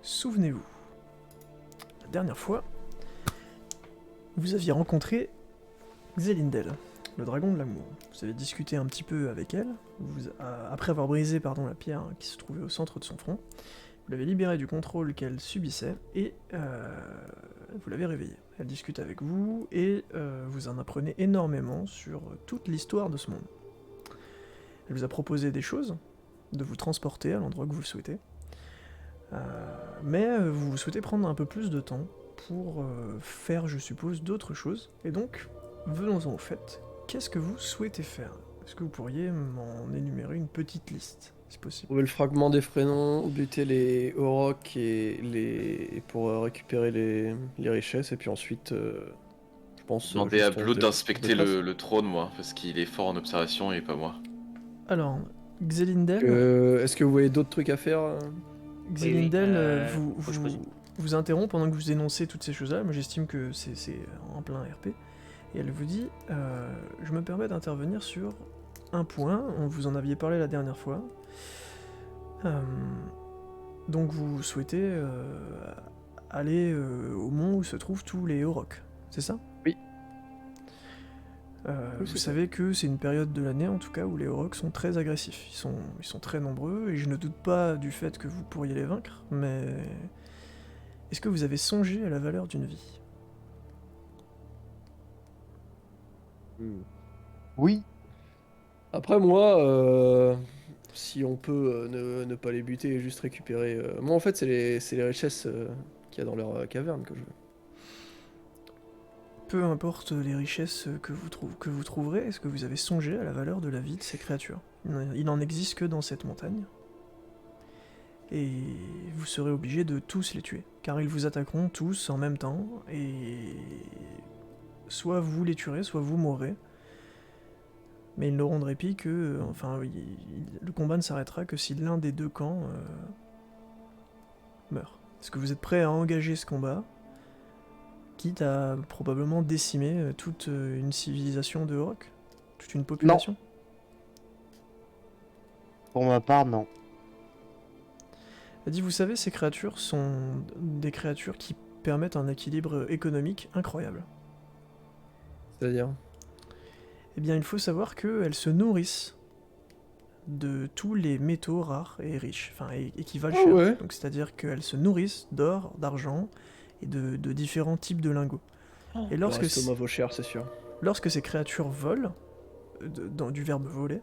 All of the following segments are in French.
souvenez-vous, la dernière fois, vous aviez rencontré Xelindel, le dragon de l'amour. Vous avez discuté un petit peu avec elle, après avoir brisé la pierre qui se trouvait au centre de son front, vous l'avez libérée du contrôle qu'elle subissait, et vous l'avez réveillée. Elle discute avec vous, et vous en apprenez énormément sur toute l'histoire de ce monde. Elle vous a proposé des choses, de vous transporter à l'endroit que vous le souhaitez, mais vous souhaitez prendre un peu plus de temps pour faire, je suppose, d'autres choses, et donc, venons-en au fait, qu'est-ce que vous souhaitez faire? Est-ce que vous pourriez m'en énumérer une petite liste, si possible? Trouver le fragment des prénoms, buter les aurochs et pour récupérer les richesses, et puis ensuite, je pense, Demander à juste on Blood se d'inspecter déplace. le trône, moi, parce qu'il est fort en observation et pas moi. Alors, Xelindel, Est-ce que vous voyez d'autres trucs à faire Xelindel faut que je pose une- vous interrompt pendant que vous énoncez toutes ces choses-là. Moi j'estime que c'est en plein RP. Et elle vous dit, je me permets d'intervenir sur un point, vous en aviez parlé la dernière fois. Donc vous souhaitez aller au mont où se trouvent tous les Aurochs, c'est ça? Oui. Oui, Vous c'est savez que c'est une période de l'année en tout cas où les Aurochs sont très agressifs. Ils sont très nombreux et je ne doute pas du fait que vous pourriez les vaincre, mais est-ce que vous avez songé à la valeur d'une vie? Oui. Après, moi, si on peut ne pas les buter et juste récupérer. Moi, en fait, c'est les richesses qu'il y a dans leur caverne que je veux. Peu importe les richesses que vous trouverez, est-ce que vous avez songé à la valeur de la vie de ces créatures? Il n'en existe que dans cette montagne. Et vous serez obligé de tous les tuer, car ils vous attaqueront tous en même temps, et soit vous les tuerez, soit vous mourrez. Mais ils n'auront de répit que... le combat ne s'arrêtera que si l'un des deux camps meurt. Est-ce que vous êtes prêt à engager ce combat, quitte à probablement décimer toute une civilisation de Orc? Toute une population? Pour ma part, non. Elle dit, vous savez, ces créatures sont des créatures qui permettent un équilibre économique incroyable. C'est-à-dire. Eh bien, il faut savoir qu'elles se nourrissent de tous les métaux rares et riches, et qui valent Ah cher. ouais. Donc c'est-à-dire qu'elles se nourrissent d'or, d'argent et de différents types de lingots. Et Leur estomac vaut cher, c'est sûr. lorsque ces créatures volent, dans du verbe voler,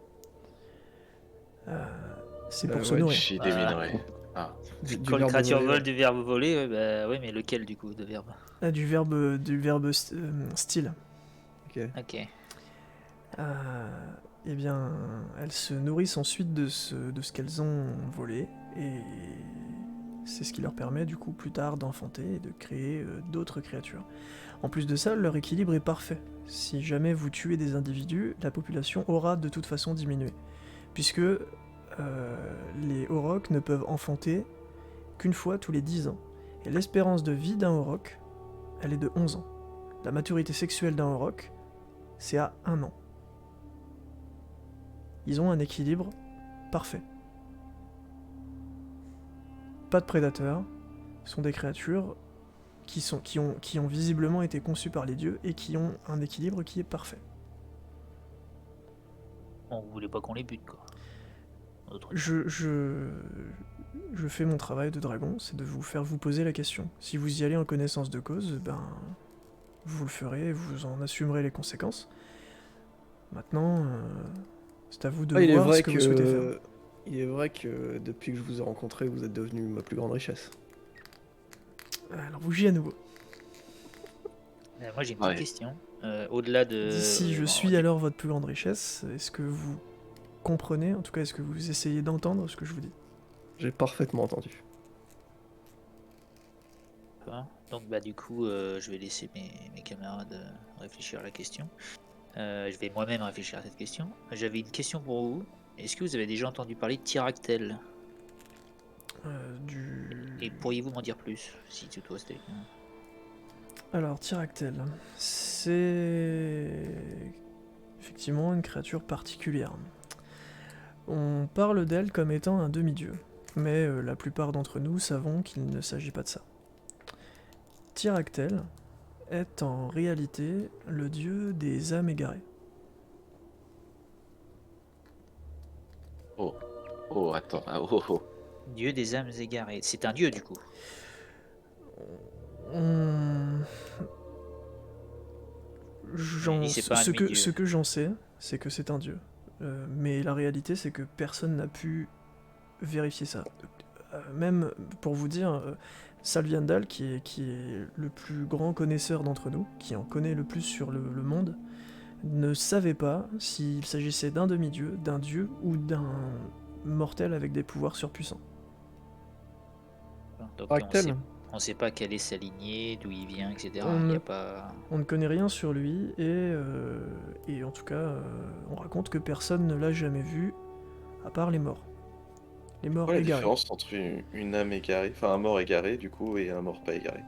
c'est pour se ouais, nourrir. J'ai des minerais. Ah. Quand le verbe créature voler, vole ouais. du verbe voler, bah oui, mais lequel du coup de verbe? Du verbe style. Ok. Ok. Eh bien, elles se nourrissent ensuite de ce qu'elles ont volé, et c'est ce qui leur permet du coup plus tard d'enfanter et de créer d'autres créatures. En plus de ça, leur équilibre est parfait. Si jamais vous tuez des individus, la population aura de toute façon diminué, puisque les Aurochs ne peuvent enfanter qu'une fois tous les 10 ans. Et l'espérance de vie d'un Auroch, elle est de 11 ans. La maturité sexuelle d'un Auroch, c'est à 1 an. Ils ont un équilibre parfait. Pas de prédateurs, ce sont des créatures qui ont visiblement été conçues par les dieux et qui ont un équilibre qui est parfait. Bon, vous voulez pas qu'on les bute, quoi. Je fais mon travail de dragon, c'est de vous faire vous poser la question. Si vous y allez en connaissance de cause, ben vous le ferez, vous en assumerez les conséquences. Maintenant, c'est à vous de voir ce que vous souhaitez faire. Il est vrai que depuis que je vous ai rencontré, vous êtes devenu ma plus grande richesse. Alors bougie à nouveau. Moi j'ai une petite question. Au-delà de... Si je suis alors votre plus grande richesse, est-ce que vous comprenez, en tout cas est-ce que vous essayez d'entendre ce que je vous dis? J'ai parfaitement entendu. Donc bah du coup, je vais laisser mes camarades réfléchir à la question. Je vais moi-même réfléchir à cette question. J'avais une question pour vous. Est-ce que vous avez déjà entendu parler de Tyractel? Et pourriez-vous m'en dire plus, si toutefois c'était... Alors, Tyractel, c'est effectivement une créature particulière. On parle d'elle comme étant un demi-dieu. mais la plupart d'entre nous savons qu'il ne s'agit pas de ça. Tyractel est en réalité le dieu des âmes égarées. Oh, attends. Ah, oh. Dieu des âmes égarées. C'est un dieu du coup. On- Il dit c'est pas un ce demi-dieu. que j'en sais, c'est que c'est un dieu. Mais la réalité, c'est que personne n'a pu vérifier ça. Même pour vous dire, Salviandal, qui est le plus grand connaisseur d'entre nous, qui en connaît le plus sur le monde, ne savait pas s'il s'agissait d'un demi-dieu, d'un dieu ou d'un mortel avec des pouvoirs surpuissants. Donc Tyractel. on sait pas quelle est sa lignée, d'où il vient, etc. On Il y ne- a pas. On ne connaît rien sur lui et en tout cas, on raconte que personne ne l'a jamais vu à part les morts. Les morts Quelle est la égarés. différence entre une âme égarée, enfin un mort égaré du coup, et un mort pas égaré?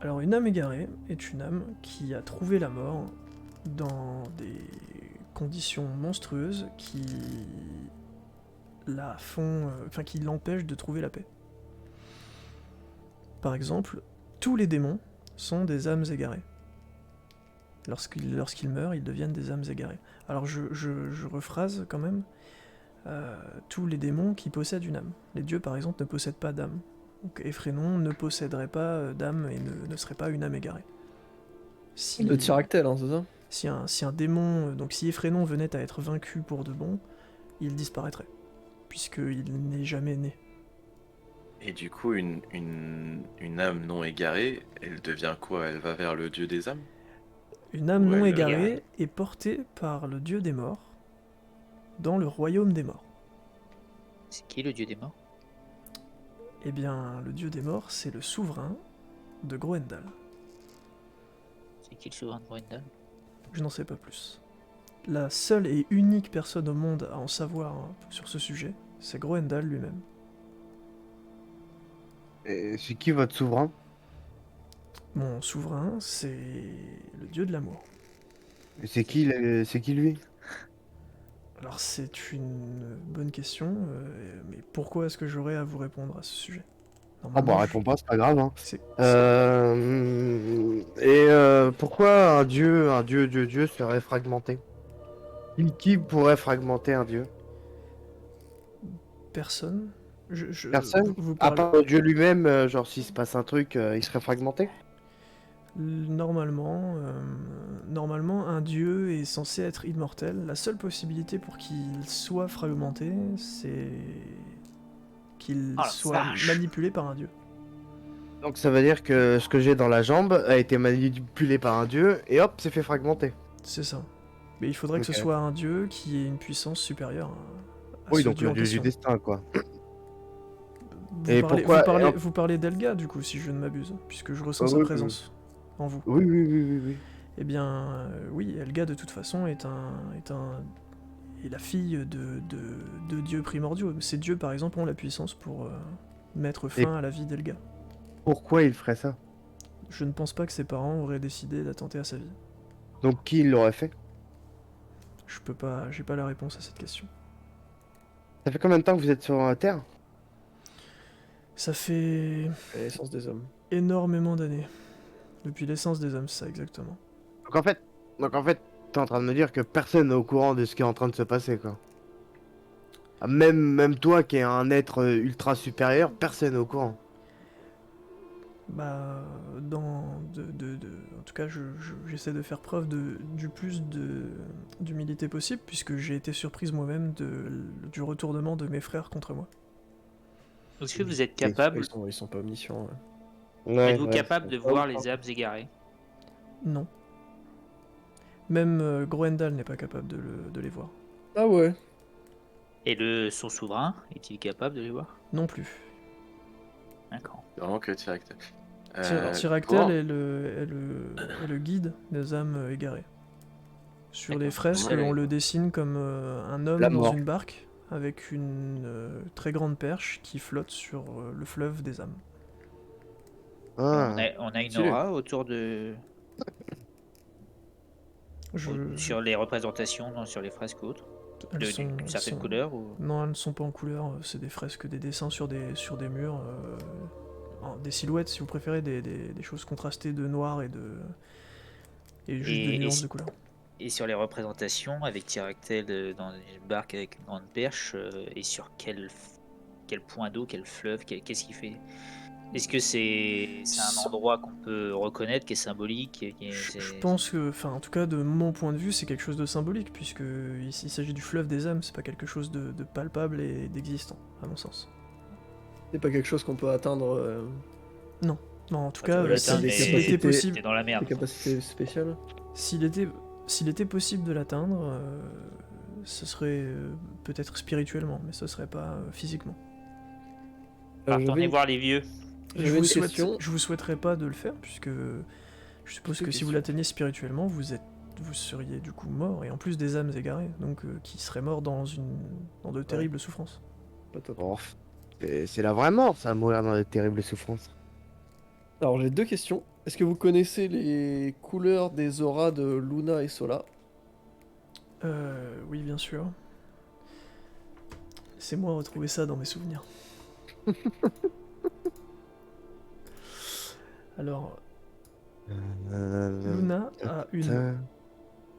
Alors une âme égarée est une âme qui a trouvé la mort dans des conditions monstrueuses qui la font, enfin qui l'empêchent de trouver la paix. Par exemple, tous les démons sont des âmes égarées. Lorsqu'ils meurent, ils deviennent des âmes égarées. Alors je rephrase quand même. Tous les démons qui possèdent une âme. Les dieux par exemple ne possèdent pas d'âme. Donc Ephrénon ne posséderait pas d'âme et ne serait pas une âme égarée. Si, De Tyractel, hein, c'est ça? si un démon, donc si Ephrénon venait à être vaincu pour de bon, il disparaîtrait, puisqu'il n'est jamais né. Et du coup, une âme non égarée, elle devient quoi? Elle va vers le dieu des âmes? Une âme Ouais, non le- égarée est portée par le dieu des morts dans le royaume des morts. C'est qui le dieu des morts? Eh bien, le dieu des morts, c'est le souverain de Groendal. C'est qui le souverain de Brendal? Je n'en sais pas plus. La seule et unique personne au monde à en savoir sur ce sujet, c'est Groendal lui-même. Et c'est qui votre souverain? Mon souverain, c'est le dieu de l'amour. Et c'est qui lui? Alors c'est une bonne question, mais pourquoi est-ce que j'aurais à vous répondre à ce sujet? Ah Normalement, bah réponds pas, c'est pas grave, hein. c'est- Pourquoi Dieu serait fragmenté? Qui pourrait fragmenter un dieu? personne. Personne? Vous À parlez part le dieu lui-même, genre s'il se passe un truc, il serait fragmenté? normalement, normalement, un dieu est censé être immortel. La seule possibilité pour qu'il soit fragmenté, c'est qu'il Oh la soit vache. manipulé par un dieu. Donc ça veut dire que ce que j'ai dans la jambe a été manipulé par un dieu et hop, c'est fait fragmenter. C'est ça. Mais il faudrait que ce Ok. soit un dieu qui ait une puissance supérieure à Oui, ce donc dieu le en dieu du question. destin, quoi. Vous Et parlez, pourquoi- vous parlez d'Elga, du coup, si je ne m'abuse, puisque je ressens Ah sa oui, présence en vous. Oui. Eh bien, oui, Elga, de toute façon, est la fille de dieux primordiaux. Ces dieux, par exemple, ont la puissance pour mettre fin à la vie d'Elga. Pourquoi il ferait ça? Je ne pense pas que ses parents auraient décidé d'attenter à sa vie. Donc qui l'aurait fait? Je peux pas, j'ai pas la réponse à cette question. Ça fait combien de temps que vous êtes sur la Terre? Ça fait L'essence des hommes. énormément d'années. Depuis l'essence des hommes, c'est ça, exactement. Donc en fait, t'es en train de me dire que personne n'est au courant de ce qui est en train de se passer, quoi. Ah, même toi qui es un être ultra supérieur, personne n'est au courant. Bah, en tout cas, j'essaie de faire preuve du plus d'humilité possible, puisque j'ai été surprise moi-même du retournement de mes frères contre moi. Est-ce que vous êtes capable, Ils sont pas omniscients. Ouais. êtes-vous capable de voir les âmes égarées? Non. Même Groendal n'est pas capable de les voir. Ah ouais. Et son souverain, est-il capable de les voir? Non plus. D'accord. C'est vraiment que Tyractel. Tyractel est le guide des âmes égarées. Sur les D'accord. fresques, Ouais. on le dessine comme un homme La dans mort. une barque, avec une très grande perche qui flotte sur le fleuve des âmes. Ah. On a une Stylé. aura autour de. Je- Sur les représentations, non, sur les fresques ou autres. D'une certaine couleur ou... Non, elles ne sont pas en couleur, c'est des fresques, des dessins sur des murs, des silhouettes si vous préférez, des choses contrastées de noir et juste de nuances de couleur. Et sur les représentations, avec Tyractel dans une barque avec une grande perche, et sur quel point d'eau, quel fleuve, qu'est-ce qu'il fait? Est-ce que c'est un endroit qu'on peut reconnaître, qui est symbolique? Je pense que, enfin, en tout cas, de mon point de vue, c'est quelque chose de symbolique, puisque il s'agit du fleuve des âmes, c'est pas quelque chose de palpable et d'existant, à mon sens. C'est pas quelque chose qu'on peut atteindre. Non, en tout Tu cas, peux l'atteindre, s'il mais était possible, t'es dans la merde. Des capacités spéciales. s'il était possible de l'atteindre, ce serait peut-être spirituellement, mais ce serait pas physiquement. Retournez voir les vieux. J'avais une question. Je vous souhaiterais pas de le faire, puisque je suppose que si vous l'atteignez spirituellement, vous seriez du coup mort, et en plus des âmes égarées, donc qui seraient morts dans de terribles souffrances. Pas top. Oh, c'est la vraie mort, ça, mourir dans de terribles souffrances. Alors j'ai 2 questions. Est-ce que vous connaissez les couleurs des auras de Luna et Sola? Oui, bien sûr. Laissez-moi retrouver ça dans mes souvenirs. Alors, Luna a une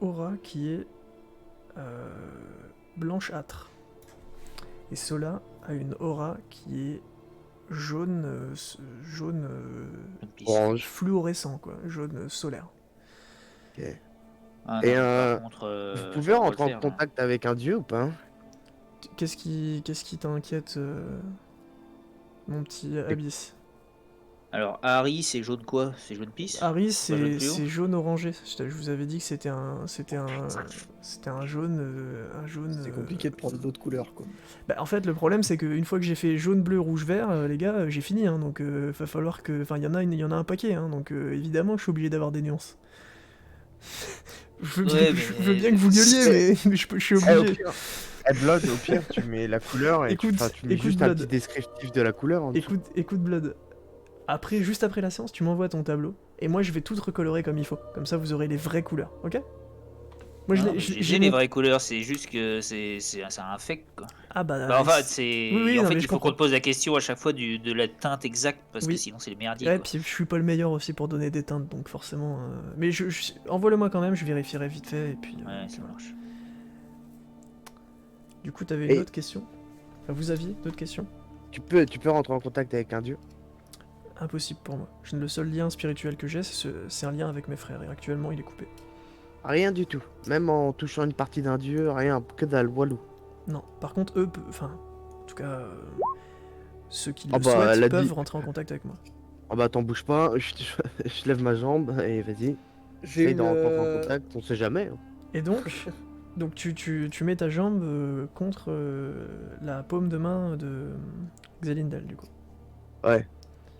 aura qui est blanchâtre. Et Sola a une aura qui est jaune Orange. fluorescent, quoi, jaune solaire. Ah, Et non, par contre, vous pouvez on va rentrer le en faire, contact avec un dieu ou pas? Qu'est-ce qui t'inquiète, mon petit Abyss? Alors, Harry, c'est jaune quoi? C'est jaune pisse? Harry, Pas jaune fluo c'est jaune orangé. Je vous avais dit que c'était un jaune. C'est compliqué de prendre d'autres couleurs, quoi. Bah, en fait, le problème, c'est qu'une fois que j'ai fait jaune, bleu, rouge, vert, les gars, j'ai fini. Hein, donc, va falloir que. Enfin, il y en a un paquet. Hein, donc, évidemment, je suis obligé d'avoir des nuances. Je veux bien que vous gueuliez, mais je suis obligé. Blood, au pire, tu mets la couleur et tu mets juste un Blood. petit descriptif de la couleur. En dessous. Écoute, Blood. Juste après la séance, tu m'envoies ton tableau. Et moi, je vais tout recolorer comme il faut. Comme ça, vous aurez les vraies couleurs, ok? Moi, j'ai les vraies couleurs, c'est juste que c'est un fake, quoi. Ah bah. Bah, en fait, c'est. Oui, en non, fait, mais il je faut comprends. qu'on te pose la question à chaque fois de la teinte exacte, parce que Oui. sinon, c'est le merdier. Ouais, quoi. puis je suis pas le meilleur aussi pour donner des teintes, donc forcément. Mais envoie-le-moi quand même, je vérifierai vite fait. Et puis, Ouais, ça marche. Du coup, t'avais une autre question? Enfin, vous aviez d'autres questions? Tu peux rentrer en contact avec un dieu? Impossible pour moi. Le seul lien spirituel que j'ai, c'est un lien avec mes frères, et actuellement, il est coupé. Rien du tout. Même en touchant une partie d'un dieu, rien, que dalle, walou. Non, par contre, eux, enfin, en tout cas, ceux qui Ah le bah, souhaitent elle a peuvent dit- rentrer en contact avec moi. Ah bah t'en bouge pas, je lève ma jambe et vas-y. J'ai Essaye une. de rentrer en contact, on sait jamais. Hein. Et donc, tu mets ta jambe contre la paume de main de Xelindel, du coup. Ouais.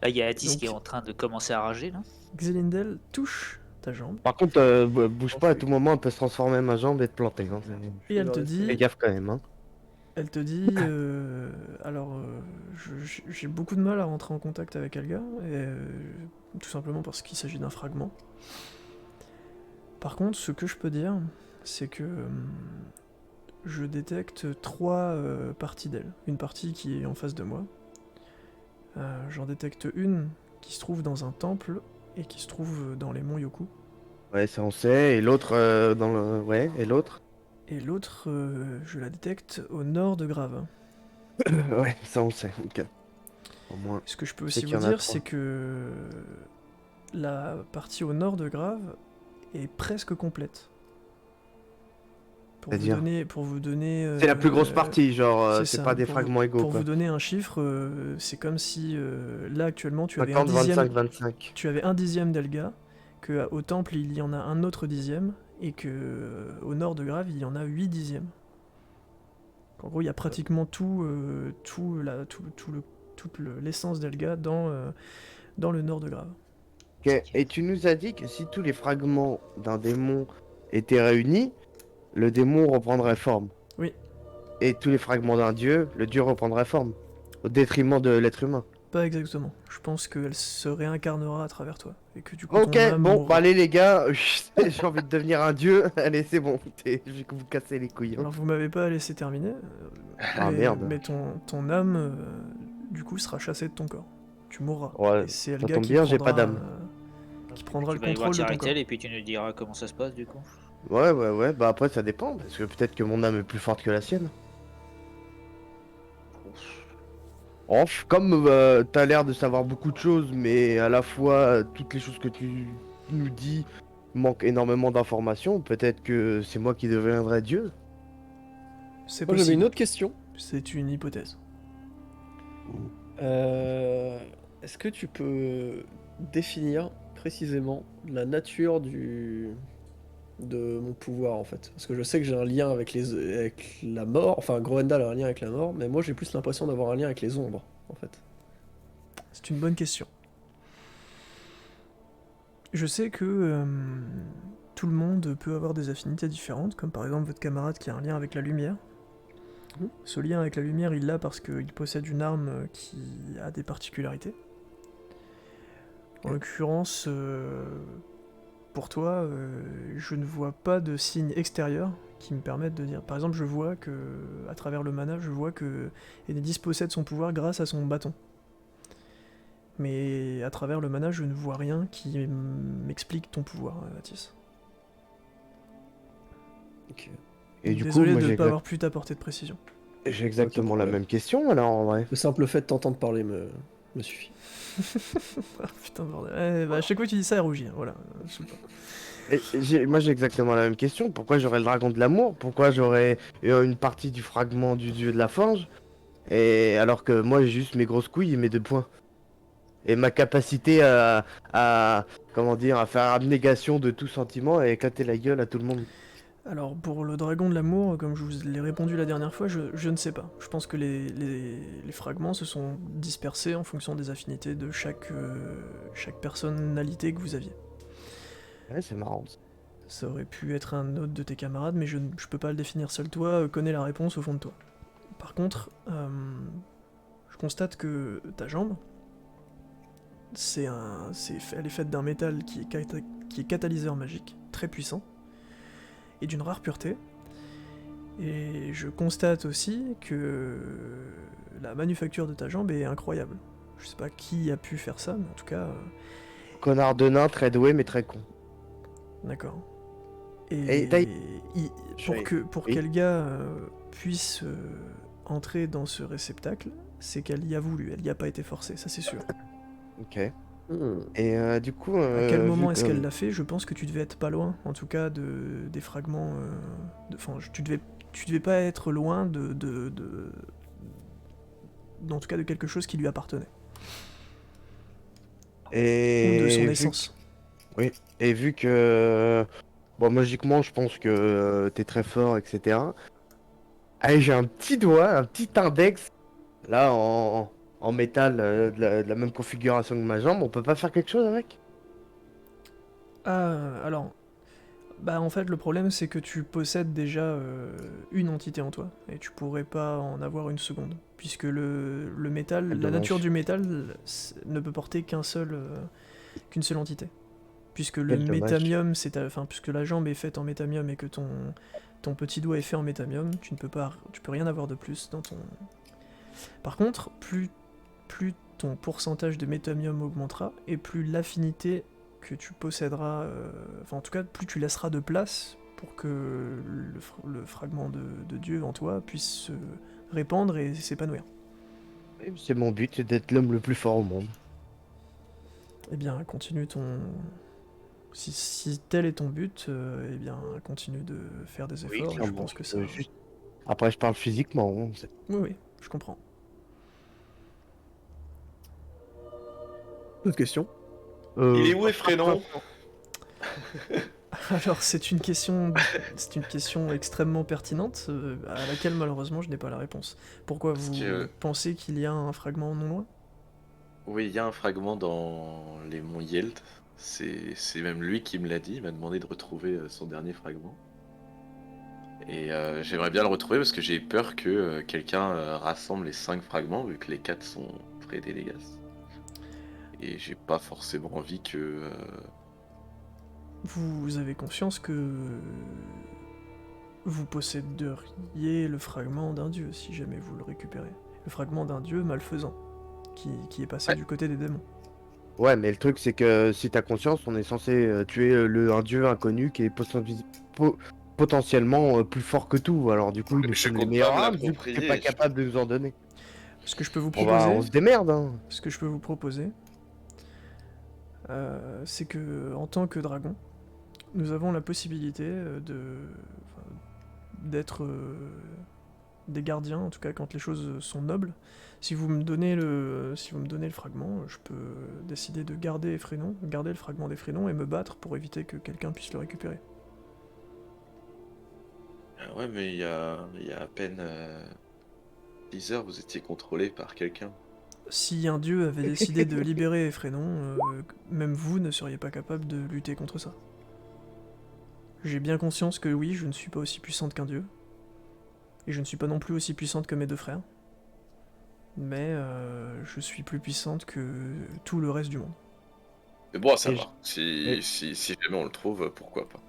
Là, il y a Atis Donc- qui est en train de commencer à rager, là. Xelindel touche ta jambe, Par contre, bouge pas, à tout moment, elle peut se transformer ma jambe et te planter. Hein. et elle te dit... Fais gaffe quand même. Hein. Elle te dit, j'ai beaucoup de mal à rentrer en contact avec Elga, et, tout simplement parce qu'il s'agit d'un fragment. Par contre, ce que je peux dire, c'est que je détecte 3 parties d'elle. Une partie qui est en face de moi. J'en détecte une qui se trouve dans un temple et qui se trouve dans les monts Yoku. Ouais, ça on sait. Et l'autre dans le. Ouais, et l'autre Et l'autre, je la détecte au nord de Grave. Ouais, ça on sait. Ok. Au moins. Ce que je peux C'est aussi qu'il y vous en a dire, 3. c'est que la partie au nord de Grave est presque complète. C'est-à-dire Pour vous donner. C'est la plus grosse partie, genre, c'est c'est ça, pas des pour fragments égaux. Pour quoi. vous donner un chiffre, c'est comme si là actuellement tu avais 50, un dixième. 25. Tu avais un dixième d'Elga, que au temple il y en a un autre dixième, et que au nord de Grave il y en a 8 dixièmes. En gros, il y a pratiquement toute l'essence d'Elga dans le nord de Grave. Ok. Et tu nous as dit que si tous les fragments d'un démon étaient réunis, le démon reprendrait forme. Oui. Et tous les fragments d'un dieu, le dieu reprendrait forme. Au détriment de l'être humain. pas exactement. Je pense qu'elle se réincarnera à travers toi. Et que du coup, Ok, ton âme bon, mourra. bah allez les gars, j'ai envie de devenir un dieu. Allez, c'est bon, je vais vous casser les couilles. Hein. Alors, vous m'avez pas laissé terminer. Ah merde. Mais ton âme, du coup, sera chassée de ton corps. Tu mourras. Ouais, Et c'est ça Elga tombe qui bien, j'ai prendra, pas d'âme. qui prendra Tu le vas aller voir contrôle de ton corps. Tyractel et puis tu nous diras comment ça se passe du coup. Ouais, bah après ça dépend, parce que peut-être que mon âme est plus forte que la sienne. Comme t'as l'air de savoir beaucoup de choses, mais à la fois toutes les choses que tu nous dis manquent énormément d'informations, peut-être que c'est moi qui deviendrai Dieu. C'est Moi, j'avais possible. une autre question. C'est une hypothèse. Est-ce que tu peux définir précisément la nature de mon pouvoir en fait? Parce que je sais que j'ai un lien avec la mort, enfin Groendal a un lien avec la mort, mais moi j'ai plus l'impression d'avoir un lien avec les ombres en fait. C'est une bonne question. Je sais que tout le monde peut avoir des affinités différentes, comme par exemple votre camarade qui a un lien avec la lumière. Mhm. Ce lien avec la lumière, il l'a parce qu'il possède une arme qui a des particularités. En l'occurrence, pour toi, je ne vois pas de signes extérieurs qui me permettent de dire. Par exemple, je vois que, à travers le mana, je vois que Enedis possède son pouvoir grâce à son bâton. Mais à travers le mana, je ne vois rien qui m'explique ton pouvoir, Atis. Ok. Et du coup, Désolé moi de ne pas avoir pu t'apporter de précision. j'ai exactement la problème. même question alors en vrai. Le simple fait de t'entendre parler me suffit. Ah, putain, bordel. À chaque fois que tu dis ça, elle rougit. Voilà, je sais pas. Moi j'ai exactement la même question. Pourquoi j'aurais le dragon de l'amour? Pourquoi j'aurais une partie du fragment du dieu de la forge? Et alors que moi j'ai juste mes grosses couilles et mes 2 points. Et ma capacité comment dire, à faire abnégation de tout sentiment et éclater la gueule à tout le monde. Alors, pour le dragon de l'amour, comme je vous l'ai répondu la dernière fois, je ne sais pas. Je pense que les fragments se sont dispersés en fonction des affinités de chaque personnalité que vous aviez. Ouais, c'est marrant. Ça aurait pu être un autre de tes camarades, mais je peux pas le définir seul. Toi, connais la réponse au fond de toi. Par contre, je constate que ta jambe, elle est faite d'un métal qui est catalyseur magique, très puissant, et d'une rare pureté. Et je constate aussi que la manufacture de ta jambe est incroyable. Je sais pas qui a pu faire ça, mais en tout cas, Connard de nain, très doué mais très con. d'accord. Et Et t'as- pour Oui. qu'Elga puisse entrer dans ce réceptacle, c'est qu'elle y a voulu, elle y a pas été forcée, ça c'est sûr. Ok. Hmm. Et du coup, À quel vu moment est-ce que- qu'elle l'a fait? Je pense que tu devais être pas loin, en tout cas des fragments. Enfin, tu devais pas être loin en tout cas de quelque chose qui lui appartenait, ou de son Et vu essence. Et vu que, bon, logiquement, je pense que t'es très fort, etc. Allez, j'ai un petit doigt, un petit index, là, en métal, de la même configuration que ma jambe. On peut pas faire quelque chose avec? Ah, alors, bah en fait le problème c'est que tu possèdes déjà une entité en toi, et tu pourrais pas en avoir une seconde, puisque le métal, Quel la nature dommage. du métal ne peut porter qu'une seule entité. Puisque le Quel dommage. métamium, puisque la jambe est faite en métamium et que ton petit doigt est fait en métamium, tu peux rien avoir de plus dans ton. Par contre, plus ton pourcentage de métamium augmentera, et plus l'affinité que tu posséderas, enfin en tout cas, plus tu laisseras de place pour que le fragment de Dieu en toi puisse se répandre et s'épanouir. C'est mon but, c'est d'être l'homme le plus fort au monde. Eh bien, continue ton. Si tel est ton but, eh bien, continue de faire des efforts, et je clairement. pense que ça. Juste... Après, je parle physiquement. Hein, Oui, oui, je comprends. Autre question. Il est où Effrénon? Alors, c'est une question extrêmement pertinente, à laquelle malheureusement je n'ai pas la réponse. Pourquoi Parce vous que pensez qu'il y a un fragment non loin? oui, il y a un fragment dans les monts Yeld. C'est même lui qui me l'a dit. Il m'a demandé de retrouver son dernier fragment. Et j'aimerais bien le retrouver parce que j'ai peur que quelqu'un rassemble les 5 fragments vu que les 4 sont Fred et Légas. et j'ai pas forcément envie que. Vous avez conscience que vous posséderiez le fragment d'un dieu si jamais vous le récupérez. Le fragment d'un dieu malfaisant, qui est passé Ouais. du côté des démons. Ouais, mais le truc, c'est que si t'as conscience, on est censé tuer un dieu inconnu qui est potentiellement plus fort que tout. Alors, du coup, il nous Je donne les compte meilleures pas me armes, vu que t'es l'approprier, pas je- capable de nous en donner. Ce que je peux vous On proposer, se démerde, hein. ce que je peux vous proposer, c'est que en tant que dragon, nous avons la possibilité d'être des gardiens, en tout cas quand les choses sont nobles. Si vous me donnez le fragment, je peux décider de garder le fragment d'Effrénon et me battre pour éviter que quelqu'un puisse le récupérer. Ah ouais, mais il y a à peine 10 heures, vous étiez contrôlé par quelqu'un. Si un dieu avait décidé de libérer Effrénon, même vous ne seriez pas capable de lutter contre ça. J'ai bien conscience que oui, je ne suis pas aussi puissante qu'un dieu. Et je ne suis pas non plus aussi puissante que mes deux frères. Mais je suis plus puissante que tout le reste du monde. Mais bon, ça Et va. et- Si jamais on le trouve, pourquoi pas.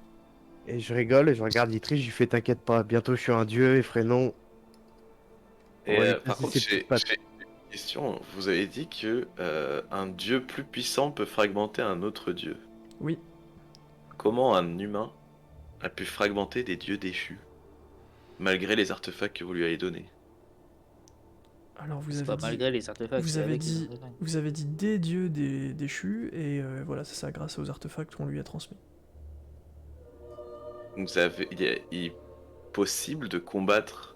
Et je rigole et je regarde Litri, je lui fais t'inquiète pas, bientôt je suis un dieu, Effrénon. On Et va lui par passer contre, ses petites pattes. j'ai une question. Vous avez dit que un dieu plus puissant peut fragmenter un autre dieu. Oui, Comment un humain a pu fragmenter des dieux déchus, malgré les artefacts que vous lui avez donnés? alors vous C'est avez pas dit... malgré les artefacts, Vous c'est avez avec les dit, artefacts. vous avez dit des dieux déchus, et voilà, c'est ça grâce aux artefacts qu'on lui a transmis. Il est possible de combattre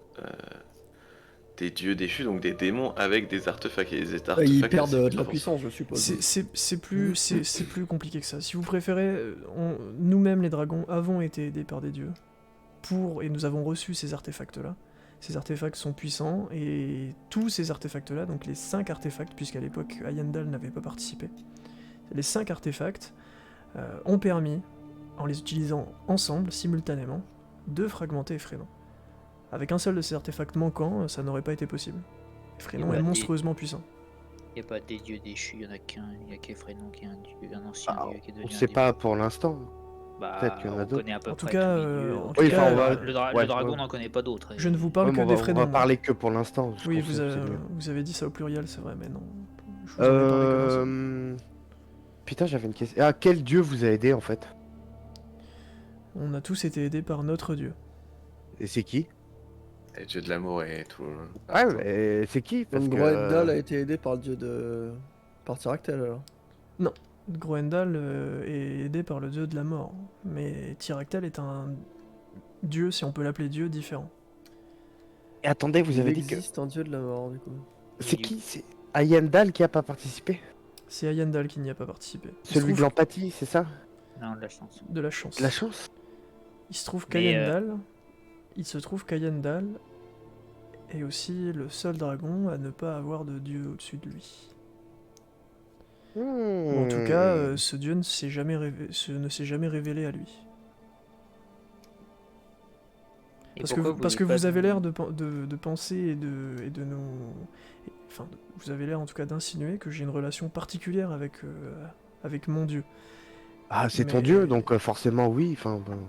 des dieux déchus, donc des démons, avec des artefacts. Et les artefacts, Ils perdent c'est de pas la forcément- puissance, je suppose. C'est plus compliqué que ça. Si vous préférez, nous-mêmes les dragons avons été aidés par des dieux, et nous avons reçu ces artefacts-là. Ces artefacts sont puissants, et tous ces artefacts-là, donc les 5 artefacts, puisqu'à l'époque Ayandal n'avait pas participé, les 5 artefacts ont permis, en les utilisant ensemble, simultanément, de fragmenter Effrénon. Avec un seul de ces artefacts manquants, ça n'aurait pas été possible. Effrénon Et est bah, monstrueusement puissant. Il n'y a pas des dieux déchus, il y en a qu'un. Il y a qu'Effrénon qui est un dieu, un ancien Ah, dieu qui est on devenu un sait démon. pas pour l'instant. Bah, peut-être qu'il y en a on d'autres. connaît à peu En tout près cas, tous les dieux. en En tout Oui, cas, enfin, on va- le ouais, dragon ouais. n'en connaît pas d'autres. Je ne vous parle Ouais, mais que d'Effrénon. on va parler que pour l'instant. ce Oui, qu'on sait, c'est mieux. vous avez dit ça au pluriel, c'est vrai, mais non. Je vous en ai parlé que d'un seul. Putain, j'avais une question. Ah, quel dieu vous a aidé en fait? On a tous été aidés par notre dieu. Et c'est qui? Les dieux de l'amour et tout. Ouais, mais c'est qui? Parce Donc que Groendal a été aidé par le dieu de... par Tyractel, alors. Groendal est aidé par le dieu de la mort, mais Tyractel est un dieu, si on peut l'appeler dieu, différent. Et attendez, vous avez Il dit que existe un dieu de la mort, du coup. c'est qui? C'est Ayandal qui a pas participé? C'est Ayandal qui n'y a pas participé. Il se Celui de trouve l'empathie, c'est ça? Non, de la chance. de la chance. La chance? Il se trouve Mais, qu'Ayandal, est aussi le seul dragon à ne pas avoir de dieu au-dessus de lui. Ou en tout cas, ce dieu ne s'est jamais révélé à lui. Et Parce pourquoi que voulez vous pas avez nous- l'air de penser et de nous... Enfin, vous avez l'air en tout cas d'insinuer que j'ai une relation particulière avec mon dieu. Ah, c'est ton mais- dieu, donc forcément oui. Enfin, ben,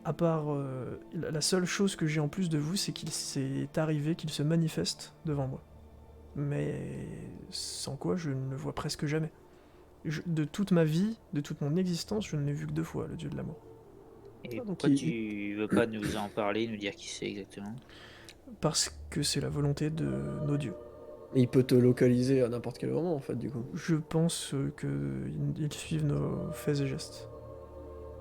À part... la seule chose que j'ai en plus de vous, c'est qu'il s'est arrivé qu'il se manifeste devant moi. Mais sans quoi je ne le vois presque jamais. De toute ma vie, de toute mon existence, je ne l'ai vu que 2 fois, le dieu de l'amour. Et Ah, donc pourquoi il- tu veux pas nous en parler, nous dire qui c'est exactement? Parce que c'est la volonté de nos dieux. Et il peut te localiser à n'importe quel moment, en fait, du coup. Je pense qu'ils suivent nos faits et gestes.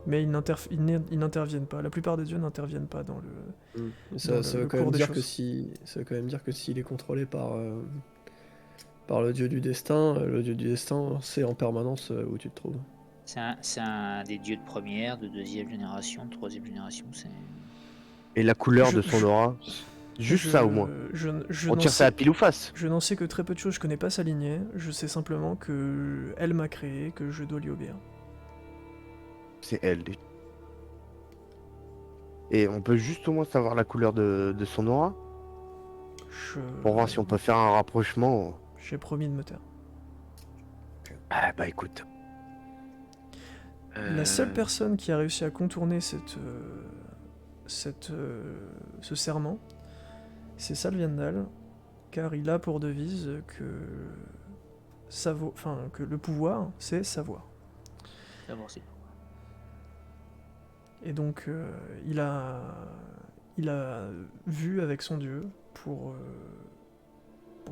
Mais ils n'interviennent pas. La plupart des dieux n'interviennent pas dans le... Mais Dans ça, ça le veut quand cours même des dire que choses. ça veut quand même dire que s'il est contrôlé par le dieu du destin, le dieu du destin sait en permanence où tu te trouves. C'est un des dieux de première, de deuxième génération, de troisième génération. C'est et la couleur Je- de son je- aura. Juste ça au moins. Je On n'en tire ça à sais, pile ou face. je n'en sais que très peu de choses, je connais pas sa lignée, je sais simplement que elle m'a créé, que je dois lui obéir. C'est elle. Et on peut juste au moins savoir la couleur de son aura Je... pour voir si on peut faire un rapprochement. J'ai promis de me taire. Ah bah écoute. La seule personne qui a réussi à contourner ce serment, c'est Salviandal, car il a pour devise que le pouvoir, c'est savoir. D'abord, c'est Et donc, il a vu avec son dieu pour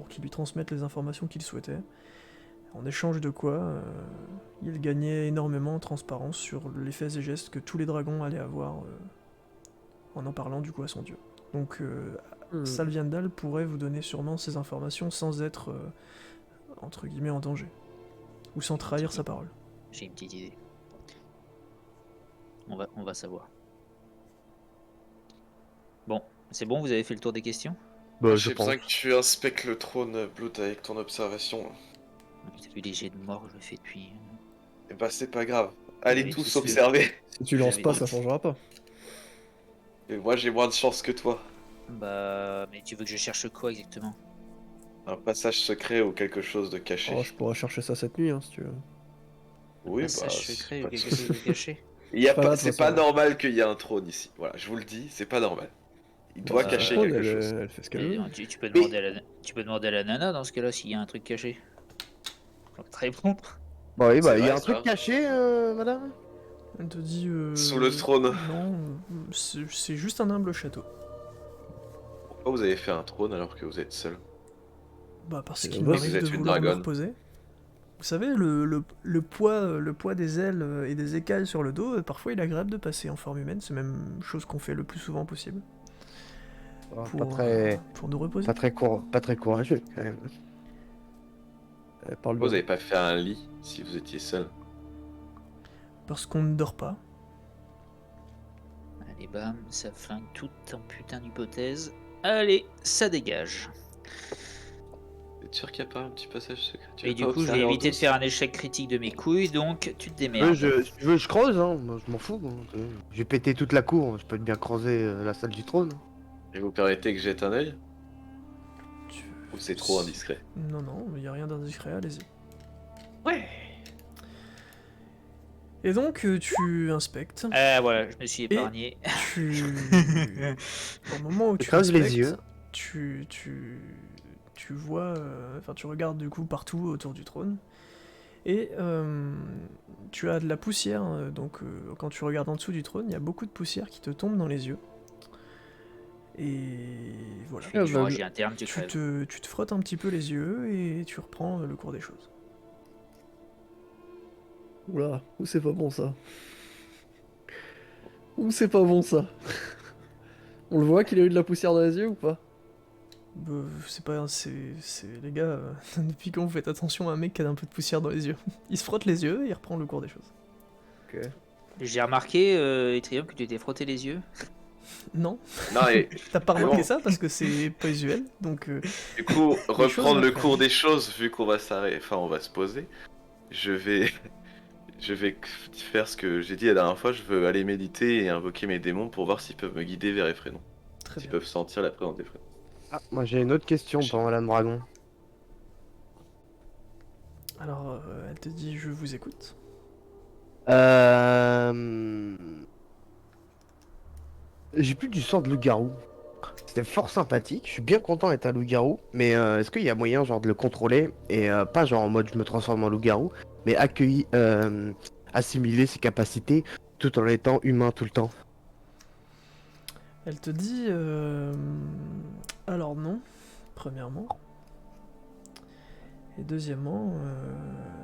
qu'il lui transmette les informations qu'il souhaitait, en échange de quoi il gagnait énormément en transparence sur les faits et gestes que tous les dragons allaient avoir en parlant du coup à son dieu. Donc Salviandal pourrait vous donner sûrement ces informations sans être entre guillemets en danger, ou sans trahir sa parole. J'ai une petite idée. On va savoir. Bon, c'est bon, vous avez fait le tour des questions? Bah, je J'ai pense. besoin que tu inspectes le trône, Blood, avec ton observation. T'as vu les jets de mort, je le fais depuis. Et bah, c'est pas grave. Allez Oui, tous c'est sûr. observer. Si tu lances J'avais pas, dit. ça changera pas. Et moi, j'ai moins de chance que toi. Bah, mais tu veux que je cherche quoi exactement? Un passage secret ou quelque chose de caché. Oh, je pourrais chercher ça cette nuit, hein, si tu veux. Oui, bah, Passage c'est secret pas ou de quelque souci. chose de caché? Pas là, de C'est toute pas façon. normal qu'il y ait un trône ici. Voilà, je vous le dis, c'est pas normal. Il doit Bah, cacher Trône, quelque chose. elle fait ce qu'elle Et, veut. tu peux demander tu peux demander à la nana dans ce cas-là s'il y a un truc caché. Donc, très bon. Bah oui, bah C'est il y a vrai, un truc ça. caché, madame. Elle te dit Sous le trône. non, c'est juste un humble château. Pourquoi vous avez fait un trône alors que vous êtes seul? Bah parce C'est qu'il la bosse. m'arrive Vous de êtes une vouloir me dragonne. reposer. Vous savez, le poids des ailes et des écailles sur le dos, parfois il est agréable de passer en forme humaine, c'est même chose qu'on fait le plus souvent possible. Pour nous reposer. Pas très courageux quand même. Elle parle Pourquoi vous de... avez pas fait un lit si vous étiez seul? Parce qu'on ne dort pas. Allez, bam, ça flingue toute en putain d'hypothèse. Allez, ça dégage. T'es sûr qu'il n'y a pas un petit passage secret? Tu Et veux du pas coup, je vais observer en éviter de douce? faire un échec critique de mes couilles, donc tu te Si démerdes. tu veux, je creuse, hein. Moi, je m'en fous. Hein. J'ai pété toute la cour. Je peux bien creuser la salle du trône. Et vous permettez que je jette un œil? Tu- Ou c'est trop indiscret? Non, non, il n'y a rien d'indiscret, allez-y. Ouais. Et donc, tu inspectes. Voilà, je me suis épargné. Tu... Au moment où Je tu creuse les inspectes, yeux. tu vois... Enfin, tu regardes du coup partout autour du trône. Et tu as de la poussière, donc quand tu regardes en dessous du trône, il y a beaucoup de poussière qui te tombe dans les yeux. Et voilà. Je fais une hémorragie interne, tu crèves. Tu te frottes un petit peu les yeux et tu reprends le cours des choses. Oula, ou c'est pas bon ça. Ou c'est pas bon ça. On le voit qu'il a eu de la poussière dans les yeux ou pas? C'est pas... les gars, depuis quand vous faites attention à un mec qui a un peu de poussière dans les yeux? Il se frotte les yeux et il reprend le cours des choses. Ok. J'ai remarqué, Etrium, que tu t'es frotté les yeux. Non, Non, et t'as pas Mais remarqué bon. ça parce que c'est pas usuel, donc... du coup, reprendre le vont cours faire. des choses, vu qu'on va s'arrêter, enfin, on va se poser, je vais... Je vais faire ce que j'ai dit la dernière fois, je veux aller méditer et invoquer mes démons pour voir s'ils peuvent me guider vers Effrénon. Très S'ils bien. peuvent sentir la présence d'Effrénon. Ah, moi j'ai une autre question pour Madame Dragon. Alors, elle te dit, je vous écoute. J'ai plus du sang de loup-garou. C'était fort sympathique, je suis bien content d'être un loup-garou, mais est-ce qu'il y a moyen genre de le contrôler et pas genre en mode je me transforme en loup-garou, mais assimiler ses capacités tout en étant humain tout le temps. Elle te dit... Alors non, premièrement. Et deuxièmement,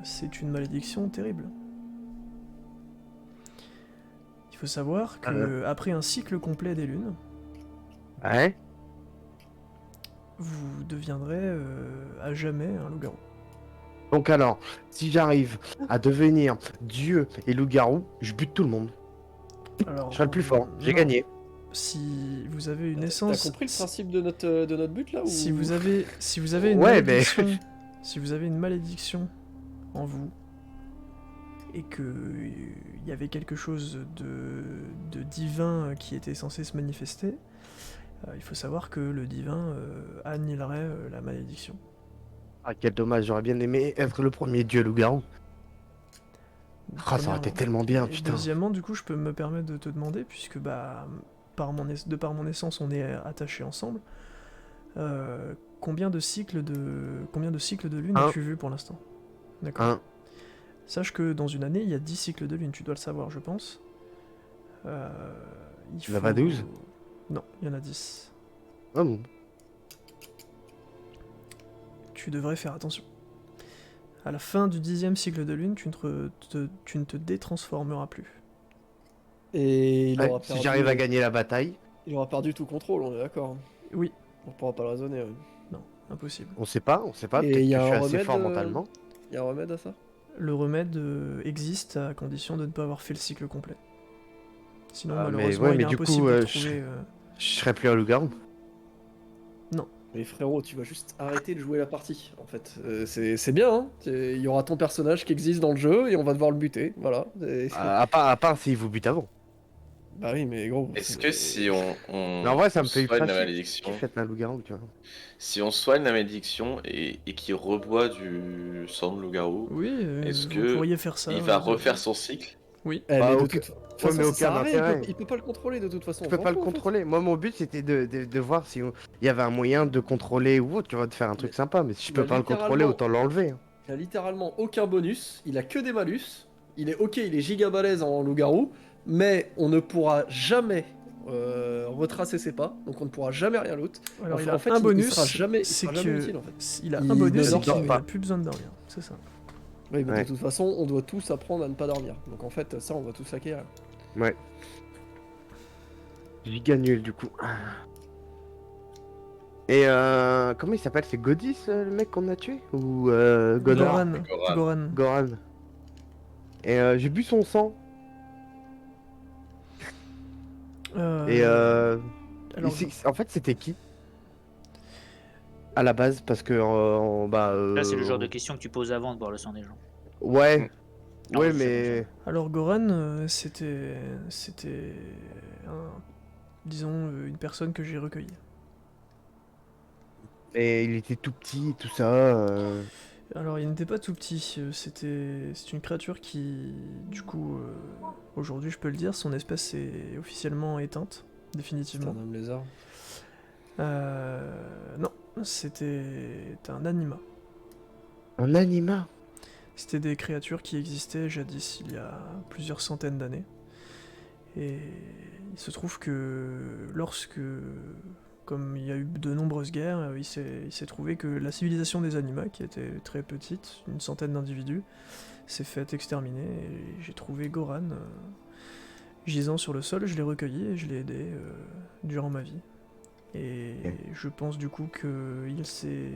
c'est une malédiction terrible. Il faut savoir que après un cycle complet des lunes, Ouais. vous deviendrez à jamais un loup-garou. Donc alors, si j'arrive à devenir dieu et loup-garou, je bute tout le monde. Alors, Je serai le plus fort, j'ai non. gagné. Si vous avez une T'as essence... compris le principe de notre but là ou... Si vous avez une Ouais, mais- malédiction, si vous avez une malédiction en vous et que il y avait quelque chose de divin qui était censé se manifester, il faut savoir que le divin annihilerait la malédiction. Ah quel dommage, j'aurais bien aimé être le premier dieu loup-garou. Ah, ça aurait été premièrement. tellement bien, Et putain. deuxièmement, du coup, je peux me permettre de te demander, puisque de par mon essence, on est attachés ensemble. Combien de cycles de lune Un, as-tu vu pour l'instant? D'accord. un. Sache que dans une année, il y a 10 cycles de lune, tu dois le savoir, je pense. Euh, il Il n'y en a pas 12? Non, il y en a 10. Ah bon. Tu devrais faire attention. À la fin du 10e cycle de lune, tu ne te détransformeras plus. Et il Ouais, aura si perdu, j'arrive à gagner la bataille, il aura perdu tout contrôle, on est d'accord. Oui, On pourra pas le raisonner. Ouais. non, impossible. on sait pas, Et peut-être il y que a je un suis assez remède, fort mentalement. il y a un remède à ça? Le remède existe à condition de ne pas avoir fait le cycle complet. Sinon, Ah, mais malheureusement, ouais, il mais est du impossible coup, de je trouver. serais plus un loup-garou. Mais frérot, tu vas juste arrêter de jouer la partie, en fait. C'est bien, hein. Il y aura ton personnage qui existe dans le jeu et on va devoir le buter, voilà. À part s'il vous bute avant. Bah oui, mais gros. Est-ce que si Mais en vrai, ça on me fait soigne ultra la chier malédiction, d'être un loup-garou, tu vois. si on soigne la malédiction et qu'il reboit du sang de loup-garou, Oui, est-ce vous que pourriez faire ça. il va refaire son cycle? Oui. Eh, Bah, mais de aucun- toute Ouais, façon, mais ça aucun sert à rien, intérêt. il peut pas le contrôler de toute façon. Je on peux s'en pas le fout, en fait. contrôler. Moi, mon but, c'était de voir si il y avait un moyen de contrôler ou autre, tu vois, de faire un truc Mais sympa. Mais si je il a peux pas le contrôler, littéralement, autant l'enlever, hein. il a littéralement aucun bonus, il a que des malus. Il est ok, il est giga balèze en loup-garou, mais on ne pourra jamais retracer ses pas, donc on ne pourra jamais rien loot. Alors, il En a fait, un il sera bonus, jamais, il c'est sera jamais que. utile en fait. Il a Il un ne bonus, c'est dort qu'il pas. n'a plus besoin de dormir. C'est ça. Oui, mais Ouais. de toute façon, on doit tous apprendre à ne pas dormir. Donc en fait, ça, on va tous acquérir. Ouais. Giga nul, du coup. Et comment il s'appelle? C'est Godis, le mec qu'on a tué? Ou Godard? Goran. Goran. Goran. Goran. Et j'ai bu son sang. Et Alors, en fait, c'était qui? À la base, parce que Là, c'est le genre de question que tu poses avant de boire le sang des gens. ouais, Ah, ouais, c'est mais alors Goran, c'était disons une personne que j'ai recueillie. et il était tout petit, tout ça. Alors il n'était pas tout petit, c'est une créature qui, du coup, aujourd'hui je peux le dire, son espèce est officiellement éteinte, C'est définitivement. un homme lézard. Non, c'était un anima. Un anima. C'était des créatures qui existaient jadis, il y a plusieurs centaines d'années. Et il se trouve que lorsque, comme il y a eu de nombreuses guerres, il s'est trouvé que la civilisation des animats, qui était très petite, une centaine d'individus, s'est faite exterminer. Et j'ai trouvé Goran gisant sur le sol, je l'ai recueilli et je l'ai aidé durant ma vie. Et je pense du coup qu'il s'est...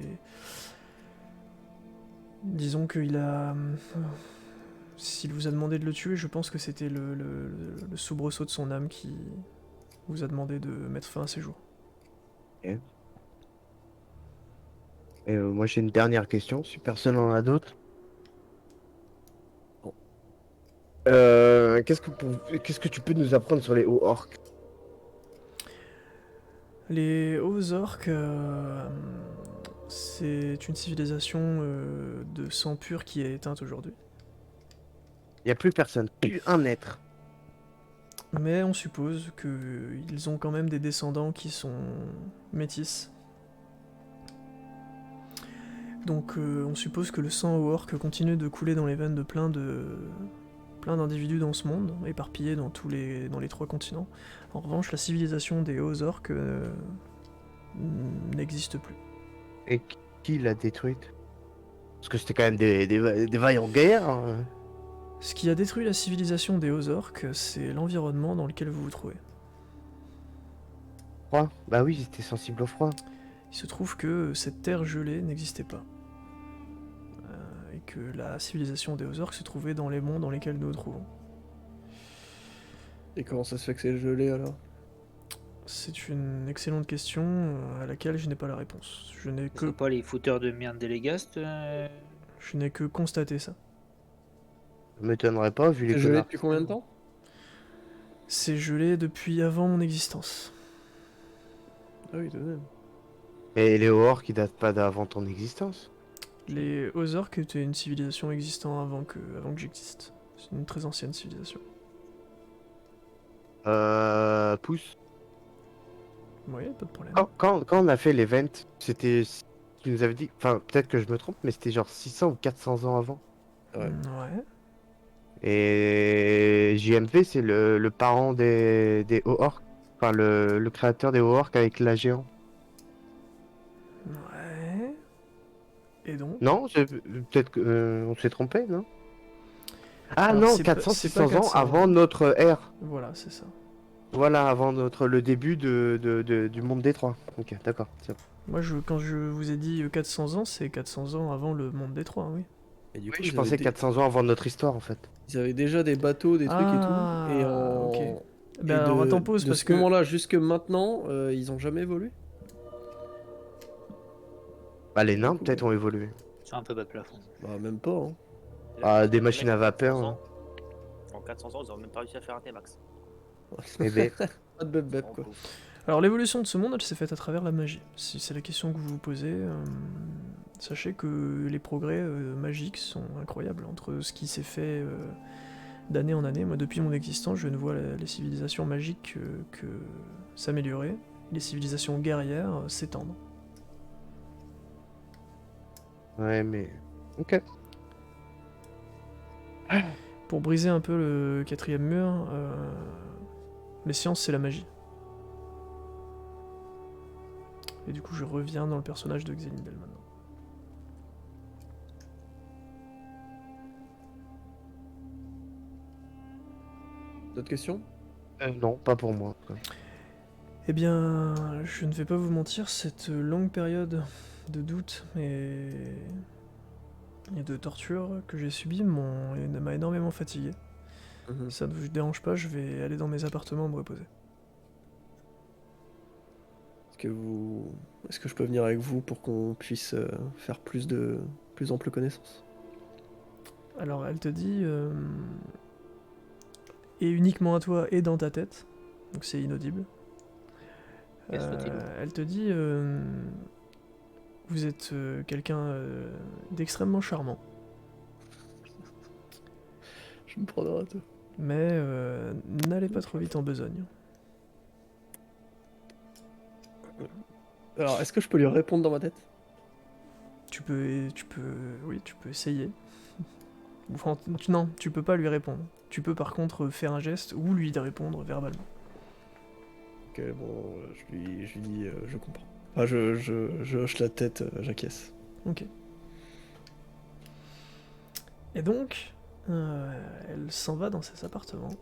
Disons qu'il a... S'il vous a demandé de le tuer, je pense que c'était le soubresaut de son âme qui vous a demandé de mettre fin à ses jours. Et moi, j'ai une dernière question, si personne en a d'autres. Bon. Qu'est-ce que tu peux nous apprendre sur les hauts orques? Les hauts orques, c'est une civilisation de sang pur qui est éteinte aujourd'hui. Il n'y a plus personne, plus un être. Mais on suppose qu'ils ont quand même des descendants qui sont métis. Donc on suppose que le sang aux orques continue de couler dans les veines de plein d'individus dans ce monde, éparpillés dans dans les 3 continents. En revanche, la civilisation des hauts orques n'existe plus. Et qui l'a détruite? Parce que c'était quand même des vaillants guerriers, hein. Ce qui a détruit la civilisation des hauts orques, c'est l'environnement dans lequel vous vous trouvez. Froid. Bah oui, j'étais sensible au froid. Il se trouve que cette terre gelée n'existait pas. Et que la civilisation des hauts orques se trouvait dans les monts dans lesquels nous nous trouvons. Et comment ça se fait que c'est gelé alors? C'est une excellente question à laquelle je n'ai pas la réponse. Je n'ai C'est pas les fouteurs de merde des Légastes je n'ai que constaté ça. Ça m'étonnerait pas, vu les C'est gelé connards. depuis combien de temps? C'est gelé depuis avant mon existence. Ah oui, de même. Et les hauts orques, ils datent pas d'avant ton existence. Les hauts orques étaient une civilisation existant avant que j'existe. C'est une très ancienne civilisation. Pouce. Oui, pas de problème. Quand on a fait l'event, c'était. Tu nous avais dit. Enfin, peut-être que je me trompe, mais c'était genre 600 ou 400 ans avant. Ouais. Ouais. Et JMV, c'est le parent des Hauts-Orcs. Enfin, le créateur des Hauts-Orcs avec la géant. Ouais. Et donc? Non, peut-être qu'on s'est trompé, non? Ah Alors, non, c'est pas- 400, c'est pas 600 ans 400 avant ans. notre ère. Voilà, c'est ça. Voilà, avant le début du monde des trois. Ok, d'accord. c'est bon. Moi, quand je vous ai dit 400 ans, c'est 400 ans avant le monde des trois, oui. Et du Oui, coup, je pensais 400 ans avant notre histoire en fait. ils avaient déjà des bateaux, des trucs et tout. Et ok. et Ben alors, de, attends, pause, de parce ce que... moment-là jusque maintenant, ils ont jamais évolué. Bah, les nains Du coup, peut-être ont évolué. C'est un peu bas de plafond. Bah même pas. Hein. Ah, des Les machines mecs, à vapeur. 400 ans, En 400 ans, ils ont même pas réussi à faire un T-Max. Eh ben, Pas de bep quoi. Alors, l'évolution de ce monde, elle s'est faite à travers la magie. Si c'est la question que vous vous posez, sachez que les progrès magiques sont incroyables entre ce qui s'est fait d'année en année. Moi, depuis mon existence, je ne vois les civilisations magiques que s'améliorer, les civilisations guerrières s'étendre. ouais, mais. Ok. Pour briser un peu le quatrième mur, les sciences, c'est la magie. Et du coup, je reviens dans le personnage de Xelindel maintenant. D'autres questions? Non, pas pour moi. Quoi. Eh bien, je ne vais pas vous mentir, cette longue période de doute et de torture que j'ai subie m'a énormément fatigué. Mhm. Si ça ne vous dérange pas, je vais aller dans mes appartements me reposer. Est-ce que je peux venir avec vous pour qu'on puisse faire plus ample connaissance? Alors, elle te dit, et uniquement à toi et dans ta tête, donc c'est inaudible. Quel soit-il. Elle te dit, vous êtes quelqu'un d'extrêmement charmant, Je me prendrai à toi. mais n'allez pas trop vite en besogne. Alors, est-ce que je peux lui répondre dans ma tête? Oui, tu peux essayer. Enfin, non, tu peux pas lui répondre. Tu peux par contre faire un geste ou lui répondre verbalement. Ok, bon, je lui dis, je comprends. Enfin, je hoche la tête, j'acquiesce. Ok. Et donc, elle s'en va dans ses appartements.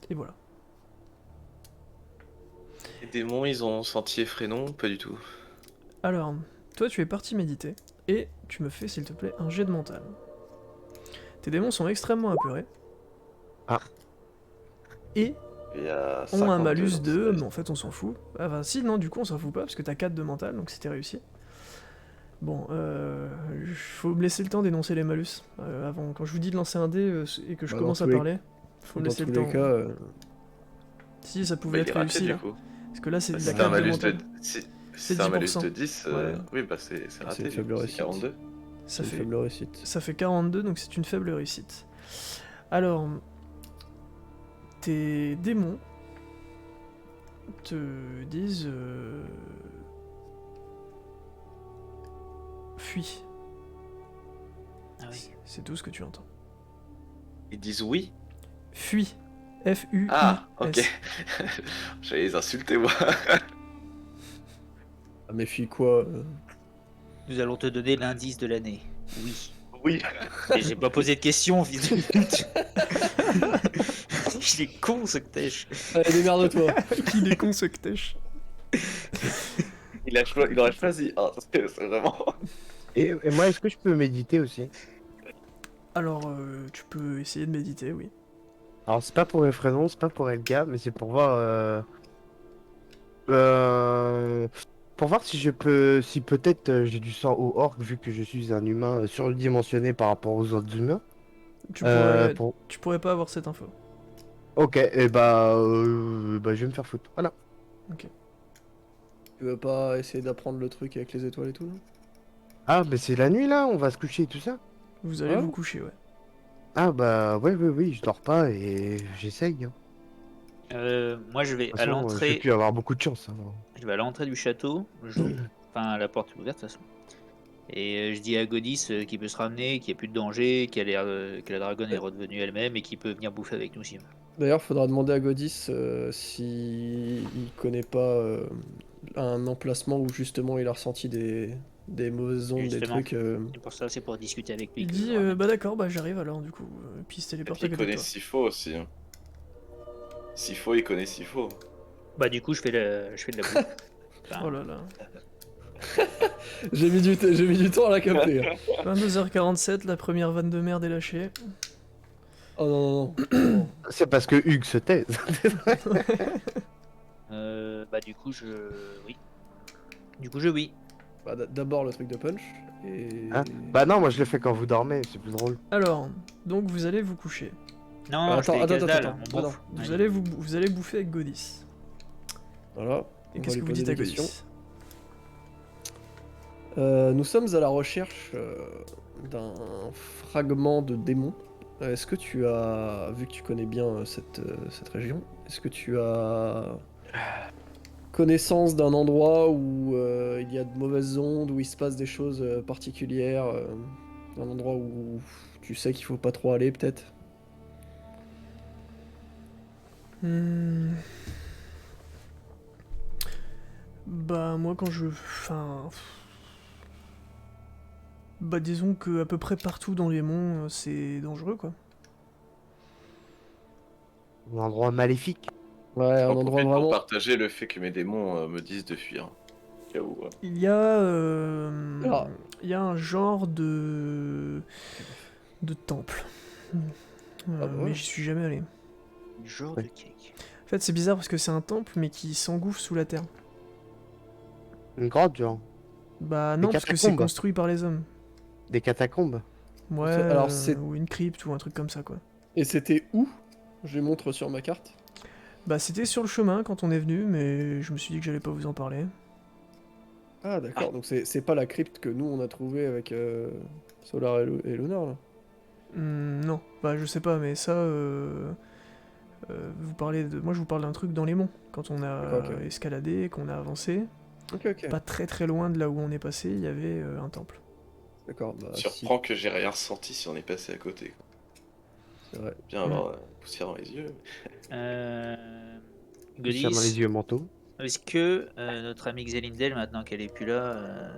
Et voilà. Les démons, ils ont senti Effrénon? Pas du tout. Alors, toi tu es parti méditer, et tu me fais s'il te plaît un jet de mental. Tes démons sont extrêmement apeurés. Ah. Et Il y a ont un 52 malus dans de... ce Mais en fait on s'en fout. Ah bah si, non, du coup on s'en fout pas, parce que t'as 4 de mental, donc c'était réussi. Bon, faut me laisser le temps d'énoncer les malus. Avant, quand je vous dis de lancer un dé et que je Bah, commence dans à tous les- parler, faut me Dans laisser tous le les temps. cas, Si, ça Bah, pouvait il être est raté réussi du là. coup. Parce que là c'est Bah, de si la t'as un 4 de malus de... mental. Si C'est c'est un malus 10%. de 10, Ouais. oui, bah c'est raté. une du faible coup, c'est réussite. 42. Ça c'est une fait, faible réussite. ça fait 42, donc c'est une faible réussite. Alors, tes démons te disent... fuis. Ah oui. C'est tout ce que tu entends. Ils disent oui. Fuis. F-U-I-S. Ah, ok. J'allais les insulter, moi. Ah, méfie quoi Nous allons te donner l'indice de l'année. Oui. Oui. Et j'ai pas posé de question, fils de pute. Il est con ce Ktèche. Allez, démerde-toi. Qu'il est con ce Ktèche. Il aurait choisi. Ah, c'est vraiment. Et moi, est-ce que je peux méditer aussi? Alors, tu peux essayer de méditer, oui. Alors, c'est pas pour Effrénon, c'est pas pour Elga, mais c'est pour voir. Pour voir si je peux. Si peut-être j'ai du sang au orc, vu que je suis un humain surdimensionné par rapport aux autres humains. Tu pourrais pas avoir cette info. Ok, et bah je vais me faire foutre. Voilà. Tu veux pas essayer d'apprendre le truc avec les étoiles et tout là? Ah, mais c'est la nuit là, on va se coucher et tout ça. Vous allez Ouais. vous coucher, ouais. Ah bah oui, je dors pas et j'essaye. Hein. Moi, je vais De toute à façon, je vais l'entrée. plus avoir beaucoup de chance. Hein. Je vais à l'entrée du château. Enfin, la porte est ouverte de toute façon. Et je dis à Godis qu'il peut se ramener, qu'il n'y a plus de danger, que la dragonne est redevenue elle-même et qu'il peut venir bouffer avec nous s'il veut. D'ailleurs, faudra demander à Godis si il connaît pas un emplacement où justement il a ressenti des mauvaises ondes, des Justement. trucs. Et pour ça, c'est pour discuter avec lui. Il que dit je le ramène. bah d'accord, bah j'arrive alors du coup. Puis il se Et téléporte puis à il côté de connaît toi. Sifo aussi. Hein. Sifo, il connaît Sifo. Bah, du coup, je fais de la bouffe. Enfin, Oh là là. J'ai mis du temps à la capter. Hein. 22h47, la première vanne de merde est lâchée. Oh non, non, non. C'est parce que Hugues se taise. bah, du coup, oui. Du coup, oui. Bah, d'abord le truc de punch. Et... Hein bah non, moi je le fais quand vous dormez, c'est plus drôle. Alors, donc vous allez vous coucher. Non, Attends, je fais attends, Gazdal, attends, on attends. bouffe. Vous allez bouffer avec Godis. Voilà. Et On qu'est-ce va que lui vous poser dites à des questions. Godis? Nous sommes à la recherche d'un fragment de démon. Est-ce que tu as, vu que tu connais bien cette région, est-ce que tu as connaissance d'un endroit où il y a de mauvaises ondes, où il se passe des choses particulières, un endroit où tu sais qu'il faut pas trop aller peut-être? Hmm. Bah moi quand je... Enfin... Bah disons que à peu près partout dans les monts, c'est dangereux quoi. Un endroit maléfique. Ouais, un J'en endroit profite pour vraiment. partager le fait que mes démons me disent de fuir. Au cas où, Il y a... Alors. Il y a un genre de temple. Ah bah ouais. Mais j'y suis jamais allé. Genre Ouais. de cake. En fait c'est bizarre parce que c'est un temple mais qui s'engouffre sous la terre. Une grotte, genre. Bah Des non parce que c'est catacombes. construit par les hommes. Des catacombes. Ouais, Alors, c'est- ou une crypte ou un truc comme ça quoi. Et c'était où? Je montre sur ma carte. Bah c'était sur le chemin quand on est venu mais je me suis dit que j'allais pas vous en parler. Ah d'accord, donc c'est pas la crypte que nous on a trouvée avec Solar et Lunar là. Non, bah je sais pas mais ça... vous parlez de... Moi je vous parle d'un truc dans les monts. Quand on a D'accord, ok. escaladé, qu'on a avancé, Ok, ok. pas très très loin de là où on est passé, il y avait un temple. D'accord, bah Surprend que j'ai rien ressenti si on est passé à côté. Quoi. c'est vrai. Bien avoir la poussière dans les yeux. Godis, Dans les yeux manteaux. est-ce que notre amie Xelindel, maintenant qu'elle est plus là,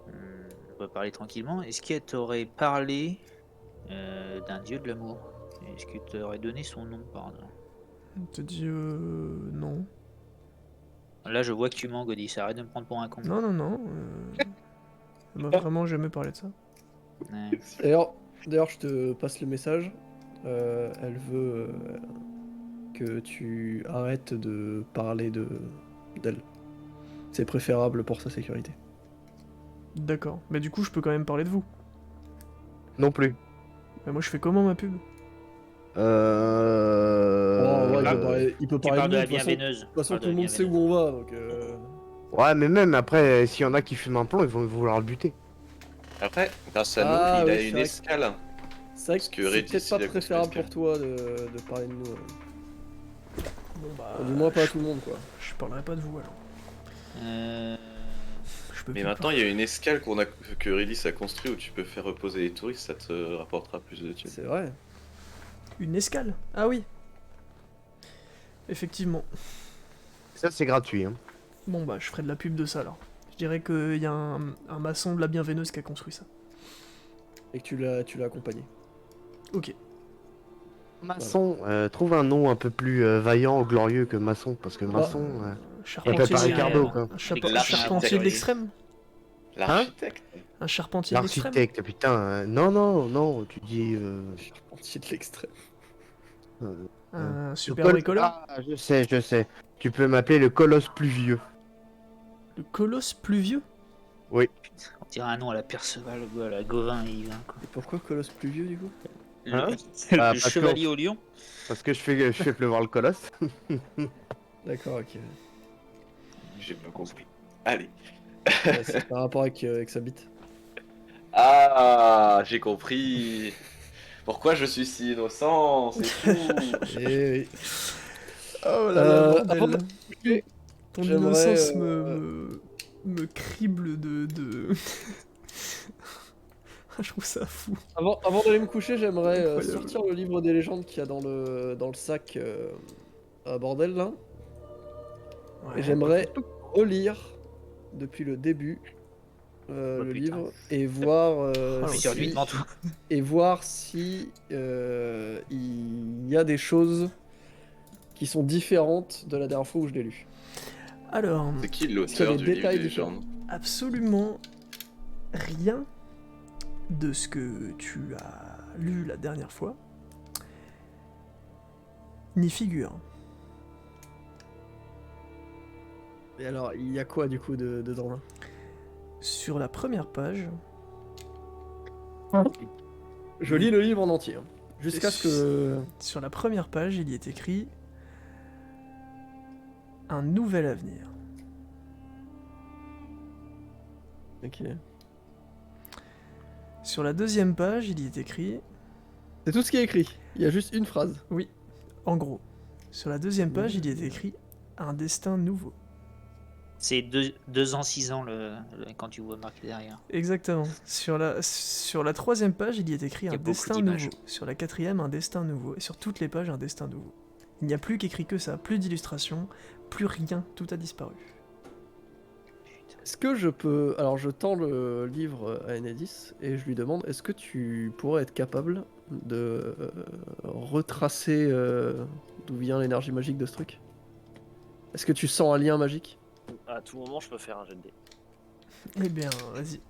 on peut parler tranquillement, est-ce qu'elle t'aurait parlé d'un dieu de l'amour? Est-ce que tu aurais donné son nom par hasard? On te dit non. Là, je vois que tu mens, Godis, arrête de me prendre pour un con. Non, non, non. Elle m'a vraiment jamais parlé de ça. Ouais. D'ailleurs, je te passe le message. Elle veut que tu arrêtes de parler d'elle. C'est préférable pour sa sécurité. D'accord. Mais du coup, je peux quand même parler de vous. Non plus. Mais moi, je fais comment ma pub? Oh, ouais, là, il peut Tu parler parles de nous, la de toute façon. bienveineuse. De toute façon, tout le monde sait où on va, donc... Ouais, mais même après, s'il y en a qui fument un plomb, ils vont vouloir le buter. Après, grâce à Ah, nous, il oui, a c'est une vrai que- escale. C'est vrai Parce que que c'est Redis, peut-être il pas a construit préférable l'escale. pour toi de parler de nous. Bon bah... Du moins pas à tout le monde, quoi. Je parlerai pas de vous alors. Je peux Mais plus maintenant, il y a une escale que Redis a construit où tu peux faire reposer les touristes, ça te rapportera plus de thunes. C'est vrai. Une escale? Ah oui. Effectivement. Ça, c'est gratuit. Hein. Bon bah, je ferai de la pub de ça alors. Je dirais qu'il y a un maçon de la bienveineuse qui a construit ça. Et que tu l'as accompagné. Ok. Maçon, trouve un nom un peu plus vaillant ou glorieux que maçon, parce que maçon, Charpentier, peut pas de- Ricardo, quoi. un charpentier de l'extrême. L'architecte. Un charpentier de l'extrême. l'architecte, putain, non, tu dis... Charpentier de l'extrême. Un le super col- bricoleur. Ah, je sais. Tu peux m'appeler le colosse pluvieux. Le colosse pluvieux. On dirait un nom à la Perceval, à la Gauvin et Yvain, quoi. Et pourquoi Colosse pluvieux, du coup? Hein Le Bah, parce que- chevalier au lion. Parce que je fais pleuvoir le colosse. D'accord, ok. J'ai pas compris. Allez. Ouais, c'est par rapport avec sa bite. Ah, j'ai compris. Pourquoi je suis si innocent? C'est fou. Et Oh là là, avant bordel. de- Ton j'aimerais, innocence me crible de... Je trouve ça fou. avant d'aller me coucher, j'aimerais Incroyable. sortir le livre des légendes qu'il y a dans le sac à bordel là. Ouais. Et j'aimerais relire depuis le début le putain. livre et voir, Ah, Mais sur lui, si. devant tout. et voir si il y a des choses qui sont différentes de la dernière fois où je l'ai lu. Alors, C'est qui Parce qu'il y a l'auteur des du livre détails des différents. légendes? absolument rien de ce que tu as lu la dernière fois n'y figure. Et alors, il y a quoi du coup dedans là? Sur la première page, Je lis le livre en entier, hein, jusqu'à ce que... sur la première page, il y est écrit un nouvel avenir. Ok. Sur la deuxième page, il y est écrit, C'est tout ce qui est écrit. Il y a juste une phrase. en gros, sur la deuxième page, il y est écrit un destin nouveau. C'est 2 ans, 6 ans quand tu vois marqué derrière. Exactement. Sur la troisième page, il y est écrit Il y a un beaucoup destin d'images. nouveau. Sur la quatrième, un destin nouveau. Et sur toutes les pages, un destin nouveau. Il n'y a plus qu'écrit que ça, plus d'illustrations, plus rien, tout a disparu. Est-ce que je peux... Alors, je tends le livre à Enedis et je lui demande, est-ce que tu pourrais être capable de retracer d'où vient l'énergie magique de ce truc? Est-ce que tu sens un lien magique? À tout moment, je peux faire un jet de dés. Eh bien, vas-y.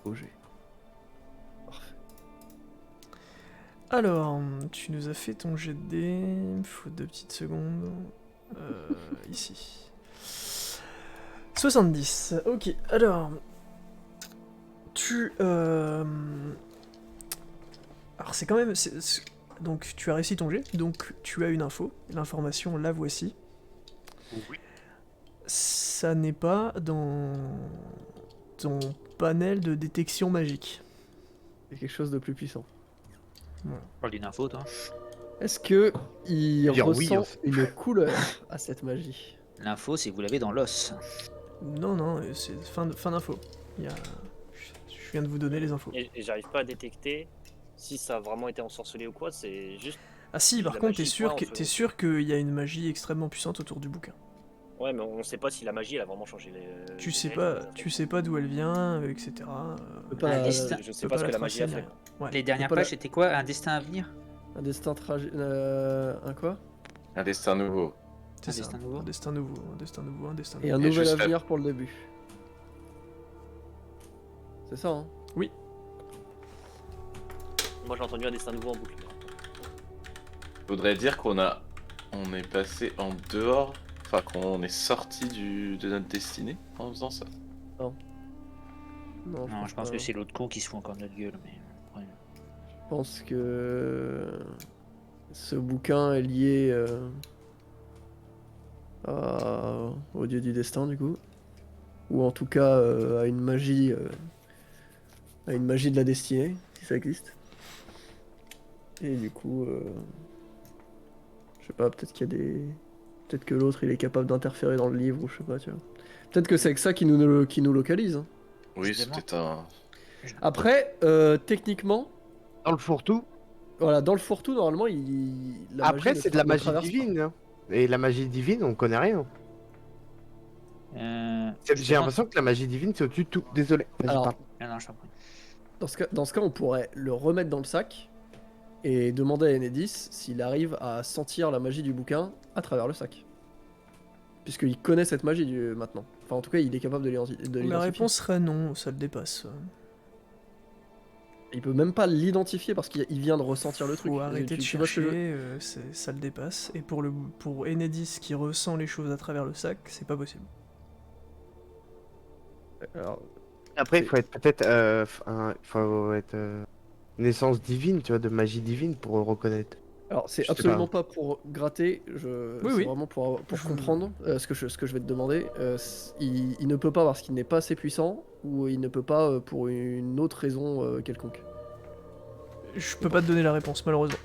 Bouger. Parfait. Alors, tu nous as fait ton jet de dés, il me faut 2 petites secondes. Ici. 70, ok, alors... Tu... Alors c'est quand même... Donc tu as réussi ton jet, donc tu as une info, l'information la voici. Oui. Ça n'est pas dans ton panel de détection magique. Il y a quelque chose de plus puissant. Parle d'une info, toi. Est-ce que il Dire oui, ressent en fait. une couleur à cette magie? L'info, c'est que vous l'avez dans l'os. Non, non, c'est fin d'info. Il y a... Je viens de vous donner les infos. Et j'arrive pas à détecter si ça a vraiment été ensorcelé ou quoi, c'est juste. Ah si, par la contre, magie, point, on t'es fait- sûr qu'il y a une magie extrêmement puissante autour du bouquin. Ouais, mais on sait pas si la magie elle a vraiment changé les. Tu les sais règles, pas, en fait. tu sais pas d'où elle vient, etc. Je peux pas- Un destin. Je sais peux pas pas ce que la la magie a tracer, fait. ni quoi. Ouais. Les dernières pas la- pages, c'était quoi? Un destin à venir? Un destin tragique... un quoi? Un destin nouveau. C'est Un ça. destin nouveau. Un destin nouveau, un destin nouveau, un destin Et nouveau. un Et nouvel juste avenir pour le début. C'est ça, hein? Moi j'ai entendu un destin nouveau en boucle. Je voudrais dire on est passé en dehors, enfin qu'on est sorti de notre destinée en faisant ça. Non, Non, je pense pas. que c'est l'autre con qui se fout encore de notre gueule, mais. ouais. Je pense que ce bouquin est lié au dieu du destin du coup, ou en tout cas à une magie de la destinée, si ça existe. Et du coup, je sais pas, peut-être qu'il y a des, peut-être que l'autre il est capable d'interférer dans le livre ou je sais pas, tu vois. Peut-être que c'est avec ça qui nous localise, hein. Oui, Justement. c'était un. Après, techniquement, Dans le fourre-tout. voilà, dans le fourre-tout normalement, la Après, magie c'est ne de la ne magie traverse pas. divine. Hein. Et la magie divine, on connaît rien. J'ai Justement- l'impression que la magie divine, c'est au-dessus de tout. Désolé. Vas-y, Alors, parle. Non, non, je t'en prie. Dans ce cas, on pourrait le remettre dans le sac et demander à Enedis s'il arrive à sentir la magie du bouquin à travers le sac. Puisqu'il connaît cette magie maintenant. Enfin, en tout cas, il est capable de l'identifier. La réponse serait non, ça le dépasse. Il peut même pas l'identifier parce qu'il vient de ressentir le truc. Faut arrêter de Tu vois ce que chercher, je- ça le dépasse. Et pour Enedis qui ressent les choses à travers le sac, c'est pas possible. Alors, Après, il faut être peut-être. Faut être. Une essence divine, tu vois, de magie divine pour le reconnaître. Alors, c'est Je sais absolument pas pour gratter, Oui, c'est oui. vraiment pour Je- comprendre ce que je vais te demander. Il ne peut pas parce qu'il n'est pas assez puissant ou il ne peut pas pour une autre raison quelconque. Je peux pas te donner la réponse, malheureusement.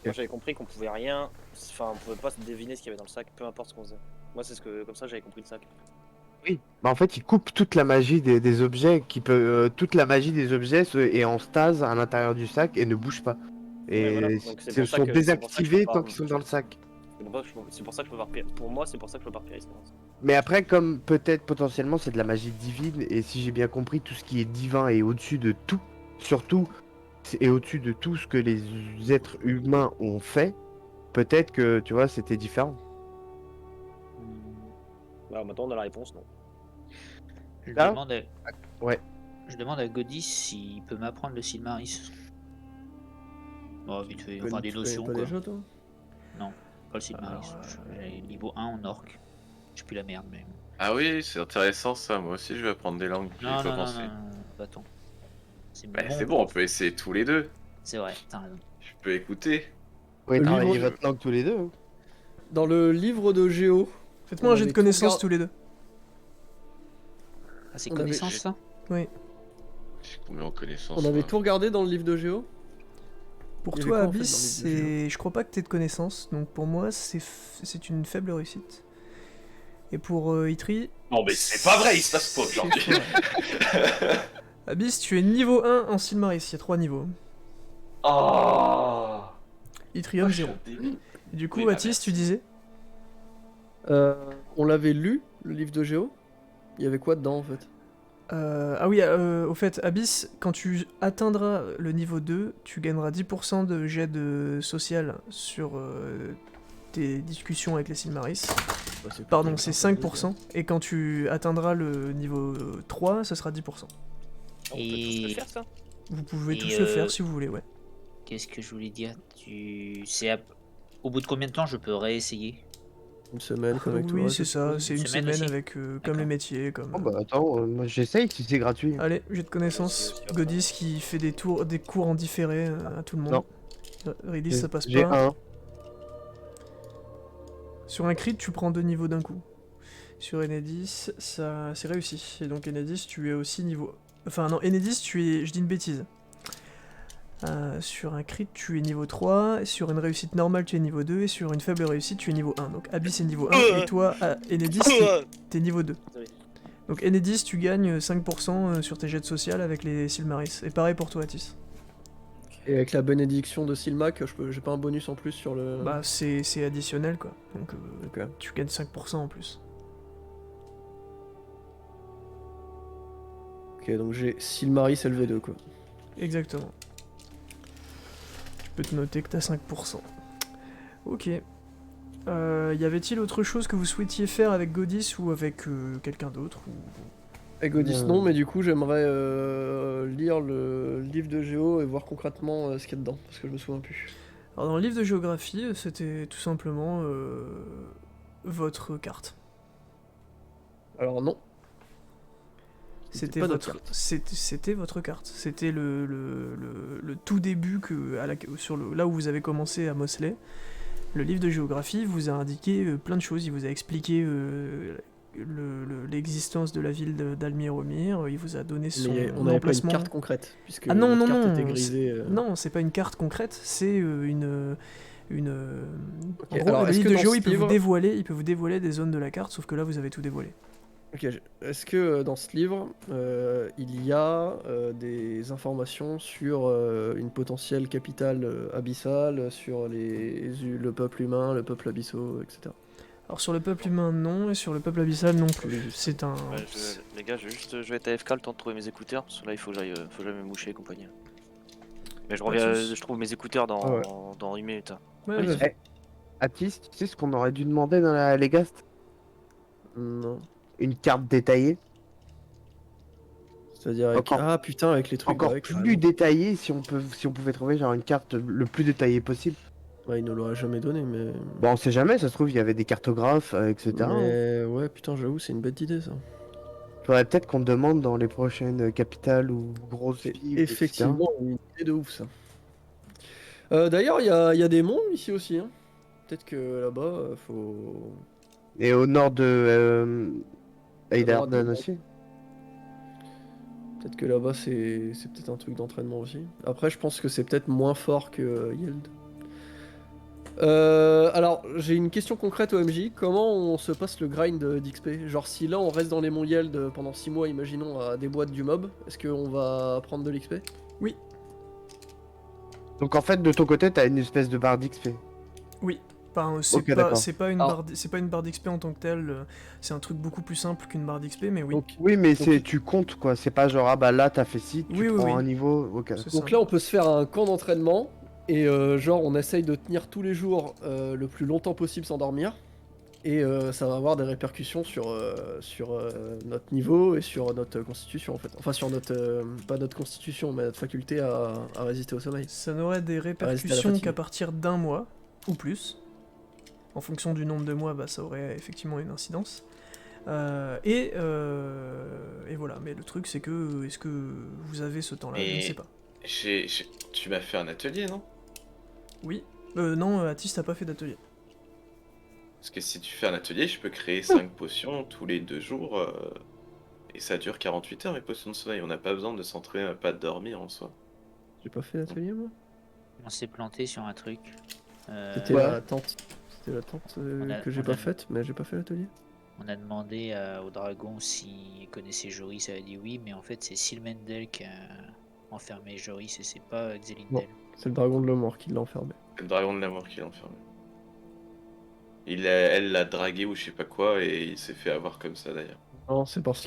Moi j'avais compris qu'on pouvait rien, enfin on pouvait pas deviner ce qu'il y avait dans le sac, peu importe ce qu'on faisait. Moi c'est ce que, comme ça j'avais compris le sac. Oui. Bah, en fait, il coupe toute la magie des objets, toute la magie des objets est en stase à l'intérieur du sac et ne bouge pas. Ouais, voilà. Et Donc ils sont c'est pour ça que je peux désactivés pas. tant qu'ils sont dans le sac. C'est pour ça que je peux pas repérer. Pour moi c'est pour ça que je peux pas repérer. Mais après, comme peut-être potentiellement c'est de la magie divine, et si j'ai bien compris, tout ce qui est divin est au-dessus de tout, surtout, et au-dessus de tout ce que les êtres humains ont fait, peut-être que, tu vois, c'était différent. Bah maintenant on a la réponse, non. Je Là demande à... Ouais. Je demande à Godis s'il peut m'apprendre le Silmaris. Oh, vite fait, Tu enfin connais- des tu connais notions pas quoi. déjà, toi? Non, pas le Silmaris. Alors, J'ai niveau 1 en orc. Je plus la merde mais. Ah oui, c'est intéressant ça. Moi aussi, je vais apprendre des langues. J'y ai Non, pas non, non, pensé. non, non, va-t'en. C'est Bah, c'est bon, on peut essayer tous les deux. C'est vrai, t'as raison. Je peux écouter. Vous pouvez Le travailler livre- votre langue tous les deux. Hein. Dans le livre de Géo, Faites-moi On un jet de avait tout connaissances regard- tous les deux. Ah, c'est On avait- connaissance ça Oui. J'ai combien en connaissances on avait moi tout regardé dans le livre de Géo. Pour Il y avait toi, quoi, en fait, Abyss, dans le livre de c'est... je crois pas que t'aies de connaissances, donc pour moi, c'est une faible réussite. Et pour Itri... Non, mais c'est pas vrai, il se passe pas c'est aujourd'hui. faux. Abyss, tu es niveau 1 en Silmaris, il y a 3 niveaux. Oh Itrium, 0. Et du coup, Oui, bah, Atis, merci. tu disais On l'avait lu, le livre de Géo. Il y avait quoi dedans en fait? Ah oui, au fait, Abyss, quand tu atteindras le niveau 2, tu gagneras 10% de jet de social sur tes discussions avec les Silmaris. Bah, c'est Pardon, plutôt c'est sympa, 5%. Et quand tu atteindras le niveau 3, ce sera 10%. On peut tous le Et faire ça. Vous pouvez Et, tous le faire si vous voulez, ouais. qu'est-ce que je voulais dire Au bout de combien de temps je peux réessayer Une semaine comme avec tout le Oui, reste, c'est je ça, suppose. c'est une Semaine semaine aussi avec comme D'accord. les métiers, comme... Oh bah attends, moi j'essaye si c'est gratuit. Allez, jet de connaissances. aussi, Godis qui fait des cours en différé à tout le monde. Non. Ridis, ça passe J'ai pas. un. Sur un crit, tu prends 2 niveaux d'un coup. Sur Enedis, ça c'est réussi. Et donc Enedis, tu es aussi niveau... Enfin non, Enedis, tu es... Je dis une bêtise. Sur un crit, tu es niveau 3. Sur une réussite normale, tu es niveau 2. Et sur une faible réussite, tu es niveau 1. Donc Abyss est niveau 1. Et toi, Enedis, t'es niveau 2. Désolé. Donc Enedis, tu gagnes 5% sur tes jets de social avec les Silmaris. Et pareil pour toi, Atis. Et avec la bénédiction de Silmac, j'ai pas un bonus en plus sur le. Bah c'est additionnel quoi. Donc Ok. tu gagnes 5% en plus. Ok, donc j'ai Silmaris LV2 quoi. Exactement. Tu peux te noter que t'as 5%. Ok. Y avait-il autre chose que vous souhaitiez faire avec Godis ou avec quelqu'un d'autre ou... Egodis non, mais du coup j'aimerais lire le livre de Géo et voir concrètement ce qu'il y a dedans, parce que je me souviens plus. Alors dans le livre de géographie, c'était tout simplement votre carte. Alors non. C'était pas notre votre, carte. c'était votre carte. C'était le tout début là où vous avez commencé à Mosley. Le livre de géographie vous a indiqué plein de choses. Il vous a expliqué l'existence de la ville d'Almiromir. Il vous a donné son Mais on n'avait pas une emplacement. carte concrète, puisque Ah non, notre non, carte non, était grisée. Non, c'est pas une carte concrète. C'est une. En gros, alors, le est-ce livre que de dans géo, ce il peut vous livre- dévoiler des zones de la carte, sauf que là, vous avez tout dévoilé. Ok, est-ce que dans ce livre, il y a des informations sur une potentielle capitale abyssale, sur le peuple humain, le peuple abyssaux, etc. Alors sur le peuple humain, non, et sur le peuple abyssal, non plus. C'est un... Ouais, les gars, je vais être AFK le temps de trouver mes écouteurs, parce que là il faut que j'aille me moucher et compagnie. Mais je Pas de reviens, soucis. je trouve mes écouteurs dans, Ah ouais. dans 1 minute. Ouais, Allez, vas-y. Atis, tu sais ce qu'on aurait dû demander dans la Legast? Non. Une carte détaillée. C'est-à-dire avec... Encore- Ah putain, avec les trucs Encore grecs, plus carrément. détaillée si on pouvait trouver genre une carte le plus détaillée possible. Ouais, il ne l'aurait jamais donné, mais... Bon, on sait jamais, ça se trouve, il y avait des cartographes, etc. Mais ouais, putain, j'avoue, c'est une bête d'idée, ça. Faudrait peut-être qu'on demande dans les prochaines capitales ou grosses C'est villes, etc. effectivement une idée de ouf, ça. D'ailleurs, il y a des mondes ici aussi. Hein. Peut-être que là-bas, faut. Et au nord de Eiderden Nord- aussi. Peut-être que là-bas, c'est peut-être un truc d'entraînement aussi. Après, je pense que c'est peut-être moins fort que Yield. Alors, j'ai une question concrète au MJ. Comment on se passe le grind d'XP? Genre, si là on reste dans les monts Yeld pendant 6 mois, imaginons, à des boîtes du mob, est-ce qu'on va prendre de l'XP? Oui, Donc en fait, de ton côté, t'as une espèce de barre d'XP. oui. Enfin, Ok, d'accord. c'est pas une Alors- barre, c'est pas une barre d'XP en tant que telle. C'est un truc beaucoup plus simple qu'une barre d'XP, mais oui. Donc, Oui, mais Donc- c'est tu comptes quoi. C'est pas genre ah bah là t'as fait ci, tu Oui, oui, prends oui. un niveau. Ok. C'est donc ça. là, on peut se faire un camp d'entraînement et genre, on essaye de tenir tous les jours le plus longtemps possible sans dormir. Et ça va avoir des répercussions sur notre niveau et sur notre constitution en fait. Enfin sur notre pas notre constitution mais notre faculté à résister au sommeil. Ça n'aurait des résister à la répercussions fatigue. qu'à partir d'un mois, ou plus. En fonction du nombre de mois, bah, ça aurait effectivement une incidence. Et voilà, mais le truc c'est que, est-ce que vous avez ce temps-là? Je ne Mais- sais pas. Tu m'as fait un atelier, non? Oui. Non, Atis, t'as pas fait d'atelier. Parce que si tu fais un atelier, je peux créer 5 potions tous les 2 jours. Et ça dure 48 heures, mes potions de sommeil. On n'a pas besoin de s'entraîner, pas de dormir en soi. J'ai pas fait l'atelier moi. On s'est planté sur un truc. C'était Ouais. la tente. C'était la tente On a- que j'ai on pas a- faite mais j'ai pas fait l'atelier. On a demandé au dragon s'il connaissait Joris, ça a dit oui, mais en fait c'est Silmendel qui a enfermé Joris et c'est pas Xelindel. C'est le dragon de l'Omor qui l'a enfermé. C'est le dragon de la mort qui l'a enfermé. Elle l'a dragué ou je sais pas quoi et il s'est fait avoir comme ça d'ailleurs. Non c'est parce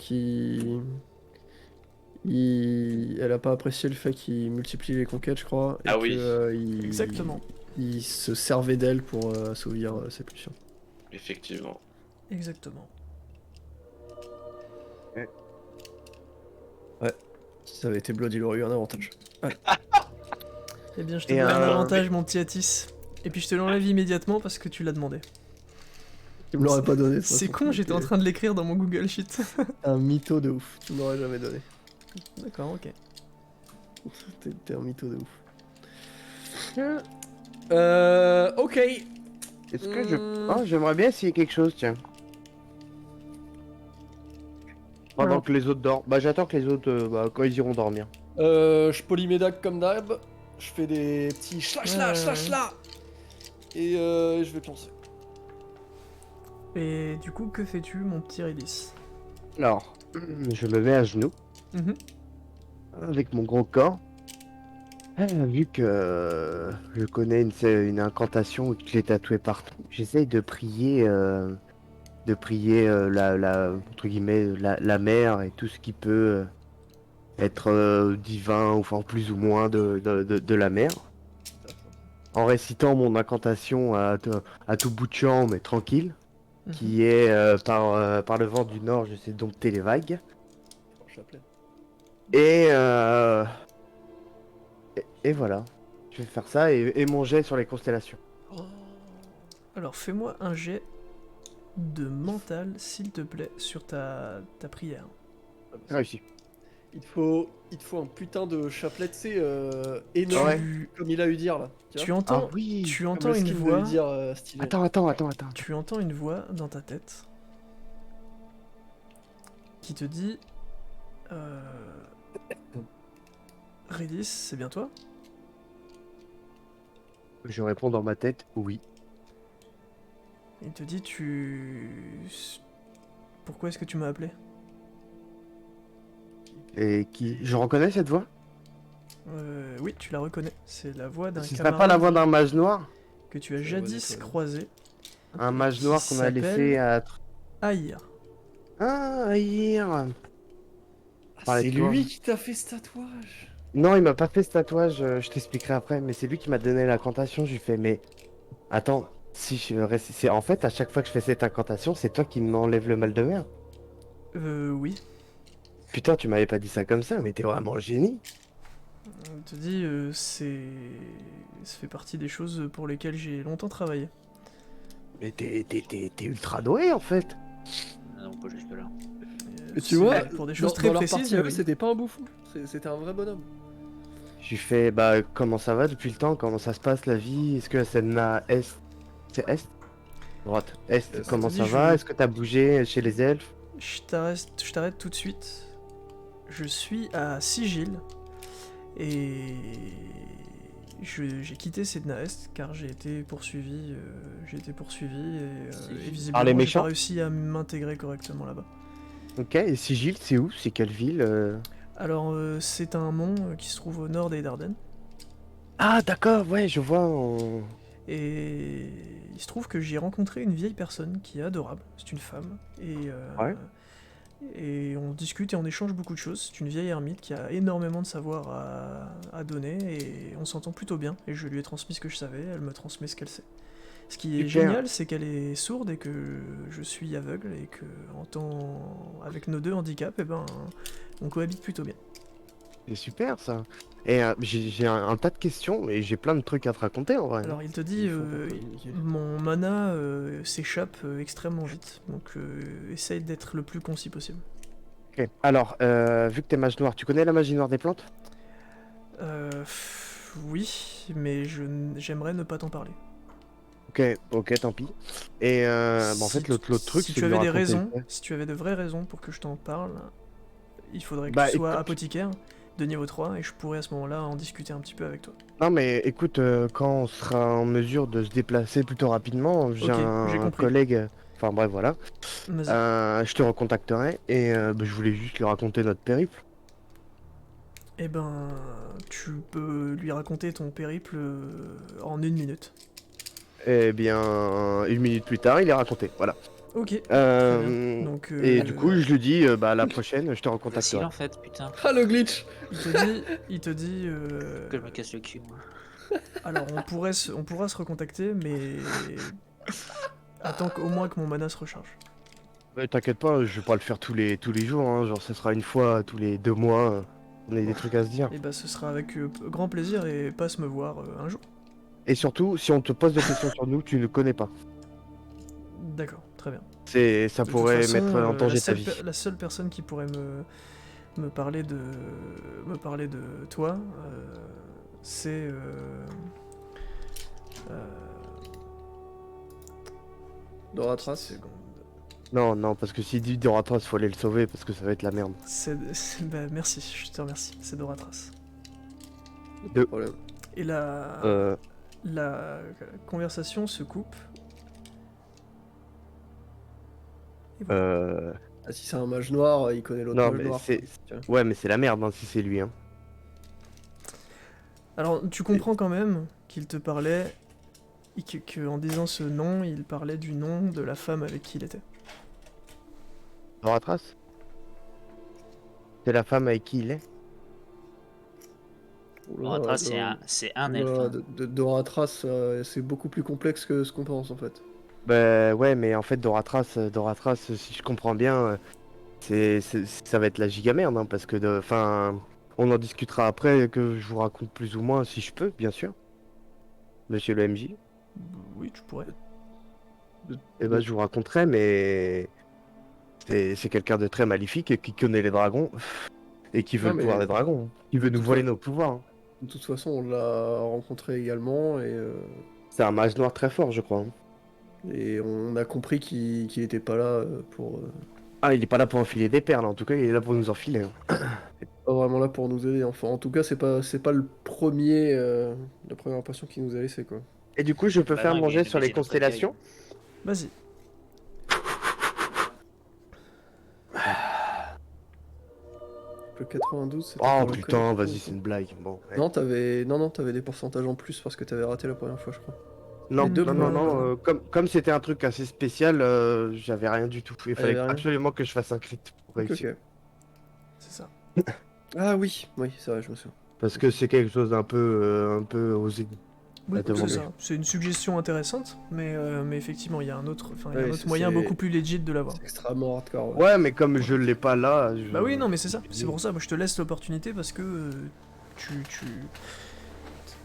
elle a pas apprécié le fait qu'il multiplie les conquêtes je crois. Et Ah que, oui. Exactement. Il se servait d'elle pour assouvir ses pulsions. Effectivement. Exactement. Si ça avait été Blood, il aurait eu un avantage. Eh bien, je te Et donne un un- avantage, mon petit Atis. Et puis je te l'enlève immédiatement parce que tu l'as demandé. Tu me l'aurais pas donné. de toute C'est façon. con, j'étais en train de l'écrire dans mon Google Sheet. T'es un mytho de ouf. Tu me l'aurais jamais donné. D'accord, ok. T'es un mytho de ouf. Ok. Est-ce que je. Ah, j'aimerais bien essayer quelque chose, tiens. Pendant que les autres dorment. Bah j'attends que les autres, quand ils iront dormir. Je polis mes dagues comme d'hab. Je fais des petits slash. Et je vais te lancer. Et du coup, que fais-tu, mon petit Ridis? Alors, je me mets à genoux Mhm. avec mon gros corps. Vu que je connais une incantation et que je l'ai tatouée partout, j'essaye de prier, entre guillemets, la mer et tout ce qui peut être divin, enfin plus ou moins de la mer. En récitant mon incantation à tout bout de champ, mais tranquille, qui est par le vent du nord, je sais dompter les vagues. Et voilà, je vais faire ça et mon jet sur les constellations. Alors, fais-moi un jet de mental, s'il te plaît, sur ta prière. Réussi. Il te faut un putain de chapelet, tu sais, énorme, Tu, comme il a eu dire là. tu entends, oui. tu Comme entends le une skill de voix. Udyr, stylé. Attends. Tu entends une voix dans ta tête qui te dit Redis, c'est bien toi? Je réponds dans ma tête, oui. Il te dit pourquoi est-ce que tu m'as appelé? Et qui. Je reconnais cette voix? Oui, tu la reconnais. C'est la voix d'un Ce serait camarade pas la voix d'un mage noir? que tu as C'est la voix jadis d'étoile. croisé. Un mage noir qu'on a s'appelle- laissé à. Aïr. Ah, hier. Parlez C'est de toi. lui qui t'a fait ce tatouage. Non, il m'a pas fait ce tatouage, je t'expliquerai après, mais c'est lui qui m'a donné l'incantation. Je lui fais, mais attends, si c'est en fait à chaque fois que je fais cette incantation, c'est toi qui m'enlèves le mal de mer. Oui. Putain, tu m'avais pas dit ça comme ça, mais t'es vraiment un génie. On te dit, ça fait partie des choses pour lesquelles j'ai longtemps travaillé. Mais t'es ultra doué en fait. Non, pas jusque-là. Et tu C'est vois, pour des choses très dans leur précises. partie à eux, oui. c'était pas un bouffon. C'était un vrai bonhomme. Je lui fais, bah, comment ça va depuis le temps? Comment ça se passe la vie? Est-ce que la Sedna Est. C'est Est? Droite. Est, Est. comment Je te ça dis, va? Est-ce que t'as bougé chez les elfes? Je t'arrête tout de suite. Je suis à Sigil et j'ai quitté Sedna Est car j'ai été poursuivi et visiblement les j'ai méchants pas réussi à m'intégrer correctement là-bas. Ok, et Sigil, c'est où? C'est quelle ville? Alors c'est un mont qui se trouve au nord des Dardennes Ah, d'accord, ouais, je vois. et il se trouve que j'y ai rencontré une vieille personne qui est adorable, c'est une femme Ouais. et on discute et on échange beaucoup de choses. C'est une vieille ermite qui a énormément de savoir à donner et on s'entend plutôt bien. Et je lui ai transmis ce que je savais, elle me transmet ce qu'elle sait. Ce qui est Super. génial, c'est qu'elle est sourde et que je suis aveugle et que avec nos deux handicaps, on cohabite plutôt bien. C'est super ça. Et j'ai un tas de questions et j'ai plein de trucs à te raconter en vrai. Alors il te dit, Il faut qu'on communique. mon mana s'échappe extrêmement vite, donc essaye d'être le plus concis possible. Ok. Alors, vu que t'es mage noir, tu connais la magie noire des plantes? Oui, mais j'aimerais ne pas t'en parler. Ok, tant pis. Et bah, en fait, l'autre truc, si c'est tu de lui avais des raconter le raisons, fait. si tu avais de vraies raisons pour que je t'en parle, il faudrait que Bah, tu sois écoute. apothicaire de niveau 3 et je pourrais à ce moment-là en discuter un petit peu avec toi. Non mais écoute, quand on sera en mesure de se déplacer plutôt rapidement, j'ai Ok, j'ai un compris. collègue, enfin bref voilà, Vas-y. je te recontacterai et bah, je voulais juste lui raconter notre périple. Eh ben, tu peux lui raconter ton périple en 1 minute. Et bien, 1 minute plus tard, il est raconté, voilà. Ok, très bien. Donc, Et du coup, je lui dis, bah à la prochaine, je te Facile recontacterai. en fait, putain. Ah, le glitch! il te dit, Que je me casse le cul, moi. alors on pourra se recontacter, mais attends au moins que mon mana se recharge. Ouais, t'inquiète pas, je vais pas le faire tous les jours, hein, genre ça sera une fois tous les 2 mois, on a des trucs à se dire. Et bah ce sera avec grand plaisir et passe me voir un jour. Et surtout, si on te pose des questions sur nous, tu ne connais pas. D'accord, très bien. Ça De toute pourrait façon, mettre en danger ta vie. la seule personne qui pourrait me parler de toi, c'est euh, Doratras. seconde. Non, parce que s'il dit Doratras, faut aller le sauver parce que ça va être la merde. Bah, merci, je te remercie. C'est Doratras. Pas de problème. Et Euh, la conversation se coupe. Et voilà. Ah, si c'est un mage noir, il connaît l'autre Non, mage mais noir. c'est. Tiens. Ouais, mais c'est la merde hein, si c'est lui. Hein. Alors, tu comprends quand même qu'il te parlait, et que en disant ce nom, il parlait du nom de la femme avec qui il était. Doratras? C'est la femme avec qui il est? Oula, Doratras, c'est un elfe. oula, Hein. Doratras, c'est beaucoup plus complexe que ce qu'on pense en fait. Bah ouais, mais en fait, Doratras, si je comprends bien, ça va être la giga merde, hein, parce que, enfin, on en discutera après, que je vous raconte plus ou moins, si je peux, bien sûr. Monsieur le MJ. Oui, tu pourrais. Et bah, je vous raconterai, mais c'est quelqu'un de très maléfique et qui connaît les dragons et qui veut Non, le pouvoir mais des dragons. Il veut de nous toute voler fa- nos pouvoirs. Hein. de toute façon, on l'a rencontré également C'est un mage noir très fort, je crois. Hein. et on a compris qu'il était pas là pour. Ah, il est pas là pour enfiler des perles, en tout cas, il est là pour nous enfiler. Hein. Pas vraiment là pour nous aider. Enfin, en tout cas, c'est pas le premier, la première impression qu'il nous a laissé quoi. Et du coup, je peux Bah faire non, il manger vient de sur les baiser notre constellations. Vas-y. Le 92, c'était Oh pour la putain, connexion, vas-y, quoi. c'est une blague. Bon. Ouais. Non, t'avais des pourcentages en plus parce que t'avais raté la première fois, je crois. Non, Les deux non, non, premières fois. non. Comme c'était un truc assez spécial, j'avais rien du tout. Il Ah, fallait y'avait rien absolument que je fasse un crit pour Ok, réussir. ok. C'est ça. Ah oui, c'est vrai, je me souviens. Parce que c'est quelque chose d'un un peu osé. Oui, à c'est demander. ça. C'est une suggestion intéressante, mais effectivement, il y a un autre, il y a Ouais, un autre moyen beaucoup plus legit de l'avoir. C'est extrêmement hardcore. Ouais, mais comme je l'ai pas là. Bah oui, non, mais c'est ça. C'est pour ça, moi je te laisse l'opportunité parce que tu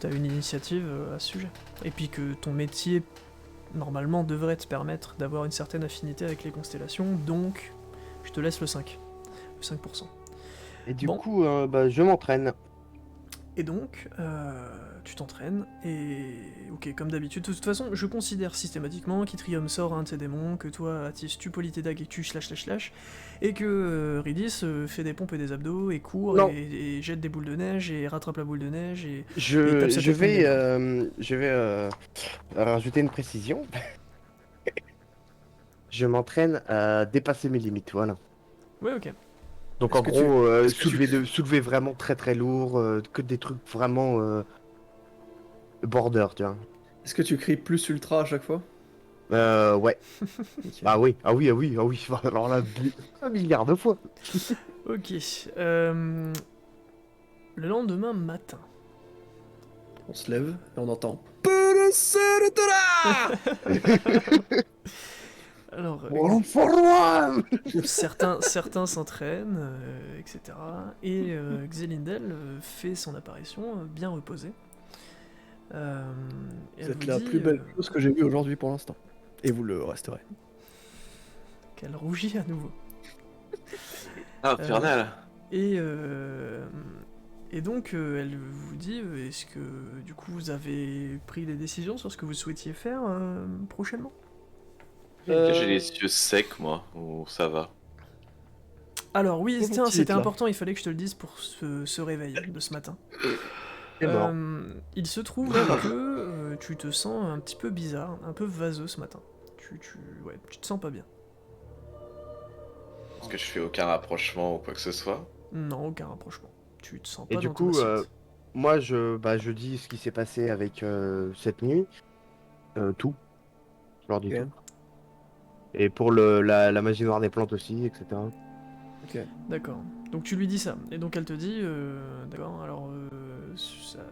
as une initiative à ce sujet. Et puis que ton métier, normalement, devrait te permettre d'avoir une certaine affinité avec les constellations, donc je te laisse le 5. Le 5%. Et du Bon. coup, bah, je m'entraîne. Et donc, tu t'entraînes, et ok, comme d'habitude, de toute façon, je considère systématiquement qu'Yttrium sort un de ses démons, que toi, Atis, tu polis tes dagues et que tu slash, et que Ridis fait des pompes et des abdos, et court, Non. et jette des boules de neige, et rattrape la boule de neige, et tape Je, sa je tête contre des vais, je vais rajouter une précision. Je m'entraîne à dépasser mes limites, voilà. Ouais, ok. Donc Est-ce en que gros, est-ce que tu- soulever vraiment très très lourd, que des trucs vraiment border, tu vois. Est-ce que tu cries plus ultra à chaque fois? Ouais. Ok. Bah oui, ah oui, ah oui, ah oui. Alors là, un milliard de fois. Ok. Le lendemain matin. On se lève et on entend. Alors, One for one. certains s'entraînent, etc. Et Xelindel fait son apparition bien reposée. Et Vous elle êtes vous la dit plus belle chose que j'ai vue aujourd'hui pour l'instant. Et vous le resterez. qu'elle rougit à nouveau. Ah, infernal. Et, euh, et donc, elle vous dit, est-ce que du coup vous avez pris des décisions sur ce que vous souhaitiez faire prochainement? J'ai les yeux secs, moi, ou ça va. Alors oui, tiens, Volontiers, c'était là. important, il fallait que je te le dise pour ce réveil de ce matin. C'est mort. Il se trouve que tu te sens un petit peu bizarre, un peu vaseux ce matin. Ouais, tu te sens pas bien. Parce que je fais aucun rapprochement ou quoi que ce soit. Non, aucun rapprochement. Tu te sens Et pas du dans ton coup, assiette. moi, je dis ce qui s'est passé avec cette nuit, tout. Je leur dis Ok. tout. Et pour la magie noire des plantes aussi, etc. D'accord. Donc tu lui dis ça. Et donc elle te dit, d'accord, alors...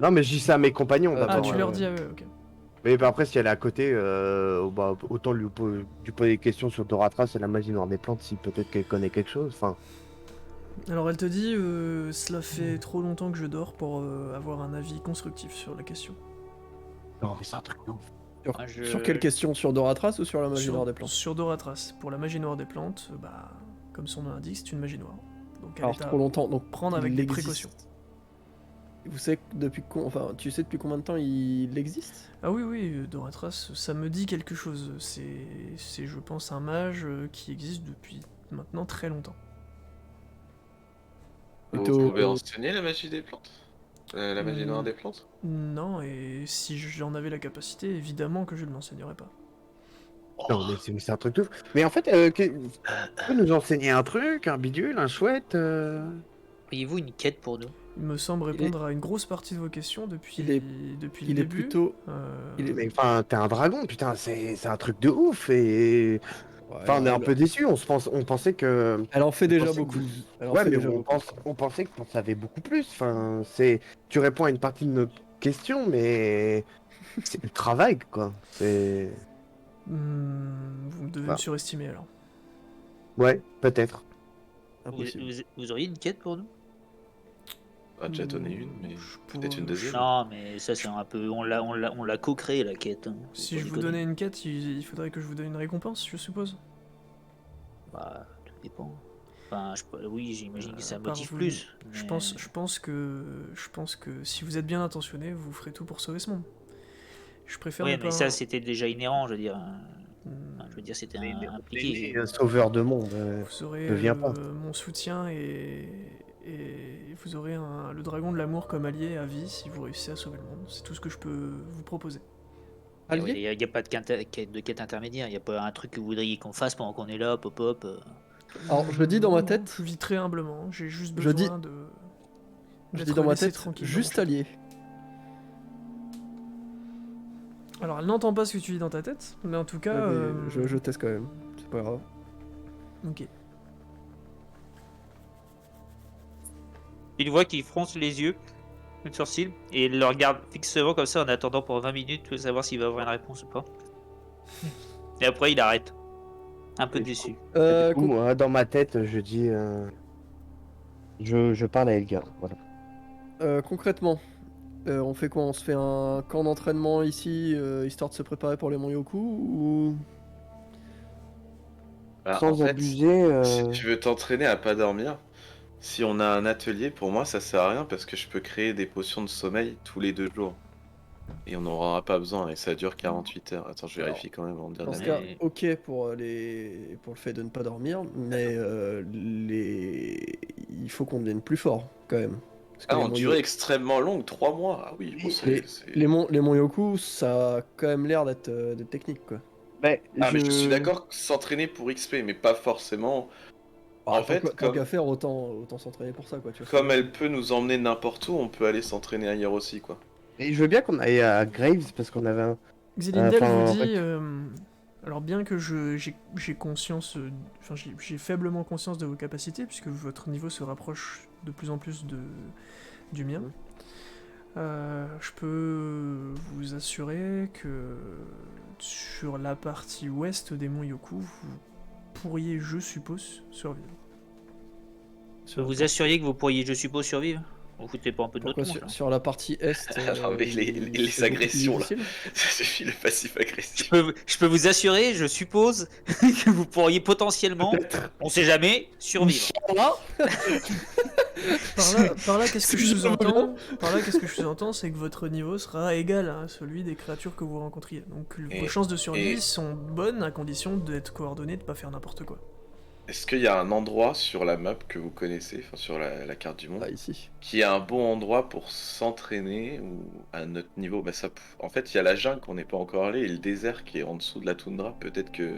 Non, mais je dis ça à mes compagnons Ah, Ah, d'abord. tu ouais, leur ouais. dis, ah ouais, ok. Mais bah, après, si elle est à côté, bah, autant lui poser des questions sur Doratras et la magie noire des plantes, si peut-être qu'elle connaît quelque chose. Enfin, Alors elle te dit, cela fait trop longtemps que je dors pour avoir un avis constructif sur la question. non, mais c'est un truc de ouf. Sur, Ah, je- sur quelle question? Sur Doratras ou sur la magie noire des plantes? Sur Doratras. Pour la magie noire des plantes, bah, comme son nom l'indique, c'est une magie noire. Donc elle Alors est à trop longtemps, donc prendre avec il des existe. précautions. Vous savez depuis enfin, tu sais depuis combien de temps il existe? Ah oui, oui, Doratras, ça me dit quelque chose. C'est, je pense, un mage qui existe depuis maintenant très longtemps. Vous Plutôt- pouvez enseigner la magie des plantes? La magie noire des plantes? Non, et si j'en avais la capacité, évidemment que je ne l'enseignerais pas. Non, mais c'est un truc de ouf. Mais en fait, tu peux nous enseigner un truc, un bidule, un chouette Auriez-vous une quête pour nous? Il me semble Il est- répondre à une grosse partie de vos questions depuis, Il est- depuis le Il est début. plutôt. Euh, il est- Mais enfin, t'es un dragon, putain, c'est un truc de ouf. Et Ouais, enfin, on est un elle- peu déçus. On pensait que. Elle en fait on déjà pensait que beaucoup. vous- Elle en Ouais, fait mais déjà beaucoup. on pensait que t'en savais beaucoup plus. Enfin, tu réponds à une partie de nos questions, mais c'est ultra vague, quoi. C'est. vous devez me Voilà. surestimer alors. Ouais, peut-être. Impossible. Vous auriez une quête pour nous? On a déjà donné une, mais Je peut-être une pourrais- deuxième. Non, mais ça c'est un peu. On l'a co-créé la quête. Hein. Faut Si pas je vous déconner. donnais une quête, il faudrait que je vous donne une récompense, je suppose. Bah, tout dépend. Enfin, oui, j'imagine que ça À part motive vous- plus. Je mais- pense que si vous êtes bien intentionné, vous ferez tout pour sauver ce monde. Je préfère Ouais, ne mais pas. ça c'était déjà inhérent, je veux dire. Hmm, Enfin, je veux dire, c'était Mais impliqué. sauveur de monde. Vous aurez ne viens pas. mon soutien et vous aurez le dragon de l'amour comme allié à vie si vous réussissez à sauver le monde. C'est tout ce que je peux vous proposer. Il Allié? n'y a pas de quête intermédiaire. Il n'y a pas un truc que vous voudriez qu'on fasse pendant qu'on est là, pop-up. Alors je le dis dans ma Non, tête. Je vis très humblement. J'ai juste Je dis- besoin de. Je d'être dis dans ma laissé tête, tranquille juste dans mon allié. château. Alors elle n'entend pas ce que tu dis dans ta tête, mais en tout cas. Ouais, mais je teste quand même. C'est pas grave. Ok. Une voix qui fronce les yeux, le sourcil, et il le regarde fixement comme ça en attendant pour 20 minutes pour savoir s'il va avoir une réponse ou pas. Et après il arrête. Un peu Et du déçu. Du coup, moi, dans ma tête, je dis. Je parle à Elgar. Voilà. Concrètement, on fait quoi? On se fait un camp d'entraînement ici, histoire de se préparer pour les Monyoku ou... Bah, Sans en fait, abuser. si tu veux t'entraîner à pas dormir, Si on a un atelier, pour moi, ça sert à rien parce que je peux créer des potions de sommeil tous les 2 jours. Et on n'en aura pas besoin et ça dure 48 heures. Attends, je vérifie quand même avant de dire Dans de ce la cas, merde. Mais- ok pour pour le fait de ne pas dormir, mais il faut qu'on devienne plus fort quand même. Parce que Ah, les en monts durée extrêmement longue, 3 mois. Ah oui, bon, les monts Yoku, ça a quand même l'air d'être technique quoi. Mais Ah, mais je suis d'accord, s'entraîner pour XP, mais pas forcément. En fait, Tant qu'à faire, autant s'entraîner pour ça quoi. Tu vois ce que comme je veux elle peut nous emmener n'importe où, on peut aller s'entraîner ailleurs aussi, quoi. Et je veux bien qu'on aille à Graves parce qu'on avait un. Xelindel Enfin, vous en dit, fait- alors bien que j'ai conscience, enfin j'ai faiblement conscience de vos capacités, puisque votre niveau se rapproche de plus en plus du mien, je peux vous assurer que sur la partie ouest des monts Yoku, vous pourriez, je suppose, survivre. Vous assuriez que vous pourriez, je suppose, survivre? Vous foutez pas un peu de notre Pourquoi tronche, là. sur la partie est Non, mais les c'est beaucoup plus agressions, là. difficile Ça suffit, le passif agressif. Je peux vous assurer, je suppose, que vous pourriez potentiellement, on sait jamais, survivre. Par là, qu'est-ce que je sous-entends? Par là, qu'est-ce que je sous-entends, c'est que votre niveau sera égal à celui des créatures que vous rencontriez. Donc vos chances de survie sont bonnes à condition d'être coordonné, de pas faire n'importe quoi. Est-ce qu'il y a un endroit sur la map que vous connaissez, enfin sur la carte du monde, Ah, ici. qui est un bon endroit pour s'entraîner ou à notre niveau? Bah ça, en fait, il y a la jungle qu'on n'est pas encore allé et le désert qui est en dessous de la toundra. Peut-être que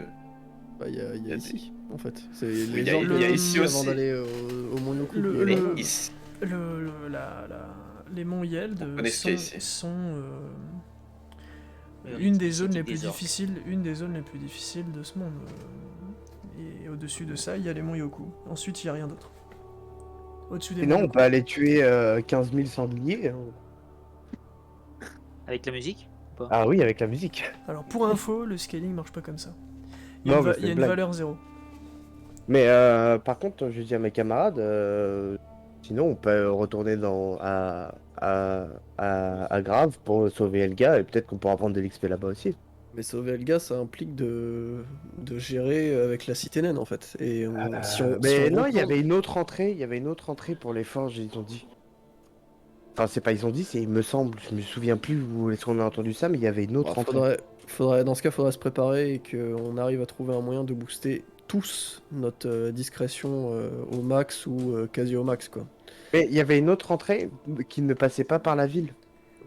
Bah, il y a y a ici, en fait. C'est il les y a- gens il y a de ici avant aussi. d'aller au Mont Yoku. Le- Mais le- ici, Les monts Yeld On connaît ce qu'il y a ici. sont Oui, une des c'est zones du les plus désert. difficiles, de ce monde. Et au-dessus de ça, il y a les monts Yoku. Ensuite, il y a rien d'autre. Au-dessus des monts Sinon, on Yoku. peut aller tuer 15 000 sangliers. Hein. Avec la musique ou pas? Ah oui, avec la musique. Alors pour info, le scaling marche pas comme ça. Il y Non, a mais une, c'est il y a une une blague. valeur 0. Mais par contre, je dis à mes camarades, sinon on peut retourner à Grave pour sauver Elga et peut-être qu'on pourra prendre de l'XP là-bas aussi. Mais sauver Elga, ça implique de gérer avec la cité naine, en fait. Et Mais si on non, il y retourne- avait une autre entrée, pour les forges, ils ont dit. Enfin, c'est pas ils ont dit, c'est il me semble, je me souviens plus où est-ce qu'on a entendu ça, mais il y avait une autre Bah, entrée. dans ce cas, faudrait se préparer et qu'on arrive à trouver un moyen de booster tous notre discrétion au max ou quasi au max, quoi. Mais il y avait une autre entrée qui ne passait pas par la ville.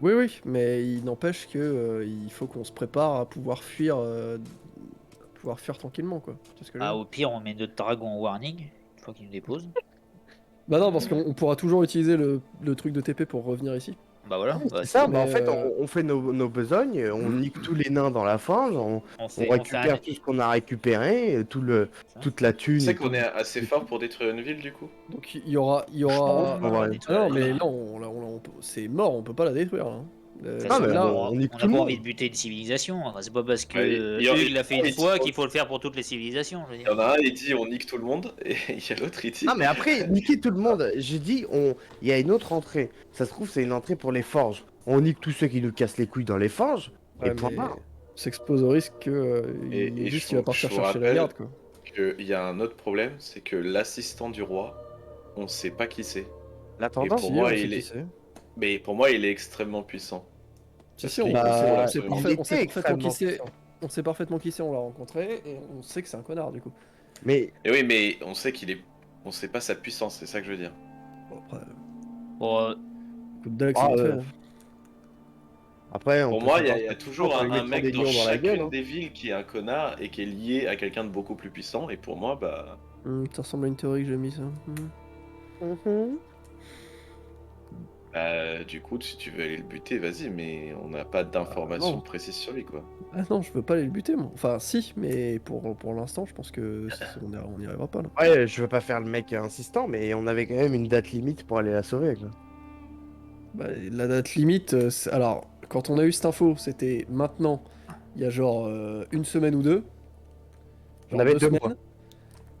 Oui, oui, mais il n'empêche que il faut qu'on se prépare à pouvoir fuir tranquillement, quoi. Tu vois ce que je veux Ah, dire au pire, on met notre dragon en warning, une fois qu'il nous dépose. Bah non, parce qu'on pourra toujours utiliser le truc de TP pour revenir ici. Bah voilà, bah, C'est ça, mais, bah en fait, euh, on fait nos besognes, on nique tous les nains dans la forge, on on fait récupère tout ce qu'on a récupéré, toute la thune. tu sais et qu'on tout. est assez fort pour détruire une ville, du coup. Donc il y aura... Je pense qu'on va- Ah non, mais là, c'est mort, on peut pas la détruire, là. Ah, mais Là, on nique on tout n'a le pas monde. envie de buter une civilisation. Enfin, c'est pas parce que Ouais, il y a- Hugues l'a fait une il- fois il- qu'il faut le faire pour toutes les civilisations. Je veux Il y dire. en a un, il dit on nique tout le monde, et il y a l'autre, il dit. Ah mais après, niquer tout le monde, j'ai dit, il y a une autre entrée. Ça se trouve, c'est une entrée pour les forges. On nique tous ceux qui nous cassent les couilles dans les forges, et ouais, point mais barre. on s'expose au risque que Et il je va vous- partir je vous chercher la rappelle garde, quoi. qu'il y a un autre problème, c'est que l'assistant du roi, on sait pas qui c'est. L'intendant, pour Si, moi, on sait il qui est- c'est. Mais pour moi, il est extrêmement puissant. Si, si, on Bah, sait il parfaitement extrêmement qui c'est. puissant. On sait parfaitement qui c'est, on l'a rencontré, et on sait que c'est un connard, du coup. Mais Et oui, mais on sait qu'il est. On sait pas sa puissance, c'est ça que je veux dire. Bon, après, Bon, coup de dague, Ah, c'est vite fait, hein. après, on Pour peut moi, s'attendre il y a à toujours qu'on lui un mette mec des dans lions dans la gueule, chacune hein. des villes qui est un connard et qui est lié à quelqu'un de beaucoup plus puissant. Et pour moi, bah. Ça ressemble à une théorie que j'ai mise, ça. Du coup, si tu veux aller le buter, vas-y, mais on n'a pas d'informations non. précises sur lui, quoi. Ah non, je veux pas aller le buter, moi. Enfin, si, mais pour l'instant, je pense que on n'y arrivera pas, là. Ouais, je veux pas faire le mec insistant, mais on avait quand même une date limite pour aller la sauver, quoi. Bah, la date limite, alors, quand on a eu cette info, c'était maintenant, il y a genre une semaine ou deux. On Genre avait 2 2 semaines. mois.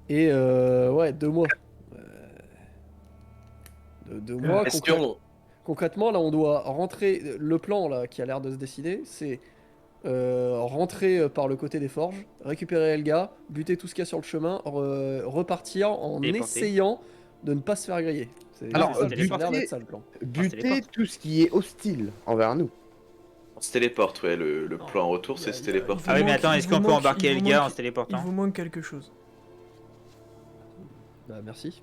Et ouais, 2 mois. Deux mois, Est-ce qu'on. concrètement, là, on doit rentrer. Le plan là qui a l'air de se décider, c'est rentrer par le côté des forges, récupérer Elga, buter tout ce qu'il y a sur le chemin, repartir en Téléporter. essayant de ne pas se faire griller. Alors, ça, ça a l'air buter- d'être ça le plan. Buter téléporte. tout ce qui est hostile envers nous. On se téléporte, ouais. Le Non, plan en retour, il y c'est a- se il y a- téléporter. il Ah oui, mais manque- attends, il est-ce vous qu'on peut manque- embarquer il vous Elga en manque- se téléportant? Il vous manque quelque chose. Bah merci.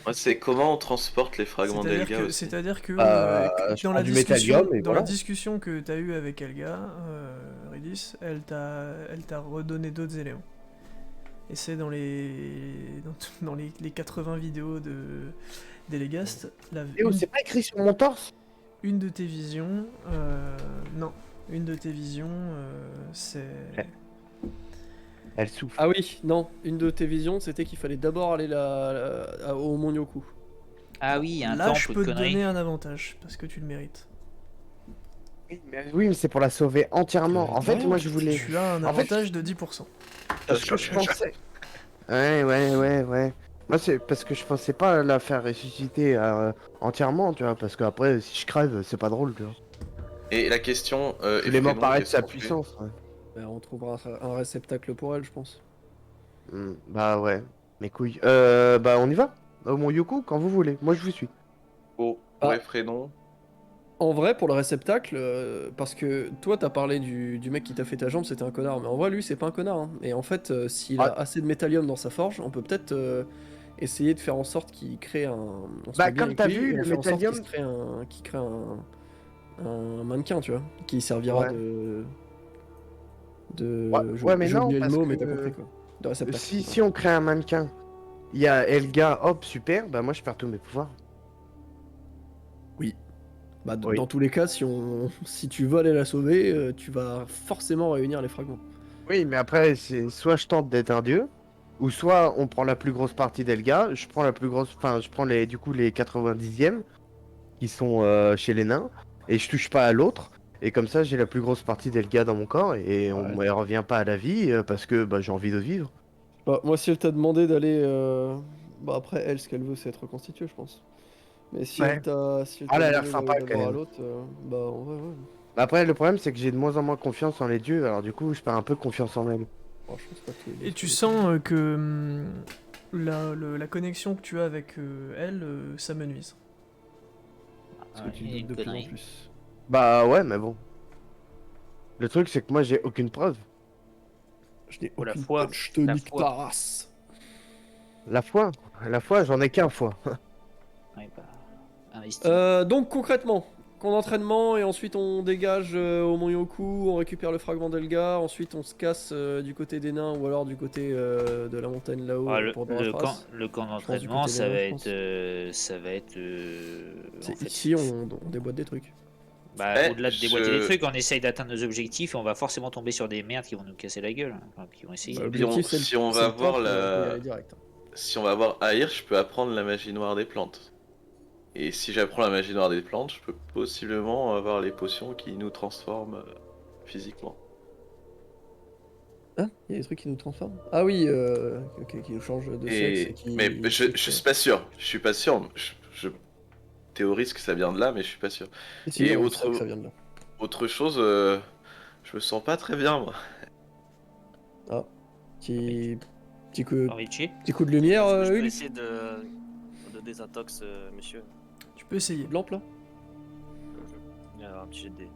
Moi, c'est comment on transporte les fragments C'est-à-dire d'Elga que, aussi. c'est-à-dire que, Je dans prends la du discussion, métallium et dans la voilà. discussion que tu as eue avec Elga, Ridis, elle t'a redonné d'autres éléments. Et c'est dans les 80 vidéos d'Elegast, Et oh, c'est pas écrit sur mon torse. une de tes visions, non, une de tes visions, c'est... Ouais. Elle souffle. Ah oui, non, une de tes visions, c'était qu'il fallait d'abord aller au Mont Yoku. Ah oui, il y a un Là, je temple peux de te conneries. donner un avantage, parce que tu le mérites. Oui, mais c'est pour la sauver entièrement. En fait, Ouais, moi, je voulais. Tu as un En fait- avantage de 10%. Parce que je pensais. Ouais. Moi, c'est parce que je pensais pas la faire ressusciter entièrement, tu vois. Parce qu'après, si je crève, c'est pas drôle, tu vois. Et la question. Je voulais Effrénon, m'emparer de qu'est-ce sa qu'on fait puissance. Ouais. Bah, on trouvera un réceptacle pour elle, je pense. Bah ouais, mes couilles. Bah on y va. Au Mont Yoku, quand vous voulez. Moi, je vous suis. Pour Ah. Effrénon. En vrai, pour le réceptacle, parce que toi, t'as parlé du mec qui t'a fait ta jambe, c'était un connard. Mais en vrai, lui, c'est pas un connard. Hein. Et en fait, s'il a assez de métallium dans sa forge, on peut peut-être essayer de faire en sorte qu'il crée un. On se Bah, met bien comme avec t'as lui, vu, et on le fait en sorte qu'il métallium- se crée un mannequin, tu vois, qui servira Ouais. j'ai mais j'ai non, oublié le parce mot, mais que- t'as compris quoi. De réceptacle. Si on crée un mannequin, il y a Elga, hop, super. Bah moi, je perds tous mes pouvoirs. Bah, Oui. dans tous les cas, si tu veux aller la sauver, tu vas forcément réunir les fragments. Oui, mais après, c'est soit je tente d'être un dieu, ou soit on prend la plus grosse partie d'Elga. Je prends la plus grosse, enfin, je prends du coup les 90e qui sont chez les nains, et je touche pas à l'autre. Et comme ça, j'ai la plus grosse partie d'Elga dans mon corps, et on Ouais. elle revient pas à la vie parce que bah, j'ai envie de vivre. Bah, moi, si elle t'a demandé d'aller. Bah, après, elle, ce qu'elle veut, c'est être reconstituée, je pense. Mais si Ouais. elle t'a Ah, elle a l'air demandé sympa, d'aller quand d'abord à même. l'autre, bah, en vrai, ouais. Après, le problème, c'est que j'ai de moins en moins confiance en les dieux, alors du coup, je perds un peu confiance en elle. Bon, je pense pas que tous les deux Et soient tu des sens que la connexion que tu as avec elle, ça me nuise. Parce Ouais, que tu il y a doutes une de plus en connerie. plus. Bah ouais, mais bon. Le truc, c'est que moi, j'ai aucune preuve. Je n'ai Oh, la aucune foi. preuve, je te La nique foi. ta race. La foi, j'en ai qu'un foie. Ouais, bah, investi. Donc, concrètement, camp d'entraînement, et ensuite on dégage au Mont Yoku, on récupère le fragment d'Elga, ensuite on se casse du côté des nains ou alors du côté de la montagne là-haut Ah, pour le camp, Dorathras. le camp pense du d'entraînement, côté des ça nains, va je être, pense. ça va être. En fait, Ici, on déboîte des trucs. bah, Eh, au-delà de déboîter je- des trucs, on essaye d'atteindre nos objectifs et on va forcément tomber sur des merdes qui vont nous casser la gueule, hein. Enfin, qui vont essayer. Bah, Puis on- l'objectif, c'est si on c'est va le voir temple, on peut y la- aller direct. Si on va voir Aïr, je peux apprendre la magie noire des plantes. Et si j'apprends la magie noire des plantes, je peux possiblement avoir les potions qui nous transforment physiquement. Hein? Il y a des trucs qui nous transforment? Ah oui, ok, qui nous changent de sexe et qui... Mais je suis pas sûr. Je suis pas sûr. Je théorise que ça vient de là, mais je suis pas sûr. Et si, Et on autre- sait que ça vient de là. Autre chose, je me sens pas très bien, moi. Ah, petit coup, T'as envie de chier? petit coup de lumière, Est-ce que je peux Hulk? essayer de désintox, monsieur? Tu peux essayer. Lampe là? Il y a un petit jet de dés.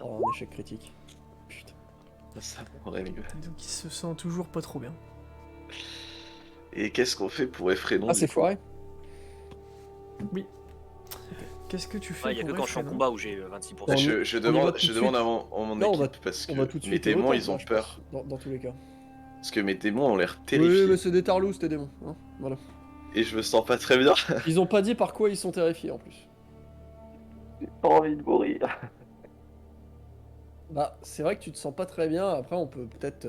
Oh, un échec critique. Putain. Ça m'aurait mieux. Donc il se sent toujours pas trop bien. Et qu'est-ce qu'on fait pour Effrénon Ah, du c'est coup foiré? Qu'est-ce que tu fais Ouais, il y a que pour quand je suis en Effrénon combat où j'ai 26%. Bon, Je on y va demande, tout je de demande suite. à mon Non, on équipe parce que On va tout de mes suite au démons temple, ils ont là, je peur. pense, dans tous les cas. Parce que mes démons ont l'air Oui, terrifiés. mais c'est des tarlous, tes démons. Hein, voilà. Et je me sens pas très bien. Ils ont pas dit par quoi ils sont terrifiés en plus. J'ai pas envie de mourir. Bah, c'est vrai que tu te sens pas très bien. Après, on peut peut-être.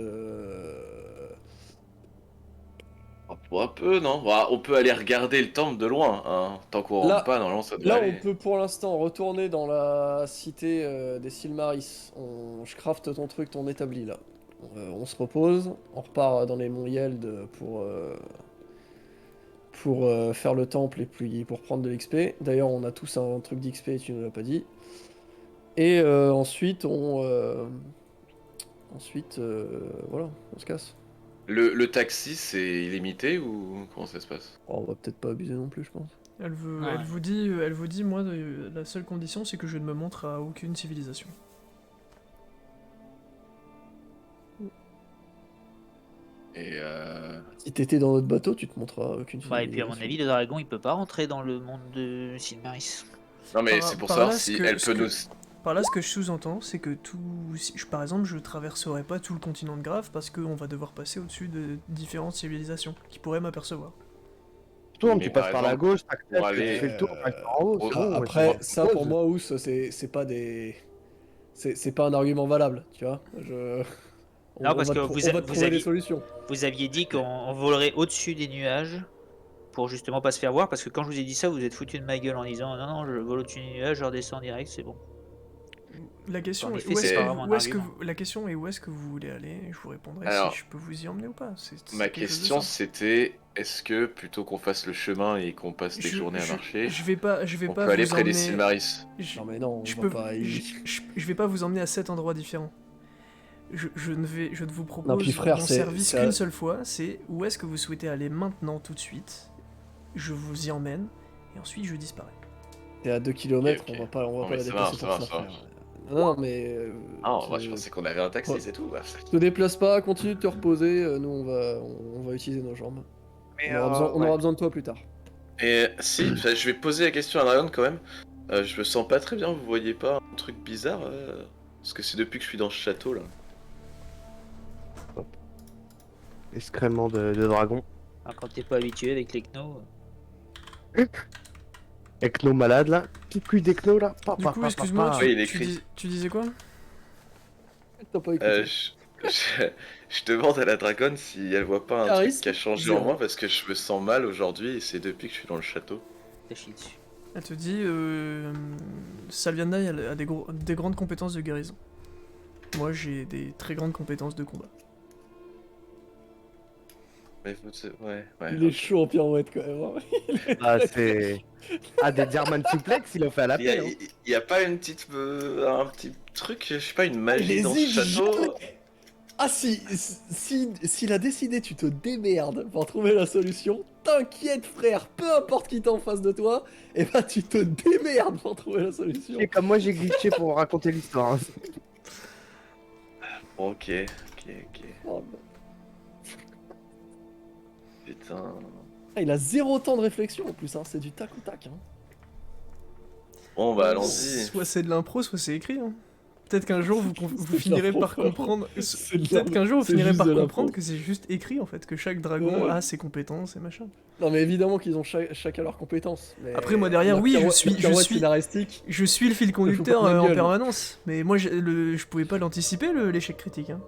Pour un peu, non? Bah, on peut aller regarder le temple de loin, hein. Tant qu'on Là- rentre pas, normalement ça doit Là, aller. on peut pour l'instant retourner dans la cité des Silmaris. Je crafte ton truc, ton établi là. On se repose. On repart dans les monts Yeld pour faire le temple et puis pour prendre de l'XP. D'ailleurs, on a tous un truc d'XP et tu ne l'as pas dit. Et ensuite, voilà, on se casse. Le taxi, c'est illimité ou comment ça se passe? Oh, on va peut-être pas abuser non plus, je pense. Elle Ouais. vous dit, moi, la seule condition, c'est que je ne me montre à aucune civilisation. Et Si t'étais dans notre bateau, tu te montreras aucune Bah, et puis à mon civilisation. avis, le dragon il peut pas rentrer dans le monde de Silmaris. non mais Par- c'est pour par savoir là, si ce que- elle ce peut que- nous. Par là, ce que je sous-entends, c'est que par exemple, je traverserai pas tout le continent de Grave parce qu'on va devoir passer au-dessus de différentes civilisations qui pourraient m'apercevoir. Toi, Mais tu par passes par la exemple, gauche, tac, pour tac, tu aller, fais le tour, tac, en haut, c'est Ah, bon. Après, tu ça vois, pour moi, Ous, c'est pas des. C'est pas un argument valable, tu vois. Non, parce que on va te trouver des solutions. vous aviez dit qu'on volerait au-dessus des nuages pour justement pas se faire voir, parce que quand je vous ai dit ça, vous êtes foutu de ma gueule en disant non, non, je vole au-dessus des nuages, je redescends direct, c'est bon. La question En est effet, où est-ce c'est que, pas vraiment un où est-ce que argument. la question est où est-ce que vous voulez aller et je vous répondrai Alors, si je peux vous y emmener ou pas. C'est ma quelque chose de question simple. c'était est-ce que plutôt qu'on fasse le chemin et qu'on passe des journées à marcher, Je vais pas on vous peut aller près des emmener. Silmaris? Je, Non, mais non, on je va peux, pas. je vais pas vous emmener à 7 endroits différents. Je ne vous propose Non, puis frère, mon c'est- service c'est qu'une à- seule fois. C'est où est-ce que vous souhaitez aller maintenant, tout de suite. Je vous y emmène et ensuite je disparais. T'es à 2 km, Ok, ok. on va Non, pas mais la ça dépasser marche, pour ça ça, marche, frère. Non, mais. Ah, moi je pensais qu'on avait un taxi, Ouais. c'est tout. Bah. Te déplace pas, continue de te reposer, nous on va utiliser nos jambes. Mais, On aura besoin de toi plus tard. Et si, enfin, je vais poser la question à Dragon quand même. Je me sens pas très bien, vous voyez pas un truc bizarre parce que c'est depuis que je suis dans ce château là. Excrément de dragon. Alors, quand t'es pas habitué avec les Kno, Avec nos malades là. Petit coup d'ecno là. Du coup, excuse-moi, Oui, il écrit. tu disais quoi? T'as pas écouté. Je demande à la dragonne si elle voit pas un Charisme, truc qui a changé zéro. en moi parce que je me sens mal aujourd'hui et c'est depuis que je suis dans le château. t'as chié dessus. Elle te dit, Salviana a des grandes compétences de guérison. Moi, j'ai des très grandes compétences de combat. Mais ouais. Il est chaud en pirouette quand même. Hein. Ah, c'est. Ah, des German suplex, il a fait à la Il y, a, paix. Hein. il y a pas une petite, un petit truc, je sais pas, une magie Il dans ce hésite château. jamais. Ah s'il a décidé, tu te démerdes pour trouver la solution. T'inquiète frère, peu importe qui t'est en face de toi, et bah tu te démerdes pour trouver la solution. Et comme moi, j'ai glitché pour raconter l'histoire. Hein. Ok. Oh, Putain. ah, il a zéro temps de réflexion en plus, hein. C'est du tac au tac. Hein. Bon bah allons-y. Soit c'est de l'impro, soit c'est écrit. Hein. Peut-être qu'un jour vous C'est de finirez l'impro, par frérot. comprendre. C'est de Peut-être qu'un jour vous c'est finirez juste par de l'impro. comprendre que c'est juste écrit en fait, que chaque dragon Ouais. a ses compétences et machin. Non mais évidemment qu'ils ont chacun leurs compétences. Mais Après, moi, derrière, la oui, je pirouette- suis- la pirouette je suis- scénaristique. Je suis le fil conducteur pas de ma en gueule. permanence, mais moi je pouvais pas l'anticiper l'échec critique. Hein.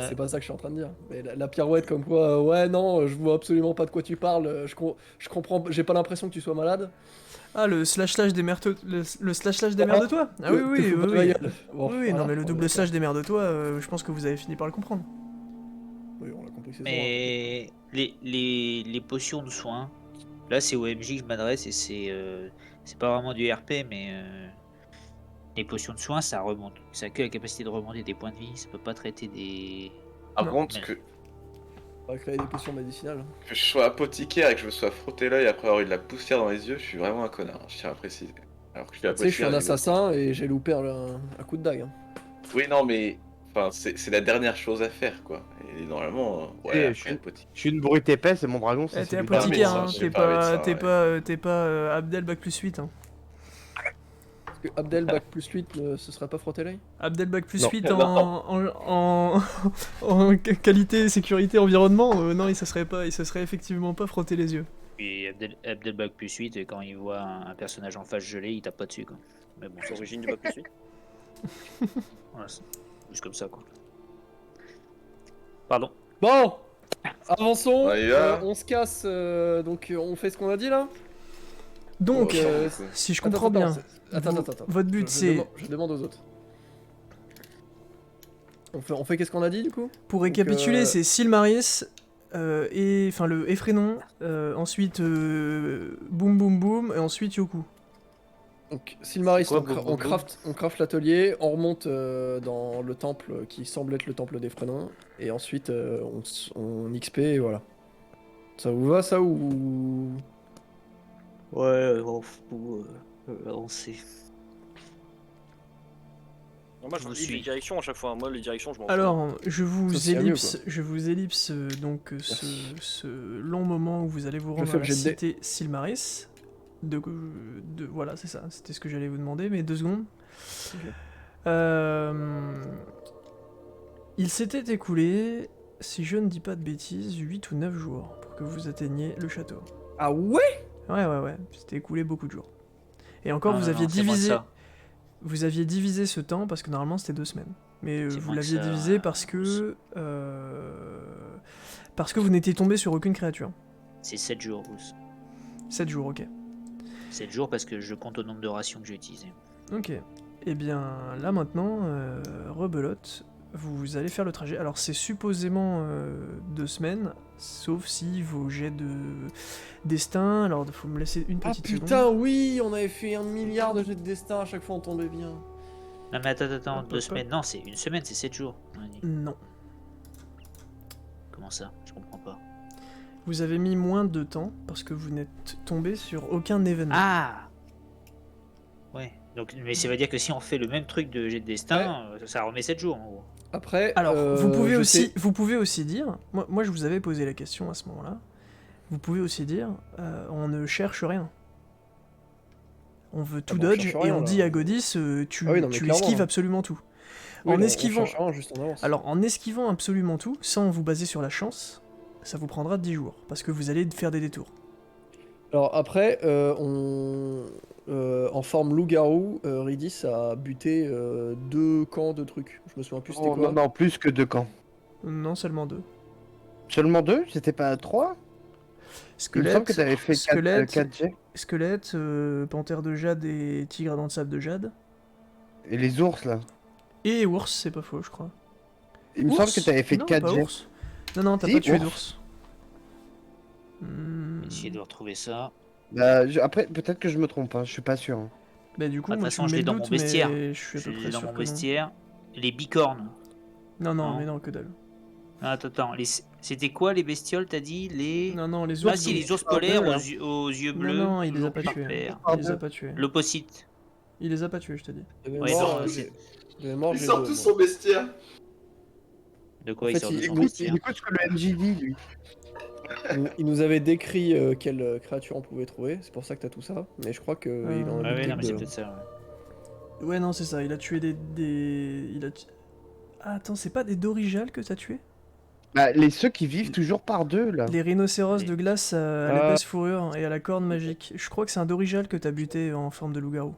C'est pas ça que je suis en train de dire. Mais la pirouette comme quoi, ouais non, je vois absolument pas de quoi tu parles, je comprends, j'ai pas l'impression que tu sois malade. Ah, le slash-slash des mères le slash-slash des mères de toi. Ah oui, Te oui, fous pas oui, de ma oui. gueule. Bon, Oui, oui, non, voilà, mais le on double est slash des mères de toi, je pense que vous avez fini par le comprendre. d'accord. Oui, on l'a compris, c'est Mais les potions de soins, là c'est au MJ que je m'adresse et c'est pas vraiment du RP, mais les potions de soins ça remonte. Ça a que la capacité de remonter des points de vie, ça peut pas traiter des. Par Non, contre, mais- que On va créer des potions médicinales. je sois apothicaire et que je me sois frotté l'œil après avoir eu de la poussière dans les yeux, je suis vraiment un connard, je tiens à préciser. Alors que je suis Tu sais, je suis un apothicaire, assassin et j'ai loupé un coup de dague. Hein. Oui, non, mais enfin, c'est la dernière chose à faire, quoi. Et normalement, ouais, je après, apothicaire. Je suis une brute épaisse et mon dragon, Eh, ça t'es c'est du apothicaire, dragon. hein, ça, t'es j'ai pas envie de ça, t'es pas Abdel bac plus 8. Hein. Parce que Abdel bac plus 8, ce serait pas frotter l'œil Abdel bac plus Non. 8 en qualité, sécurité, environnement, non, il se serait effectivement pas frotté les yeux. Puis Abdelbak plus 8, et quand il voit un personnage en face gelé, il tape pas dessus quoi. Mais bon, C'est l'origine du bac plus 8. voilà, c'est juste comme ça quoi. Pardon. Bon, avançons, On y va. on se casse, donc on fait ce qu'on a dit là. Donc, Oh, si je comprends bien, Attends. votre but c'est, Je demande aux autres. On fait qu'est-ce qu'on a dit du coup? pour récapituler, Donc, c'est Silmaris, enfin le Effrénon, ensuite Boum Boum Boum, et ensuite Yoku. Donc Silmaris, C'est quoi, on Boum Boum craft l'atelier, on remonte dans le temple qui semble être le temple des Frénins. et ensuite on XP et voilà. Ça vous va ça ou... Ouais, on sait. Non, moi, je Je vous valide les suis. directions à chaque fois. Moi, les directions, je m'en fous. Alors, je Ça, vous c'est mieux, ellipse, donc Merci. ce long moment où vous allez vous Je rendre fais à la objet de dé. cité Silmaris. Voilà, c'est ça, c'était ce que j'allais vous demander, mais 2 secondes. Ok. Euh, il s'était écoulé, si je ne dis pas de bêtises, 8 ou 9 jours pour que vous atteigniez le château. Ah ouais? Ouais, c'était écoulé beaucoup de jours. Et encore, Non, vous non, aviez non, c'est moins que divisé, ça. vous aviez divisé ce temps parce que normalement c'était 2 semaines. Mais C'est vous moins que l'aviez ça, divisé parce que vous n'étiez tombé sur aucune créature. C'est 7 jours, Bruce. 7 jours, ok. 7 jours parce que je compte au nombre de rations que j'ai utilisées. Ok. Eh bien, là maintenant, rebelote, vous allez faire le trajet. Alors, c'est supposément 2 semaines, sauf si vos jets de destin. Alors, il faut me laisser une Ah petite putain, seconde. oui, on avait fait 1 milliard de jets de destin, à chaque fois on tombait bien. Non, mais attends, Hop, 2 hop, semaines. Non, c'est une semaine, c'est 7 jours. on a dit. Non. Comment ça? Je comprends pas. Vous avez mis moins de temps parce que vous n'êtes tombé sur aucun événement. Ah! Ouais. Donc, mais ça veut dire que si on fait le même truc de jet de destin, ça remet 7 jours en gros. Après, Alors, vous je sais- vous pouvez aussi dire, moi je vous avais posé la question à ce moment-là, vous pouvez aussi dire, on ne cherche rien. On veut tout bon, on dodge cherche et rien, on là. dit à Godis, tu, Ah oui, non, mais tu clairement, esquives hein. absolument tout. Oui, En non, esquivant, on cherche rien, juste en avance. alors en esquivant absolument tout, sans vous baser sur la chance, ça vous prendra 10 jours, parce que vous allez faire des détours. Alors après, en forme loup-garou, Ridis a buté 2 camps de trucs. Je me souviens plus c'était Oh, quoi. non, plus que 2 camps. Non, seulement 2. Seulement 2? C'était pas 3? Il me semble que t'avais fait 4 jets. Squelette, panthère de jade et tigre à dents de sable de jade. Et les ours là. Et ours, c'est pas faux, je crois. Il me Ours semble que t'avais fait Non, 4 pas jets. ours. Non, t'as Si, pas tué ours. d'ours. Hmm. Essayer de retrouver ça. Bah, après, peut-être que je me trompe, hein, je suis pas sûr. Hein. Bah du coup, De toute moi façon, tu je me mets l'ai le dans mon doute, bestiaire. mais je suis à Je peu près l'ai dans sûr mon que non. bestiaire. Les bicornes. Non, Non. mais non, que dalle. Ah, attends. C'était quoi les bestioles, t'as dit? Les. Non, les Ah ours. si, donc- les ours Ah, polaires deux, là. aux yeux Non, bleus. non, il les a toujours pas par tués. paire. Il les a pas tués. L'opposite. Il les a pas tués, je te dis. De Ouais, mémoire, non, j'ai- c'est- de mémoire, Il j'ai sort deux, tout moi. son bestiaire. De quoi En il fait, sort de il- son il- bestiaire? Il écoute ce que le MJ dit, lui. Il nous avait décrit quelle créature on pouvait trouver, c'est pour ça que t'as tout ça, mais je crois qu'il en a Ouais, buté non, mais que c'est deux. peut-être ça. Ouais. Ouais, non, c'est ça. Il a tué des. Ah, attends, c'est pas des Dorijal que t'as tué? Bah, ceux qui vivent toujours par 2 là. Les rhinocéros Les- de glace à Ah. l'épaisse fourrure et à la corne magique. Je crois que c'est un Dorijal que t'as buté en forme de loup-garou.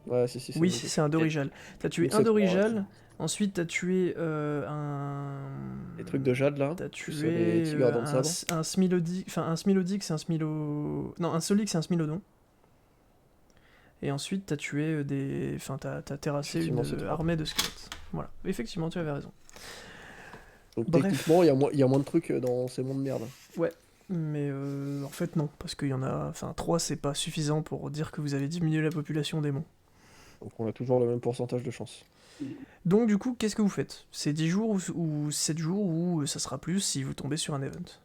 Ouais, si, Oui, bon, c'est un Dorijal. T'as tué Donc un c'est trois, Dorijal, ensuite t'as tué un. Les trucs de jade là. T'as plus, les tué tigres à dents de un, sabre. un Smilodix, enfin un Smilodix et un Smilo. Non, un Solix et un Smilodon. Et ensuite t'as tué des. Enfin, t'as terrassé Effectivement, c'est une trois. armée de squelettes. Voilà, effectivement, tu avais raison. Donc Bref. techniquement, il y a moins de trucs dans ces mondes de merde. Mais en fait, non, parce qu'il y en a. Enfin, 3 c'est pas suffisant pour dire que vous avez diminué la population démon. Donc on a toujours le même pourcentage de chance. Donc, du coup, qu'est-ce que vous faites? C'est 10 jours ou 7 jours ou ça sera plus si vous tombez sur un event?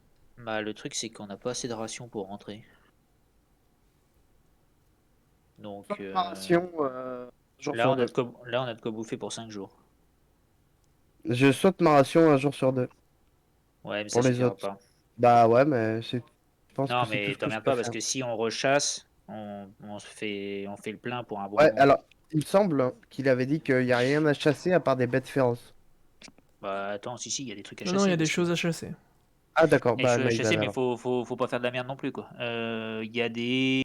Bah, le truc, c'est qu'on n'a pas assez de rations pour rentrer. Donc, Préparation, jour là, sur on a 2. on a de quoi bouffer pour 5 jours. Je saute ma ration un jour sur 2. Ouais, mais Pour ça les suffira autres. pas. Bah ouais, mais je pense Non, que c'est tout mais ce que je t'emmerdes peux pas parce faire. que si on rechasse, on fait le plein pour un bon Ouais, moment. alors, il me semble qu'il avait dit qu'il n'y a rien à chasser à part des bêtes féroces. Bah, attends, si, il y a des trucs à Non, chasser. non, il y a des parce que- choses à chasser. Ah d'accord, Et bah je Maïdan, sais, mais alors. faut pas faire de la merde non plus, quoi. Il y a des.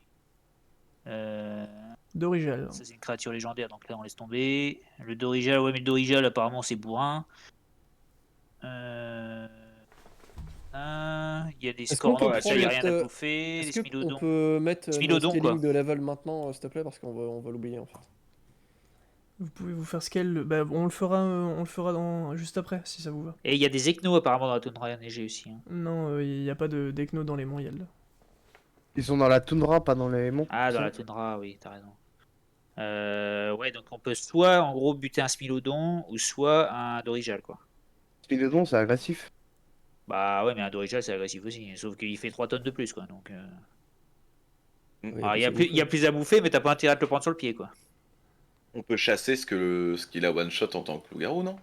Dorigel. Ça, c'est une créature légendaire, donc là, on laisse tomber. Le Dorigel, ouais, mais le Dorigel, apparemment, c'est bourrin. Il y a des Est-ce qu'on peut scorpions, ça, il y a prendre rien à notre, bouffer. Les Est-ce qu'on Smilodons. peut mettre nos Smilodon, scaling quoi. de level maintenant, s'il te plaît, parce on va l'oublier en fait. Vous pouvez vous faire scale. Bah, on le fera juste après, si ça vous va. Et il y a des Ecnos, apparemment, dans la toundra enneigée aussi. Hein. Non, il n'y a pas d'Ecno dans les monts Yeld. Ils sont dans la toundra, pas dans les monts. Ah, dans la toundra, oui, t'as raison. Ouais, donc on peut soit, en gros, buter un Smilodon, ou soit un Dorigel, quoi. Spinodon, c'est agressif. Bah ouais, mais un Dorija c'est agressif aussi, sauf qu'il fait 3 tonnes de plus quoi. Donc, Oui, alors, il y a plus plus, il y a plus à bouffer, mais t'as pas intérêt à te le prendre sur le pied quoi. On peut chasser ce qu'il a one shot en tant que loup-garou, non?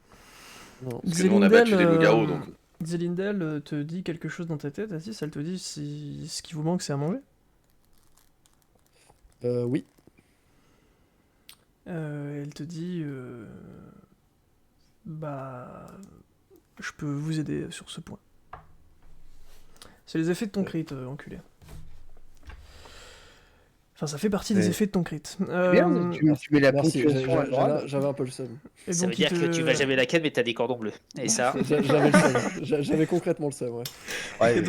Non. Parce que nous on a battu des loups-garous donc. Zelindel te dit quelque chose dans ta tête, Aziz, elle te dit si ce qui vous manque c'est à manger. Oui. Elle te dit bah je peux vous aider sur ce point. C'est les effets de ton crit, enculé. Enfin, ça fait partie des Ouais. effets de ton crit. Bien, tu mets la Merci, ponctuation adorable. j'avais un peu le seum. Et Ça donc, veut dire il que te- tu vas jamais la canne, mais t'as des cordons bleus. Et ça, J'avais le seum. J'avais concrètement le seum, ouais. Ouais, Et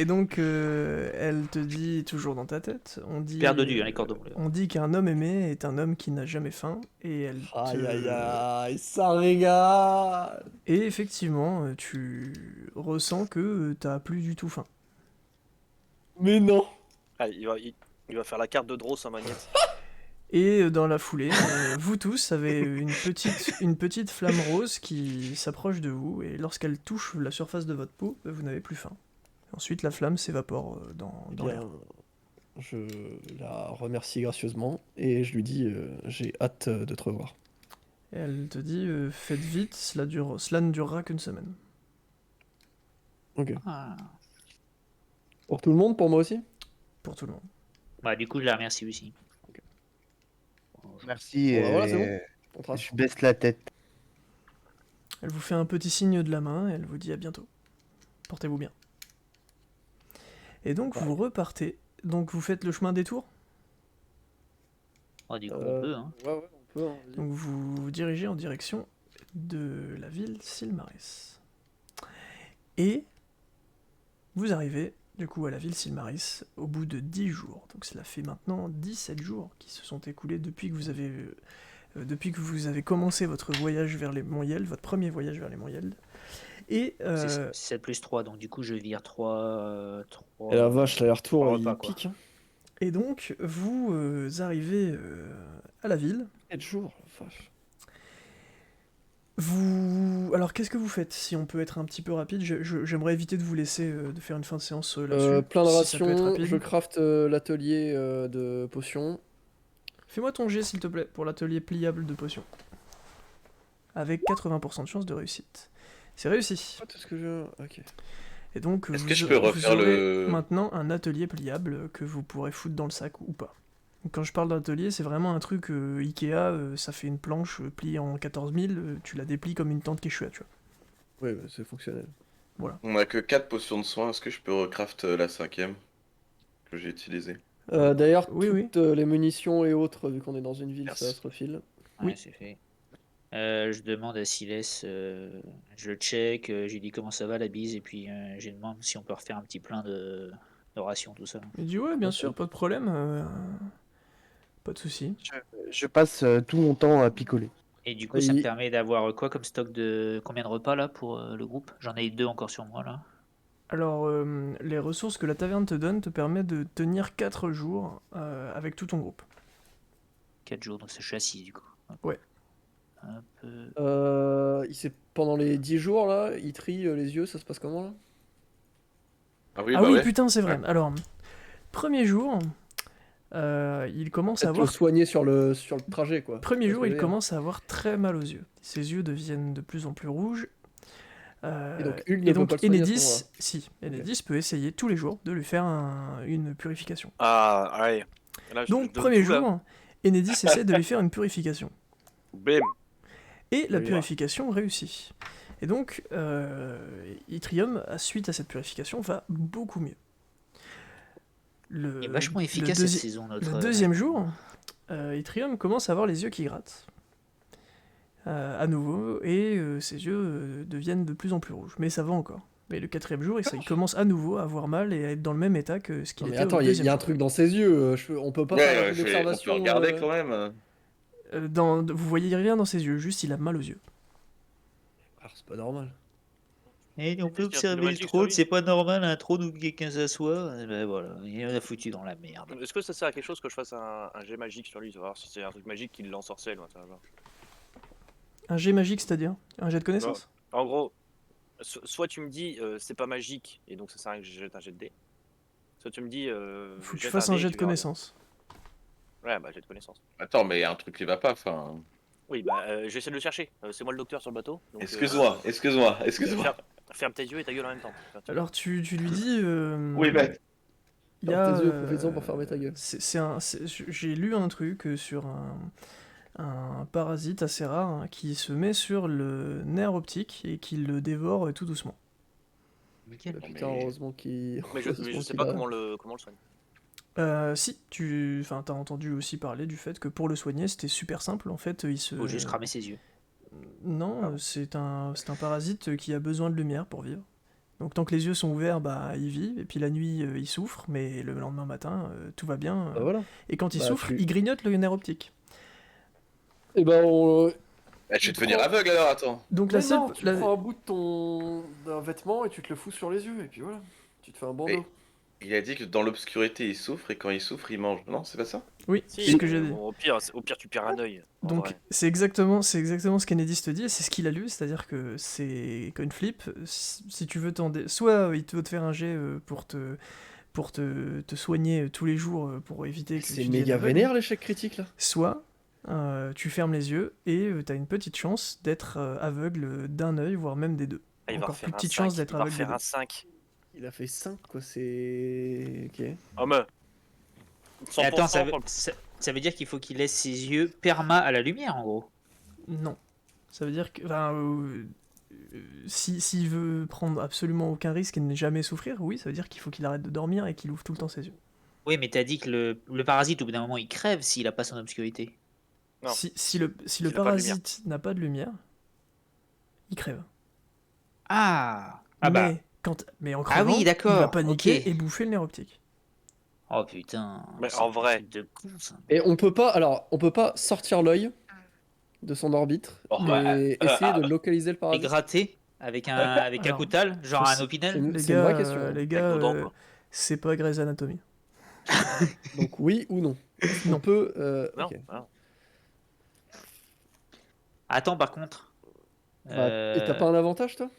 donc, elle te dit toujours dans ta tête, perdu hein, les cordons bleus. on dit qu'un homme aimé est un homme qui n'a jamais faim, et Aïe aïe aïe, ça régale. Et effectivement, tu ressens que t'as plus du tout faim. Mais non. Allez, il va faire la carte de Draw sans magnète. Et dans la foulée, vous tous avez une petite flamme rose qui s'approche de vous, et lorsqu'elle touche la surface de votre peau, vous n'avez plus faim. Ensuite, la flamme s'évapore dans Bien, l'air. je la remercie gracieusement et je lui dis j'ai hâte de te revoir. Et elle te dit faites vite, cela ne durera qu'une semaine. Ok. Ah. Pour tout le monde, pour moi aussi. Pour tout le monde. Bah du coup, je la remercie aussi. merci. Bon, bah voilà, c'est et On trace. je baisse la tête. Elle vous fait un petit signe de la main et elle vous dit à bientôt. Portez-vous bien. Et donc vous repartez. Donc vous faites le chemin des tours. Oh, du coup, on peut, hein. Ouais, on peut. Hein, vas-y. Donc vous vous dirigez en direction de la ville Silmaris. Et vous arrivez du coup à la ville Silmaris au bout de 10 jours. Donc cela fait maintenant 17 jours qui se sont écoulés depuis que vous avez commencé votre voyage vers les Monts Yeld, votre premier voyage vers les Monts Yeld. Et C'est 7 plus 3, donc du coup, je vire 3. Et la vache, l'aller-retour, trois il repas, quoi. pique. Hein. Et donc, vous arrivez à la ville. 7 jours, la vache. Alors, qu'est-ce que vous faites? Si on peut être un petit peu rapide, j'aimerais éviter de vous laisser de faire une fin de séance là-dessus. Plein de si ça peut être rations, rapide. je crafte l'atelier de potions. Fais-moi ton jet, s'il te plaît, pour l'atelier pliable de potions. Avec 80% de chance de réussite. C'est réussi. Tout ce que je... Ok. Et donc, Est-ce vous, que je peux vous refaire aurez le- maintenant un atelier pliable que vous pourrez foutre dans le sac ou pas. Donc, quand je parle d'atelier, c'est vraiment un truc Ikea, ça fait une planche pliée en 14 000, tu la déplies comme une tente Quechua, tu vois. Oui, c'est fonctionnel. On a que 4 potions de soin, est-ce que je peux recraft la 5ème que j'ai utilisée? D'ailleurs, Oui, toutes les munitions et autres, vu qu'on est dans une ville, Merci. ça se refile. Ouais, Oui. c'est fait. Je demande à Siles, je le check, je lui dis comment ça va la bise, et puis je lui demande si on peut refaire un petit plein de rations, tout ça. Il dit ouais, bien Ok. sûr, pas de problème, pas de souci. Je passe tout mon temps à picoler. Et du coup, ça me Il- permet d'avoir quoi comme stock de combien de repas là pour le groupe? J'en ai 2 encore sur moi là. Alors, les ressources que la taverne te donne te permettent de tenir 4 jours avec tout ton groupe. 4 jours, donc je suis à 6 du coup. Hop. Ouais. Hop, pendant les 10 jours, là, il trie les yeux, ça se passe comment, là? Ah oui, Ah bah oui, ouais. putain, c'est vrai. Alors, premier jour, il commence à Peut-être le avoir soigner sur le trajet, quoi. Premier Tu vois jour, ce que je il veux dire commence à avoir très mal aux yeux. Ses yeux deviennent de plus en plus rouges. Et donc, Hulk ne peut pas le soigner à ce moment-là. Enedis peut essayer tous les jours de lui faire une purification. Ah, ouais. Là, je Donc, donne premier tout, là. jour, Enedis essaie de lui faire une purification. Bim. Et la Oui, purification réussit. Et donc, Yttrium, suite à cette purification, va beaucoup mieux. il est vachement le efficace cette deuxi- saison notre. Le deuxième jour, Yttrium commence à avoir les yeux qui grattent. À nouveau, et ses yeux deviennent de plus en plus rouges. Mais ça va encore. Mais le quatrième jour, il commence à nouveau à avoir mal et à être dans le même état que ce qu'il Non, mais était attends, au il deuxième y a un jour. truc dans ses yeux. On peut pas faire un truc on peut d'observation. regarder quand même. Vous voyez rien dans ses yeux, juste il a mal aux yeux. Ah, c'est pas normal. Et on peut Qu'est-ce qu'il y a, c'est observer le le Magic trône, Story c'est pas normal un trône où quelqu'un s'assoit. Et ben voilà, il en a foutu dans la merde. Est-ce que ça sert à quelque chose que je fasse un jet magique sur lui, tu vas voir si c'est un truc magique qui l'ensorcelle ou un truc genre. Un jet magique, c'est-à-dire un jet de connaissance. En gros, soit tu me dis c'est pas magique et donc ça sert à rien que je jette un jet de dés. Soit tu me dis Faut que tu jette fasses un dé et jet de tu verras bien. connaissance. Ouais, bah jet de connaissance. Attends, mais y a un truc qui va pas, enfin. Oui, bah j'essaie de le chercher. C'est moi le docteur sur le bateau. Donc, Excuse-moi. ferme tes yeux et ta gueule en même temps. Enfin, Alors tu lui dis... Oui, bête. il y Ferme a, tes yeux, profites-en pour fermer ta gueule. j'ai lu un truc sur un parasite assez rare hein, qui se met sur le nerf optique et qui le dévore tout doucement. Nickel. Putain, mais- heureusement qu'il. mais je heureusement sais qu'il pas a- comment le soigne. Si, t'as entendu aussi parler du fait que pour le soigner, c'était super simple. En fait, il se. Faut juste cramer ses yeux. Non, Pardon. c'est un parasite qui a besoin de lumière pour vivre. Donc tant que les yeux sont ouverts, bah il vit, et puis la nuit il souffre, mais le lendemain matin tout va bien. Bah voilà. Et quand il Bah, souffre, tu- il grignote le nerf optique. Et ben on. Bah, je vais Tu devenir prends- aveugle alors, attends. Donc Mais la seule. non, tu prends un bout d'un vêtement et tu te le fous sur les yeux et puis voilà. Tu te fais un bandeau. Mais- Il a dit que dans l'obscurité il souffre et quand il souffre il mange. Non, c'est pas ça? Oui, Si, c'est ce que j'ai dit. bon, au pire tu perds un œil. en Donc vrai. c'est exactement ce qu'Enedis te dit, et c'est ce qu'il a lu, c'est-à-dire que c'est coin flip, si tu veux soit il veut te faire un jet pour te soigner tous les jours pour éviter que C'est tu deviennes méga aveugle, vénère l'échec critique là. soit tu fermes les yeux et t'as une petite chance d'être aveugle d'un œil, voire même des deux. Ah, il va encore refaire plus un petite 5, chance d'être il va aveugle des refaire deux. un 5. Il a fait 5 quoi, c'est. Ok. Oh mais. Et attends, 100% ça veut dire qu'il faut qu'il laisse ses yeux perma à la lumière, en gros. Non. Ça veut dire que s'il veut prendre absolument aucun risque et ne jamais souffrir, oui, ça veut dire qu'il faut qu'il arrête de dormir et qu'il ouvre tout le temps ses yeux. Oui, mais t'as dit que le parasite, au bout d'un moment, il crève s'il a pas son obscurité. Non. Si le n'a pas de parasite n'a pas de lumière, il crève. Ah mais, bah. mais en Ah crevant, oui, d'accord, il va paniquer ok. et bouffer le nerf optique. Oh putain. Mais c'est en un vrai. truc de con, ça. Et on peut pas sortir l'œil de son orbite Oh, et ouais. essayer de localiser le Et parasite. gratter avec un Alors, coutal, genre je un sais- opinel. c'est- Les une vraie question, hein. les gars, Avec nos dents, quoi. c'est pas Grey's Anatomy. Donc oui ou non. Est-ce qu'on Non. peut. Non, Ok. non. Attends, par contre. Bah, et t'as pas un avantage toi?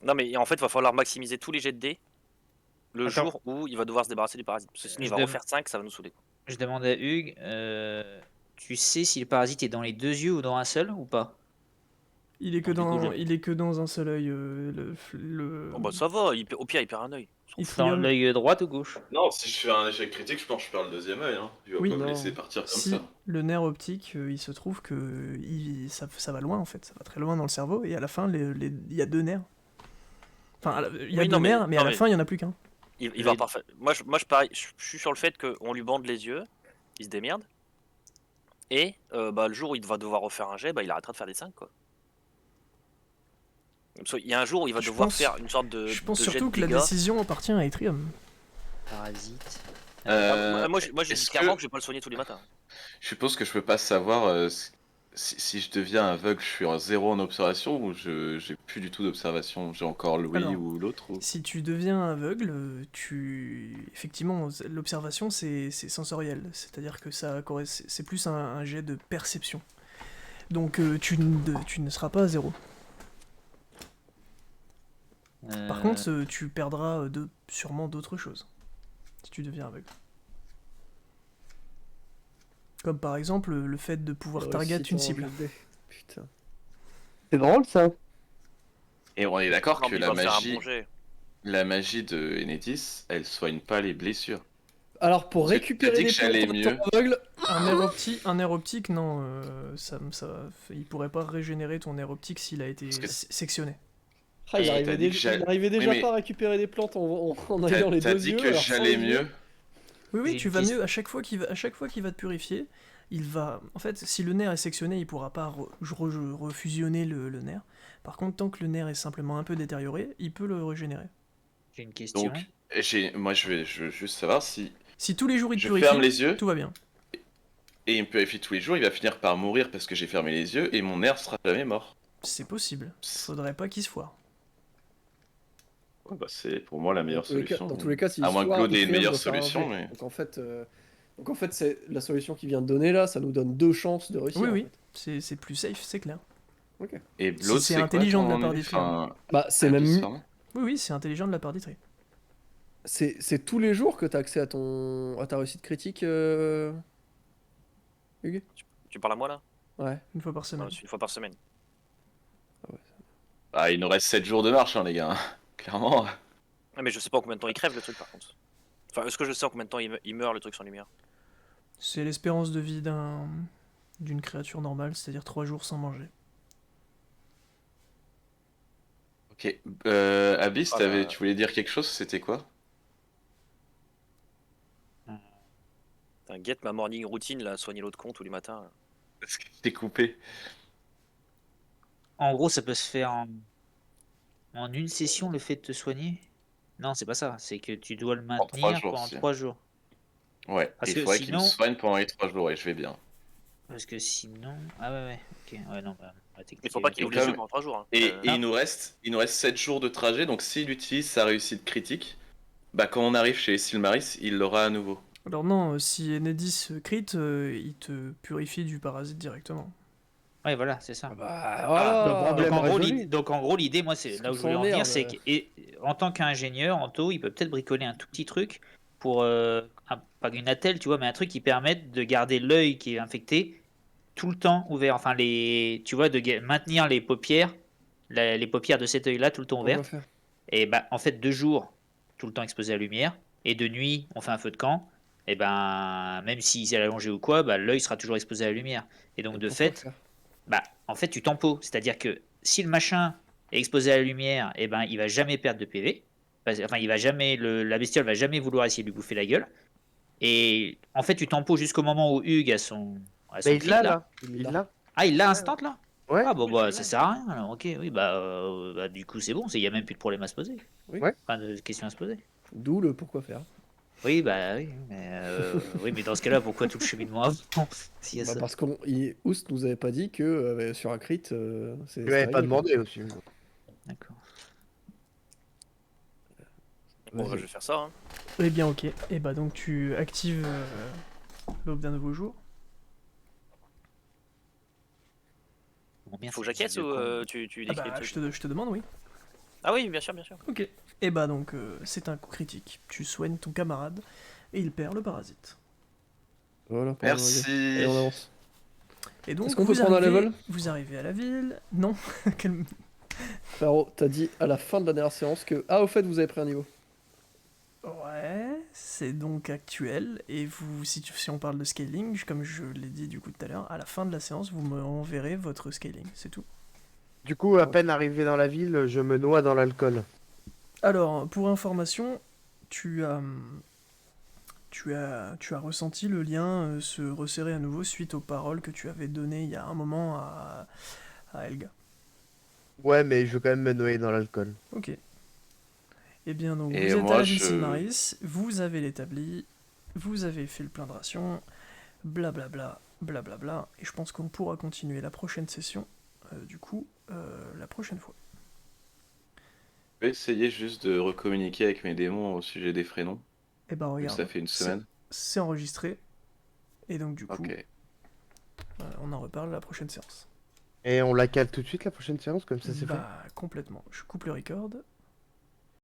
Non, mais en fait, il va falloir maximiser tous les jets de dés le Attends. jour où il va devoir se débarrasser du parasite. Parce que sinon, il Je va dev- refaire 5, ça va nous saouler. Je demande à Hugues, tu sais si le parasite est dans les deux yeux ou dans un seul ou pas? Il est que Du coup, il est que dans un seul œil. Oh, bah ça va, au pire, il perd un œil. il Dans friole. l'œil droit ou gauche? Non, si je fais un échec critique, je pense que je perds le deuxième œil. Hein. Il va Oui. pas me Non. laisser partir comme Si ça. le nerf optique, il se trouve que ça va loin en fait, ça va très loin dans le cerveau et à la fin il y a deux nerfs. Enfin, il y a Oui, deux non, mais- nerfs, mais à non, la mais- fin il y en a plus qu'un. Il va parfait. Moi, je parie, je suis sur le fait qu'on lui bande les yeux, il se démerde. Et bah, le jour où il va devoir refaire un jet, bah, il arrêtera de faire des 5 quoi. Parce qu'il y a un jour où il va Je devoir pense- faire une sorte de. Je pense de jet surtout de que la dégâts. décision appartient à Etrium. Parasite. Moi, j'ai dit est-ce clairement que- que je vais pas le soigner tous les matins. Je suppose que je peux pas savoir si je deviens aveugle, je suis en zéro en observation ou j'ai plus du tout d'observation. J'ai encore le oui Alors, ou l'autre. Ou... Si tu deviens aveugle, effectivement, l'observation c'est sensoriel, c'est-à-dire que c'est plus un jet de perception. Donc tu ne seras pas à zéro. Par contre, tu perdras sûrement d'autres choses si tu deviens aveugle. Comme par exemple le fait de pouvoir target Réussis une ton cible. jet de dés. Putain. C'est drôle ça. Et on est d'accord Non, que mais il va faire un magie, bon jet. la magie de Enedis, elle soigne pas les blessures. Alors pour Parce que récupérer t'as dit des que j'allais points en mieux. étant aveugle, Un nerf optique, non, il pourrait pas régénérer ton nerf optique s'il a été Parce que- sectionné. il Et arrivait t'as dit que déjà, j'allais- il arrivait déjà Oui, mais- pas à récupérer des plantes en ayant les T'as deux dit yeux. que alors sans j'allais les yeux. mieux. Oui, J'ai tu une vas question. mieux à chaque fois qu'il va te purifier. Il va, en fait, si le nerf est sectionné, il pourra pas refusionner le nerf. Par contre, tant que le nerf est simplement un peu détérioré, il peut le régénérer. J'ai une question. Donc, moi je veux juste savoir si Si tous les jours il te je purifie, ferme les yeux tout va bien. et il me purifie tous les jours, il va finir par mourir parce que j'ai fermé les yeux et mon nerf sera jamais mort. C'est possible. Faudrait pas qu'il se foire. Ouais, bah, c'est pour moi la meilleure solution. Dans tous les cas, si À moins que soir, Claude ait une Etrium meilleure doit faire un solution, jet. mais- Donc en fait, c'est la solution qu'il vient de donner là, ça nous donne 2 chances de réussir. Oui, en oui, fait. c'est plus safe, c'est clair. Et Si l'autre, c'est c'est intelligent quoi de la part ton- d'Itri, hein. enfin, Bah, c'est un même. bis par mois Oui, c'est intelligent de la part d'Itri. C'est tous les jours que t'as accès à ta réussite critique, Hugues? Tu parles à moi là? Ouais. Une fois par semaine. Non, c'est une fois par semaine. Ah, il nous reste 7 jours de marche, hein, les gars. Clairement. Ah, mais je sais pas en combien de temps il crève le truc par contre. Enfin, est-ce que je sais en combien de temps il meurt le truc sans lumière? C'est l'espérance de vie d'une créature normale, c'est-à-dire 3 jours sans manger. Ok. Abyss, Ah, bah. tu voulais dire quelque chose, c'était quoi? Putain, get ma morning routine là, soigner l'autre con tous les matins. Parce que je t'ai coupé. En gros, ça peut se faire en une session, le fait de te soigner? Non, c'est pas ça. C'est que tu dois le En 3 maintenir jours, pendant si. 3 jours. Ouais, Parce il que faudrait qu'il me sinon- soigne pendant les 3 jours et je vais bien. Parce que sinon. Ah ouais, ouais. Ok. Ouais, non, bah, on va Il t'expliquer faut pas qu'il Et ouvre les comme- yeux pendant 3 jours. Hein. Et Euh, il nous reste 7 jours de trajet, donc s'il utilise sa réussite critique, bah quand on arrive chez Silmaris, il l'aura à nouveau. Alors non, si Enedis crit, il te purifie du parasite directement. Ouais, voilà, c'est ça. Bah, voilà. le problème résolu. Donc en gros, l'idée, moi, c'est Parce là où qu'on je voulais en venir, s'emmerde. c'est qu'en tant qu'ingénieur, Anto, il peut peut-être bricoler un tout petit truc pour, pas une attelle, tu vois, mais un truc qui permette de garder l'œil qui est infecté tout le temps ouvert. Enfin, tu vois, maintenir les paupières, les paupières de cet œil-là tout le temps On va ouvertes. faire. Et bah, en fait, 2 jours, tout le temps exposé à la lumière, et de nuit, on fait un feu de camp. Et ben, même s'il est allongé ou quoi, bah, l'œil sera toujours exposé à la lumière. Et donc, de Pourquoi fait, faire bah, en fait, tu tempo. C'est-à-dire que si le machin est exposé à la lumière, et ben, il va jamais perdre de PV. Enfin, il va jamais, la bestiole va jamais vouloir essayer de lui bouffer la gueule. Et en fait, tu tempo jusqu'au moment où Hugues a son Mais il crit, l'a là. là. Il l'a. Ah, il l'a instant là. Ouais. Ah bon, bah, ça sert à rien. Alors, ok, oui, bah, du coup, c'est bon. Il n'y a même plus de problème à se poser. Oui. Ouais. Pas de questions à se poser. D'où le pourquoi faire. Oui, bah oui, oui, mais dans ce cas-là, pourquoi tout le cheminement avant s'il y a Bah, ça. parce qu'Oust nous avait pas dit que sur un crit, c'est. Tu m'avais pas demandé aussi. D'accord. Bon, bah, je vais faire ça. Hein. Eh bien ok, et bah donc tu actives l'aube d'un nouveau jour. Bon, bien, Faut que c'est j'acquiesce vieux ou con. tu Ah décris bah le truc? je te demande, oui. Ah oui, bien sûr, bien sûr. Ok. Et bah donc c'est un coup critique. Tu soignes ton camarade et il perd le parasite. Voilà. Merci. Allez, on avance. Et donc Est-ce qu'on peut vous prendre un arrivez, level vous arrivez à la ville. Non. Quel- Frérot, t'as dit à la fin de la dernière séance que. Ah, au fait, vous avez pris un niveau. Ouais, c'est donc actuel. Et vous, si on parle de scaling, comme je l'ai dit du coup tout à l'heure, à la fin de la séance, vous me enverrez votre scaling, c'est tout. Du coup, à peine arrivé dans la ville, je me noie dans l'alcool. Alors, pour information, tu as ressenti le lien se resserrer à nouveau suite aux paroles que tu avais données il y a un moment à Helga. Ouais, mais je veux quand même me noyer dans l'alcool. Ok. Eh bien, donc, Et vous êtes moi, à la ville je- Silmaris, vous avez l'établi, vous avez fait le plein de rations, blablabla, blablabla, et je pense qu'on pourra continuer la prochaine session, la prochaine fois. Je vais essayer juste de recommuniquer avec mes démons au sujet des prénoms. Eh ben, Vu que regarde, ça fait une semaine. c'est enregistré, et donc, du coup, Ok. on en reparle la prochaine séance. Et on la cale tout de suite la prochaine séance, comme ça c'est fait. Bah, complètement. Je coupe le record,